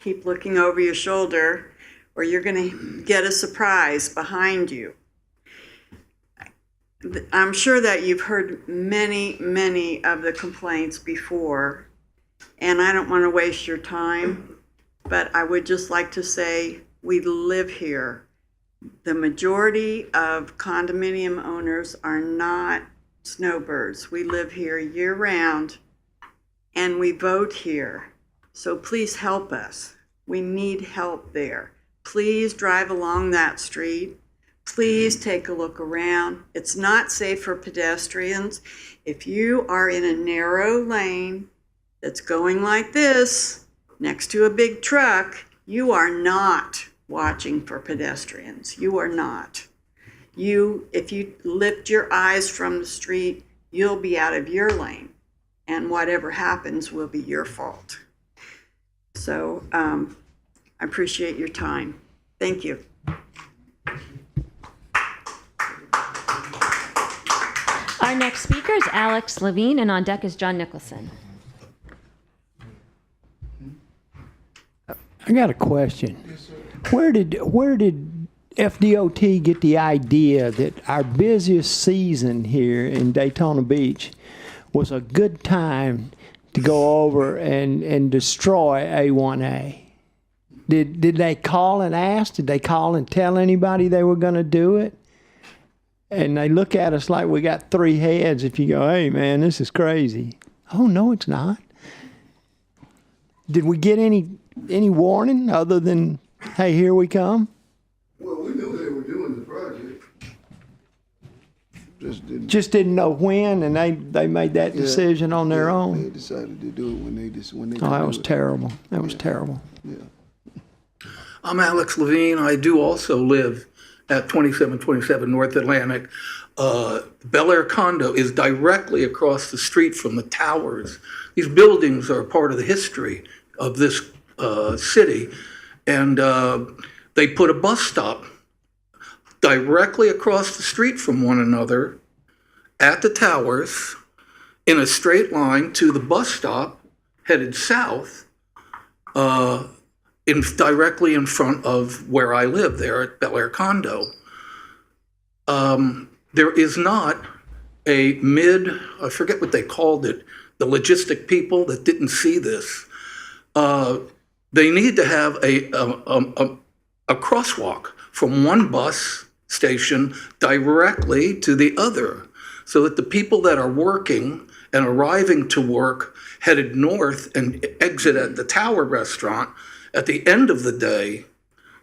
keep looking over your shoulder, or you're going to get a surprise behind you. I'm sure that you've heard many, many of the complaints before, and I don't want to waste your time, but I would just like to say we live here. The majority of condominium owners are not snowbirds. We live here year-round, and we vote here. So please help us. We need help there. Please drive along that street. Please take a look around. It's not safe for pedestrians. If you are in a narrow lane that's going like this, next to a big truck, you are not watching for pedestrians. You are not. If you lift your eyes from the street, you'll be out of your lane, and whatever happens will be your fault. So I appreciate your time. Thank you. Our next speaker is Alex Levine, and on deck is John Nicholson. I got a question. Where did FDOT get the idea that our busiest season here in Daytona Beach was a good time to go over and destroy A1A? Did they call and ask? Did they call and tell anybody they were going to do it? And they look at us like we got three heads if you go, hey, man, this is crazy. Oh, no, it's not. Did we get any warning other than, hey, here we come? Well, we knew they were doing the project. just didn't know when, and they made that decision on their own. They decided to do it when they. Oh, that was terrible. That was terrible. Yeah. I'm Alex Levine. I do also live at 2727 North Atlantic. Bel Air condo is directly across the street from the towers. These buildings are part of the history of this city. And they put a bus stop directly across the street from one another at the towers in a straight line to the bus stop headed south, directly in front of where I live there at Bel Air condo. There is not a I forget what they called it, the logistic people that didn't see this. They need to have a crosswalk from one bus station directly to the other, so that the people that are working and arriving to work headed north and exit at the Tower restaurant at the end of the day,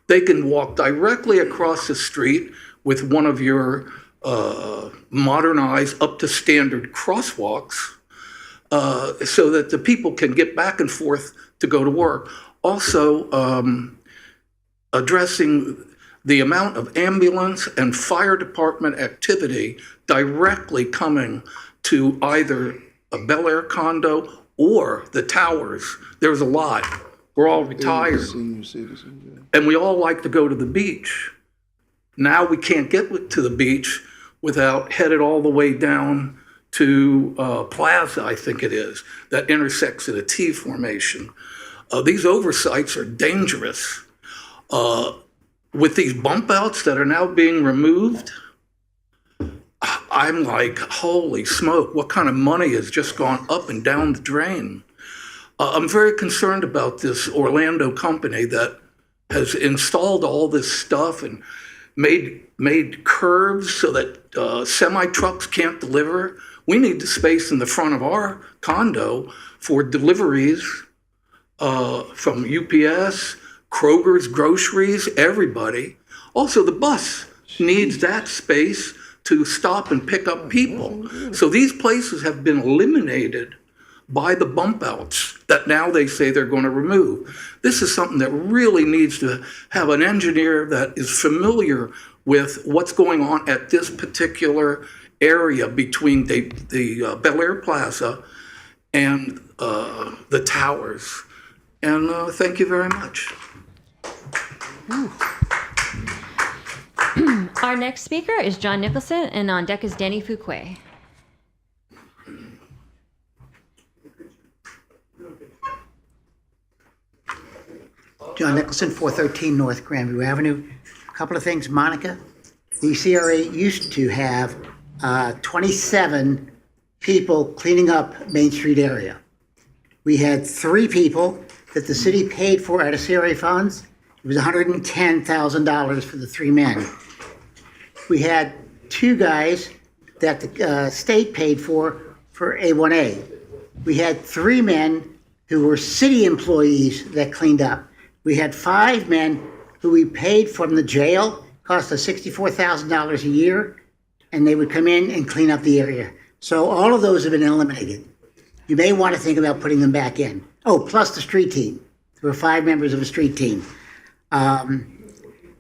they can walk directly across the street with one of your modernized, up to standard crosswalks, so that the people can get back and forth to go to work. Also, addressing the amount of ambulance and fire department activity directly coming to either a Bel Air condo or the towers. There's a lot. We're all retired. And we all like to go to the beach. Now we can't get to the beach without headed all the way down to Plaza, I think it is, that intersects at a T formation. These oversights are dangerous. With these bump outs that are now being removed, I'm like, holy smoke, what kind of money has just gone up and down the drain? I'm very concerned about this Orlando company that has installed all this stuff and made curves so that semi-trucks can't deliver. We need the space in the front of our condo for deliveries from UPS, Kroger's, groceries, everybody. Also, the bus needs that space to stop and pick up people. So these places have been eliminated by the bump outs that now they say they're going to remove. This is something that really needs to have an engineer that is familiar with what's going on at this particular area between the Bel Air Plaza and the towers. And thank you very much. Our next speaker is John Nicholson, and on deck is Danny Fuquay. John Nicholson, 413 North Grandview Avenue. A couple of things, Monica. The CRA used to have 27 people cleaning up Main Street area. We had 3 people that the city paid for out of CRA funds. It was $110,000 for the 3 men. We had 2 guys that the state paid for A1A. We had 3 men who were city employees that cleaned up. We had 5 men who we paid from the jail, cost us $64,000 a year, and they would come in and clean up the area. So all of those have been eliminated. You may want to think about putting them back in. Oh, plus the street team. There were 5 members of a street team.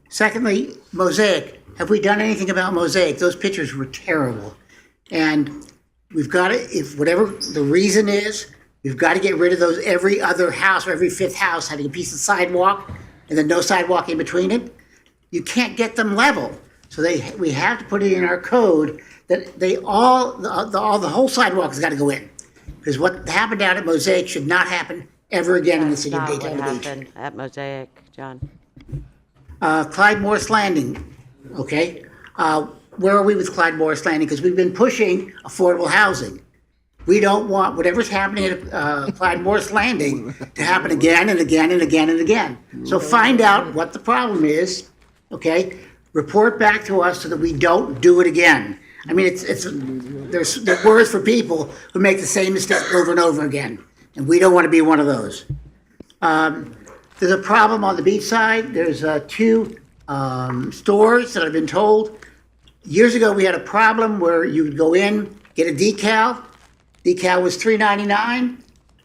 Secondly, Mosaic. Have we done anything about Mosaic? Those pictures were terrible. And we've got to, if whatever the reason is, we've got to get rid of those. Every other house or every 5th house having a piece of sidewalk and then no sidewalk in between it. You can't get them level. So we have to put it in our code that the whole sidewalk has got to go in. Because what happened down at Mosaic should not happen ever again in the city of Daytona Beach. What happened at Mosaic, John? Clyde Morris Landing, okay? Where are we with Clyde Morris Landing? Because we've been pushing affordable housing. We don't want whatever's happening at Clyde Morris Landing to happen again and again and again and again. So find out what the problem is, okay? Report back to us so that we don't do it again. I mean, there's words for people who make the same mistake over and over again, and we don't want to be one of those. There's a problem on the beach side. There's 2 stores that I've been told Years ago, we had a problem where you would go in, get a decal. Decal was $3.99.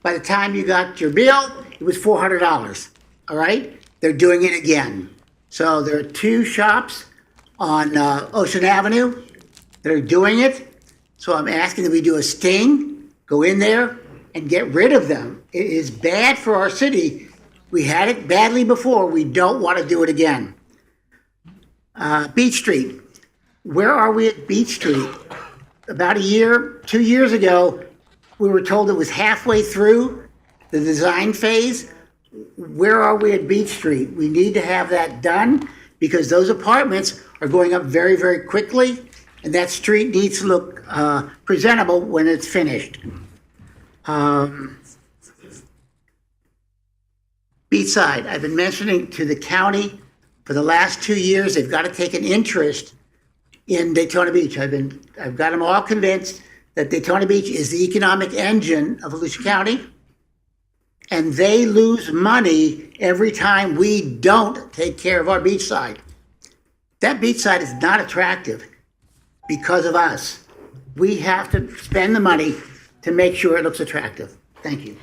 By the time you got your bill, it was $400. All right? They're doing it again. So there are 2 shops on Ocean Avenue that are doing it. So I'm asking that we do a sting, go in there and get rid of them. It is bad for our city. We had it badly before. We don't want to do it again. Beach Street. Where are we at Beach Street? About 2 years ago, we were told it was halfway through the design phase. Where are we at Beach Street? We need to have that done because those apartments are going up very, very quickly, and that street needs to look presentable when it's finished. Beachside, I've been mentioning to the county for the last 2 years, they've got to take an interest in Daytona Beach. I've got them all convinced that Daytona Beach is the economic engine of Volusia County, and they lose money every time we don't take care of our beachside. That beachside is not attractive because of us. We have to spend the money to make sure it looks attractive. Thank you.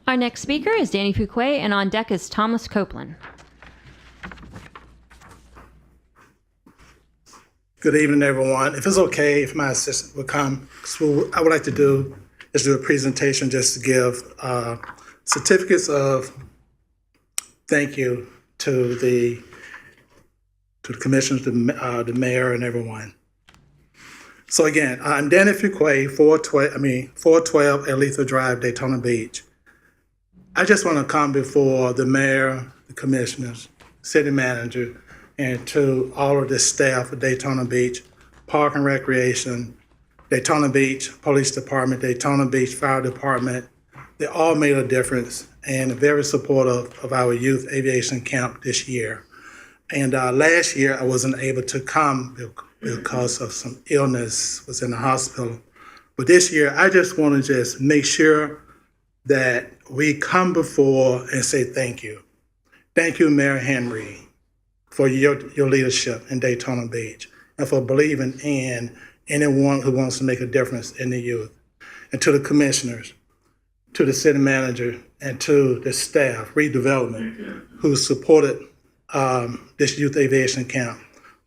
Our next speaker is Danny Fuquay, and on deck is Thomas Copeland. Good evening, everyone. If it's okay, if my assistant would come, what I would like to do is do a presentation just to give certificates of thank you to the commissioners, the mayor, and everyone. So again, I'm Danny Fuquay, 412 Aletha Drive, Daytona Beach. I just want to come before the mayor, the commissioners, city manager, and to all of the staff of Daytona Beach, Park and Recreation, Daytona Beach Police Department, Daytona Beach Fire Department. They all made a difference and are very supportive of our youth aviation camp this year. And last year I wasn't able to come because of some illness, was in the hospital. But this year I just want to just make sure that we come before and say thank you. Thank you, Mayor Henry, for your leadership in Daytona Beach and for believing in anyone who wants to make a difference in the youth. And to the commissioners, to the city manager, and to the staff, redevelopment, who supported this youth aviation camp,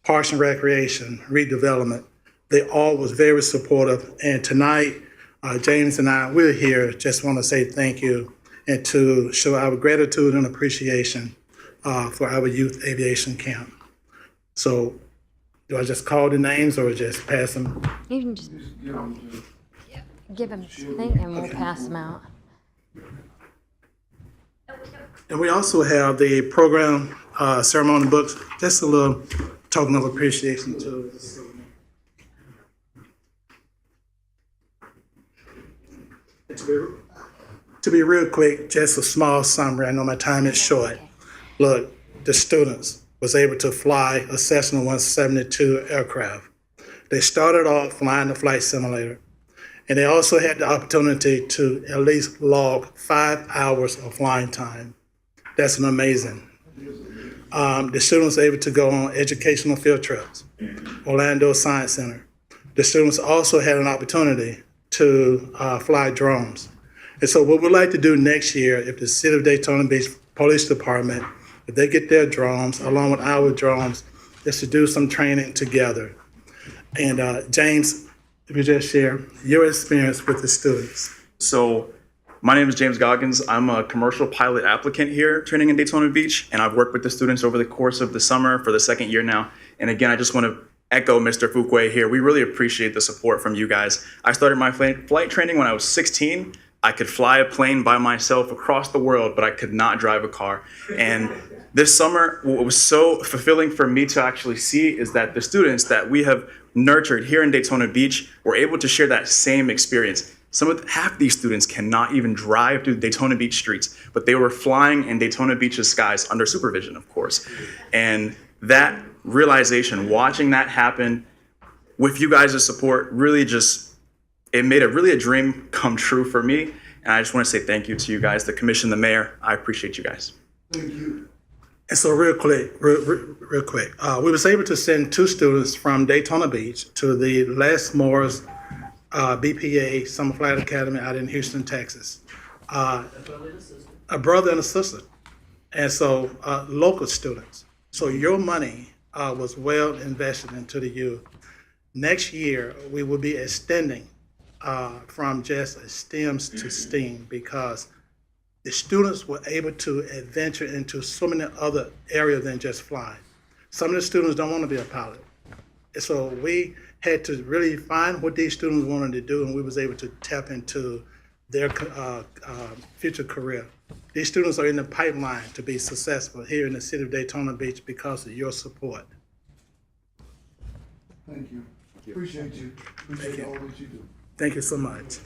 Parks and Recreation, redevelopment, they all was very supportive. And tonight, James and I, we're here, just want to say thank you and to show our gratitude and appreciation for our youth aviation camp. So do I just call the names or just pass them? You can just give him the thing and we'll pass them out. And we also have the program ceremony books, just a little token of appreciation to the city. To be real quick, just a small summary. I know my time is short. Look, the students was able to fly a Cessna 172 aircraft. They started off flying the flight simulator, and they also had the opportunity to at least log 5 hours of flying time. That's an amazing. The students were able to go on educational field trips, Orlando Science Center. The students also had an opportunity to fly drones. And so what we'd like to do next year, if the City of Daytona Beach Police Department, if they get their drones along with our drones, is to do some training together. And James, if you just share your experience with the students. So my name is James Goggins. I'm a commercial pilot applicant here training in Daytona Beach, and I've worked with the students over the course of the summer for the 2nd year now. And again, I just want to echo Mr. Fuquay here. We really appreciate the support from you guys. I started my flight training when I was 16. I could fly a plane by myself across the world, but I could not drive a car. And this summer, what was so fulfilling for me to actually see is that the students that we have nurtured here in Daytona Beach were able to share that same experience. Half these students cannot even drive through Daytona Beach streets, but they were flying in Daytona Beach's skies under supervision, of course. And that realization, watching that happen with you guys' support, really just, it made a dream come true for me. And I just want to say thank you to you guys, the commission, the mayor. I appreciate you guys. Thank you. And so real quick, we was able to send 2 students from Daytona Beach to the Les Moore's BPA Summer Flight Academy out in Houston, Texas. A brother and a sister. And so local students. So your money was well invested into the youth. Next year, we will be extending from just STEMs to STEAM because the students were able to adventure into so many other areas than just flying. Some of the students don't want to be a pilot. And so we had to really find what these students wanted to do, and we was able to tap into their future career. These students are in the pipeline to be successful here in the city of Daytona Beach because of your support. Thank you. Appreciate you. Appreciate all that you do. Thank you so much.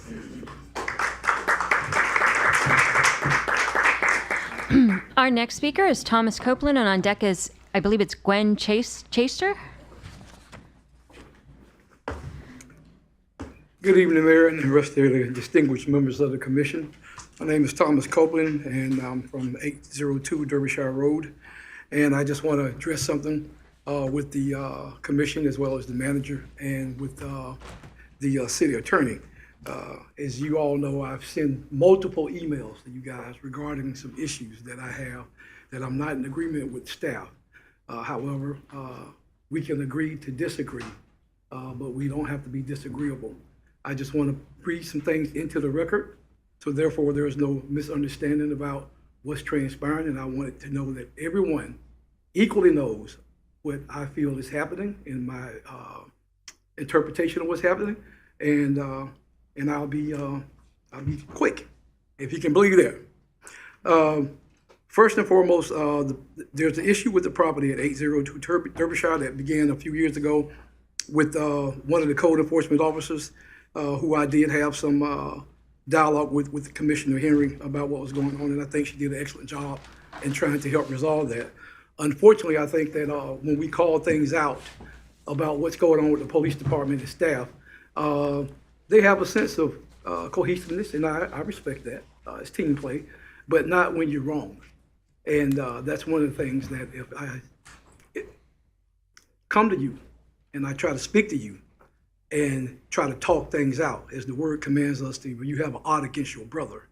Our next speaker is Thomas Copeland, and on deck is, I believe it's Gwen Chaster. Good evening, Mayor, and the rest of the distinguished members of the commission. My name is Thomas Copeland, and I'm from 802 Derbyshire Road. And I just want to address something with the commission as well as the manager and with the city attorney. As you all know, I've sent multiple emails to you guys regarding some issues that I have that I'm not in agreement with staff. However, we can agree to disagree, but we don't have to be disagreeable. I just want to read some things into the record, so therefore there is no misunderstanding about what's transpiring, and I wanted to know that everyone equally knows what I feel is happening in my interpretation of what's happening, and I'll be quick, if you can believe that. First and foremost, there's an issue with the property at 802 Derbyshire that began a few years ago with one of the code enforcement officers who I did have some dialogue with the Commissioner Henry about what was going on, and I think she did an excellent job in trying to help resolve that. Unfortunately, I think that when we call things out about what's going on with the police department and staff, they have a sense of cohesiveness, and I respect that. It's team play, but not when you're wrong. And that's one of the things that if I come to you and I try to speak to you and try to talk things out, as the word commands us to, when you have an odd against your brother,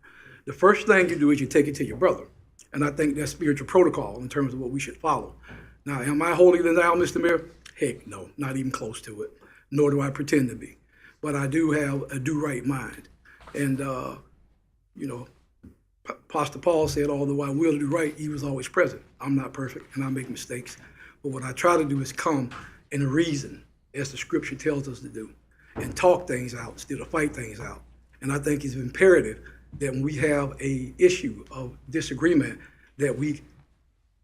the first thing you do is you take it to your brother. And I think that's spiritual protocol in terms of what we should follow. Now, am I holier than thou, Mr. Mayor? Heck, no, not even close to it, nor do I pretend to be. But I do have a do-right mind. And, Pastor Paul said, although I will do right, he was always present. I'm not perfect, and I make mistakes. But what I try to do is come and reason, as the scripture tells us to do, and talk things out instead of fight things out. And I think it's imperative that when we have a issue of disagreement, that we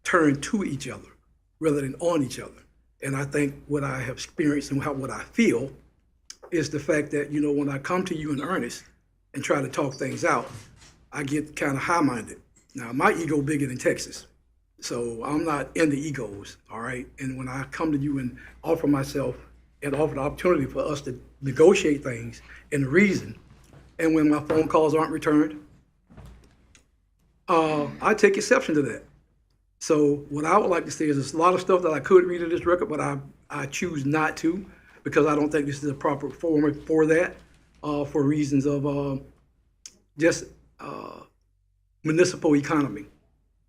turn to each other rather than on each other. And I think what I have experienced and what I feel is the fact that, when I come to you in earnest and try to talk things out, I get kind of high-minded. Now, my ego bigger than Texas, so I'm not into egos, all right? And when I come to you and offer myself and offer the opportunity for us to negotiate things and reason, and when my phone calls aren't returned, I take exception to that. So what I would like to say is there's a lot of stuff that I could read in this record, but I choose not to, because I don't think this is a proper forum for that, for reasons of just municipal economy,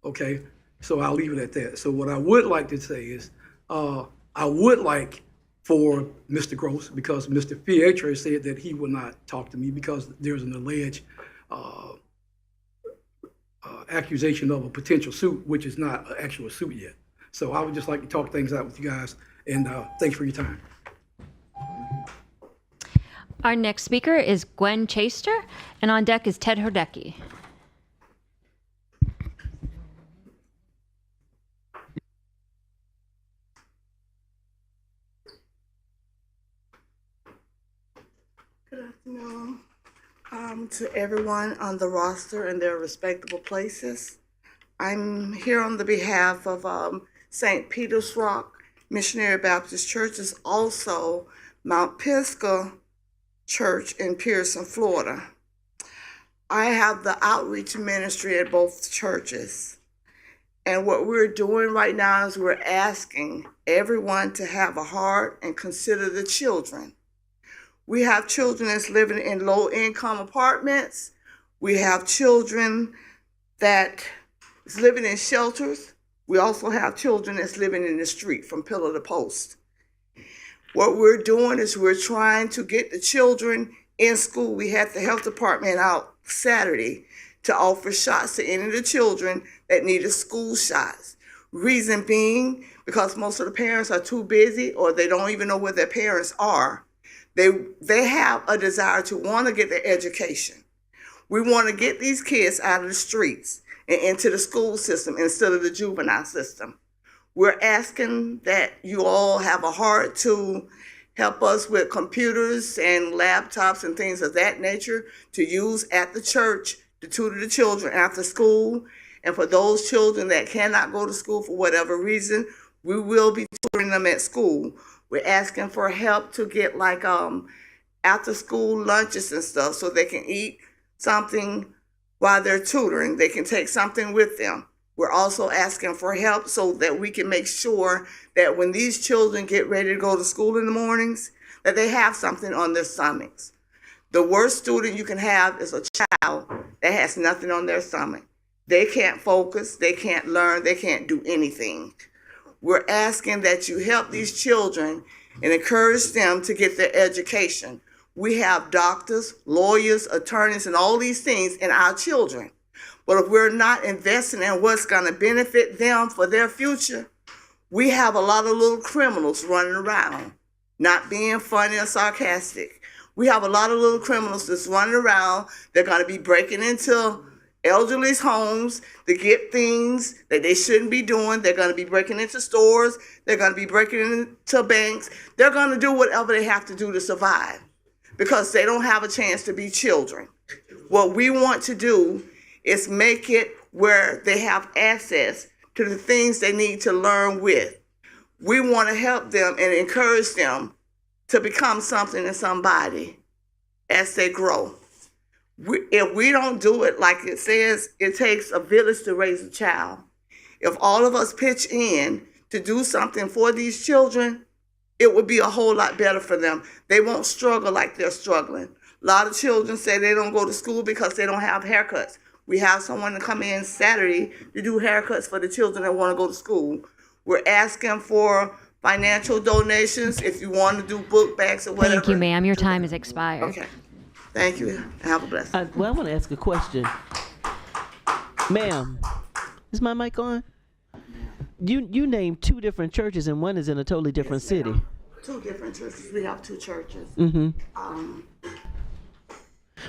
okay? So I'll leave it at that. So what I would like to say is I would like for Mr. Gross, because Mr. Fiatra said that he would not talk to me because there's an alleged accusation of a potential suit, which is not an actual suit yet. So I would just like to talk things out with you guys, and thanks for your time. Our next speaker is Gwen Chaster, and on deck is Ted Hordecki. Good afternoon to everyone on the roster in their respectable places. I'm here on the behalf of St. Peter's Rock Missionary Baptist Church, is also Mount Pisgah Church in Pearson, Florida. I have the outreach ministry at both churches. And what we're doing right now is we're asking everyone to have a heart and consider the children. We have children that's living in low-income apartments. We have children that is living in shelters. We also have children that's living in the street from pillar to post. What we're doing is we're trying to get the children in school. We had the health department out Saturday to offer shots to any of the children that needed school shots. Reason being, because most of the parents are too busy or they don't even know where their parents are. They have a desire to want to get their education. We want to get these kids out of the streets and into the school system instead of the juvenile system. We're asking that you all have a heart to help us with computers and laptops and things of that nature to use at the church to tutor the children after school. And for those children that cannot go to school for whatever reason, we will be tutoring them at school. We're asking for help to get like after school lunches and stuff so they can eat something while they're tutoring. They can take something with them. We're also asking for help so that we can make sure that when these children get ready to go to school in the mornings, that they have something on their stomachs. The worst student you can have is a child that has nothing on their stomach. They can't focus, they can't learn, they can't do anything. We're asking that you help these children and encourage them to get their education. We have doctors, lawyers, attorneys, and all these things in our children. But if we're not investing in what's going to benefit them for their future, we have a lot of little criminals running around, not being funny or sarcastic. We have a lot of little criminals that's running around. They're going to be breaking into elderly's homes to get things that they shouldn't be doing. They're going to be breaking into stores. They're going to be breaking into banks. They're going to do whatever they have to do to survive because they don't have a chance to be children. What we want to do is make it where they have access to the things they need to learn with. We want to help them and encourage them to become something and somebody as they grow. If we don't do it like it says, it takes a village to raise a child. If all of us pitch in to do something for these children, it would be a whole lot better for them. They won't struggle like they're struggling. A lot of children say they don't go to school because they don't have haircuts. We have someone to come in Saturday to do haircuts for the children that want to go to school. We're asking for financial donations if you want to do book bags or whatever. Thank you, ma'am. Your time is expired. Okay. Thank you. Have a blessing. Well, I want to ask a question. Ma'am, is my mic on? You named two different churches and one is in a totally different city. Two different churches. We have two churches. Mm-hmm.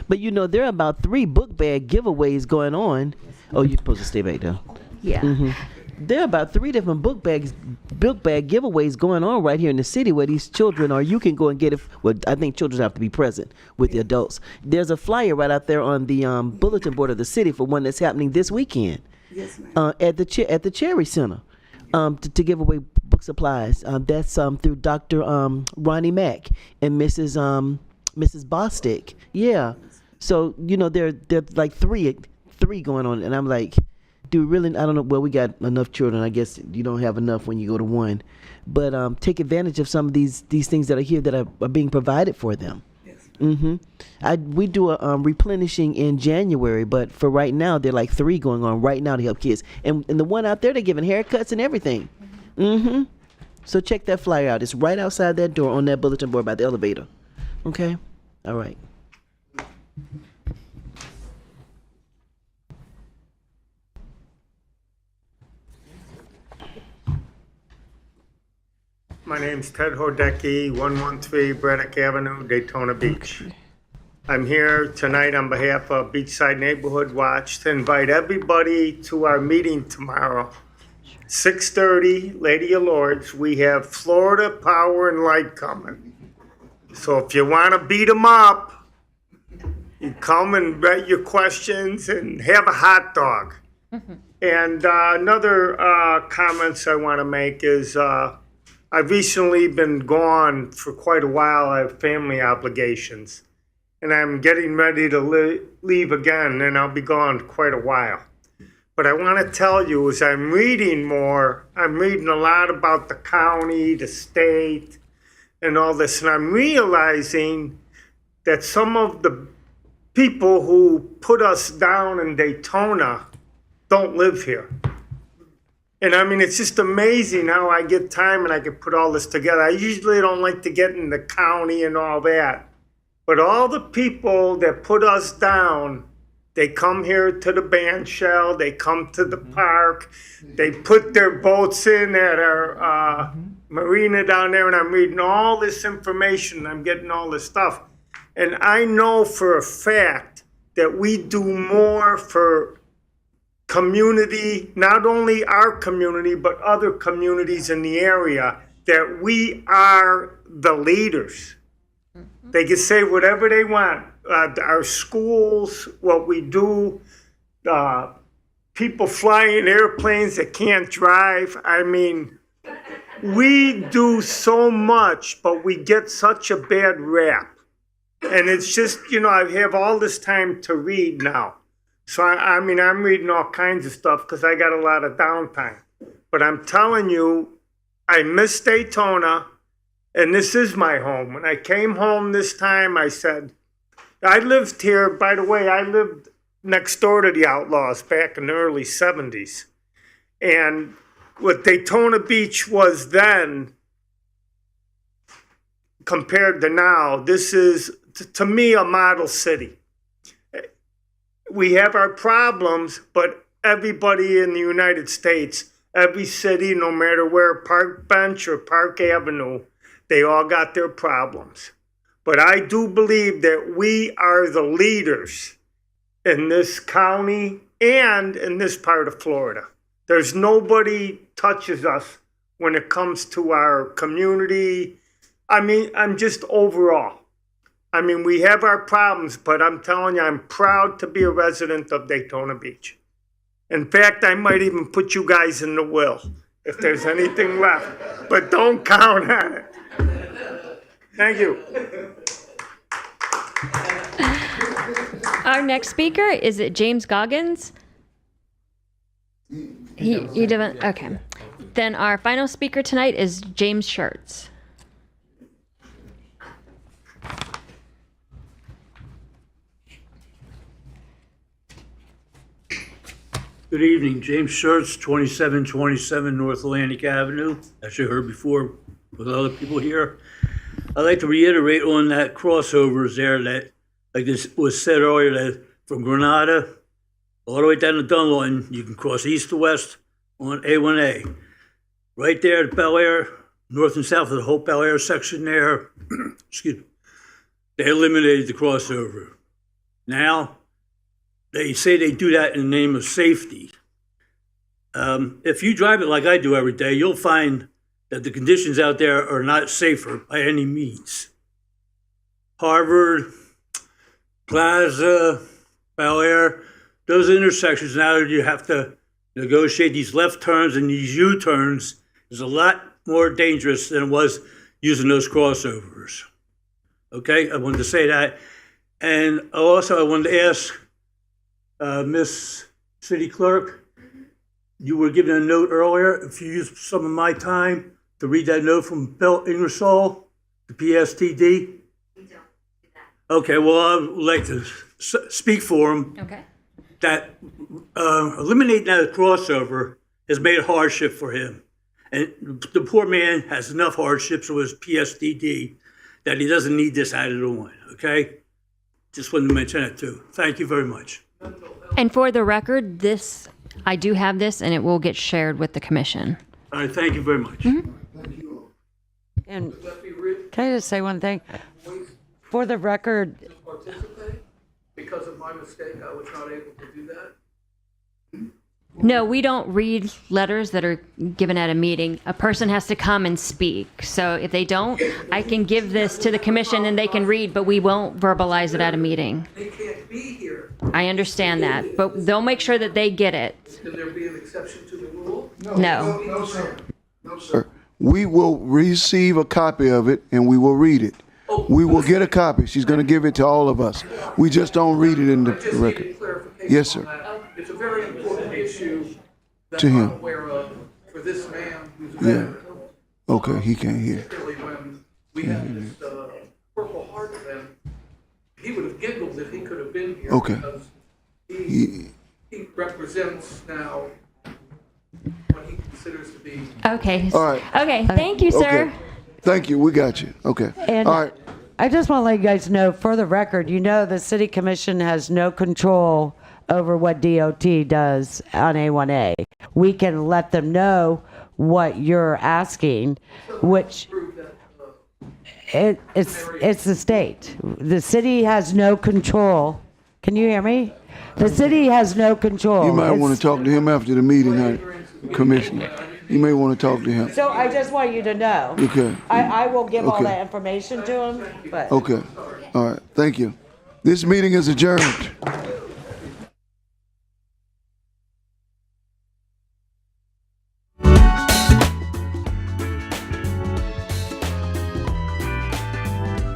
But you know, there are about 3 book bag giveaways going on. Oh, you're supposed to stay back there. Yeah. Mm-hmm. There are about 3 different book bag giveaways going on right here in the city where these children, or you can go and get it. Well, I think children have to be present with the adults. There's a flyer right out there on the bulletin board of the city for one that's happening this weekend. Yes, ma'am. At the Cherry Center to give away book supplies. That's through Dr. Ronnie Mack and Mrs. Bostick. Yeah. So, you know, there are like three going on, and I'm like, do we really? I don't know. Well, we got enough children. I guess you don't have enough when you go to one, but take advantage of some of these things that are here that are being provided for them. Yes. Mm-hmm. We do a replenishing in January, but for right now, there are like 3 going on right now to help kids, and the one out there, they're giving haircuts and everything. Mm-hmm. So check that flyer out. It's right outside that door on that bulletin board by the elevator. Okay. All right. My name's Ted Hodecki, 113 Braddock Avenue, Daytona Beach. I'm here tonight on behalf of Beachside Neighborhood Watch to invite everybody to our meeting tomorrow. 6:30, Lady of Lords, we have Florida Power and Light coming. So if you want to beat them up, you come and write your questions and have a hot dog. And another comments I want to make is I've recently been gone for quite a while. I have family obligations. And I'm getting ready to leave again, and I'll be gone quite a while. But I want to tell you, as I'm reading more, I'm reading a lot about the county, the state, and all this, and I'm realizing that some of the people who put us down in Daytona don't live here. And I mean, it's just amazing how I get time and I can put all this together. I usually don't like to get in the county and all that. But all the people that put us down, they come here to the band shell, they come to the park, they put their boats in at our marina down there, and I'm reading all this information, I'm getting all this stuff. And I know for a fact that we do more for community, not only our community, but other communities in the area, that we are the leaders. They can say whatever they want. Our schools, what we do, people flying airplanes that can't drive. I mean, we do so much, but we get such a bad rap. And it's just, you know, I have all this time to read now. So, I mean, I'm reading all kinds of stuff because I got a lot of downtime. But I'm telling you, I miss Daytona, and this is my home. When I came home this time, I said, I lived here, by the way, I lived next door to the Outlaws back in the early 70s. And what Daytona Beach was then compared to now, this is, to me, a model city. We have our problems, but everybody in the United States, every city, no matter where, Park Bench or Park Avenue, they all got their problems. But I do believe that we are the leaders in this county and in this part of Florida. There's nobody touches us when it comes to our community. I mean, I'm just overall. I mean, we have our problems, but I'm telling you, I'm proud to be a resident of Daytona Beach. In fact, I might even put you guys in the will if there's anything left, but don't count on it. Thank you. Our next speaker is it James Goggins? He didn't. Okay. Then our final speaker tonight is James Schertz. Good evening, James Schertz, 2727 North Atlantic Avenue, as you heard before with other people here. I'd like to reiterate on that crossovers there that, like this was said earlier, that from Granada all the way down to Dunlawton, you can cross east to west on A1A. Right there at Bel Air, north and south of the whole Bel Air section there, excuse me, they eliminated the crossover. Now, they say they do that in the name of safety. If you drive it like I do every day, you'll find that the conditions out there are not safer by any means. Harvard, Plaza, Bel Air, those intersections now you have to negotiate these left turns and these U-turns is a lot more dangerous than it was using those crossovers. Okay, I wanted to say that. And also I wanted to ask Miss City Clerk, you were given a note earlier. If you use some of my time to read that note from Bill Ingersoll, the PSTD. We don't do that. Okay, well, I would like to speak for him. Okay. That eliminating that crossover has made a hardship for him. And the poor man has enough hardships with his PSTD that he doesn't need this added on, okay? Just wanted to mention that too. Thank you very much. And for the record, I do have this, and it will get shared with the commission. All right, thank you very much. Mm-hmm. And can I just say one thing? For the record, Because of my mistake, I was not able to do that. No, we don't read letters that are given at a meeting. A person has to come and speak. So if they don't, I can give this to the commission and they can read, but we won't verbalize it at a meeting. They can't be here. I understand that, but they'll make sure that they get it. Can there be an exception to the rule? No. No, sir. No, sir. We will receive a copy of it and we will read it. We will get a copy. She's going to give it to all of us. We just don't read it in the record. Yes, sir. It's a very important issue. that To him. I'm aware of for this man who's a Yeah. veteran. Okay, he can't hear. Particularly when we had this Purple Heart event, he would have giggled if he could have been here. Okay. Because he represents now what he considers to be. Okay. All right. Okay, thank you, sir. Okay. Thank you. We got you. Okay. And All right. I just want to let you guys know, for the record, you know the city commission has no control over what DOT does on A1A. We can let them know what you're asking, which it's the state. The city has no control. Can you hear me? The city has no control. You might want to talk to him after the meeting, Commissioner. You may want to talk to him. So I just want you to know. Okay. I will give all Okay. that information to him, but. Okay. All right. Thank you. This meeting is adjourned.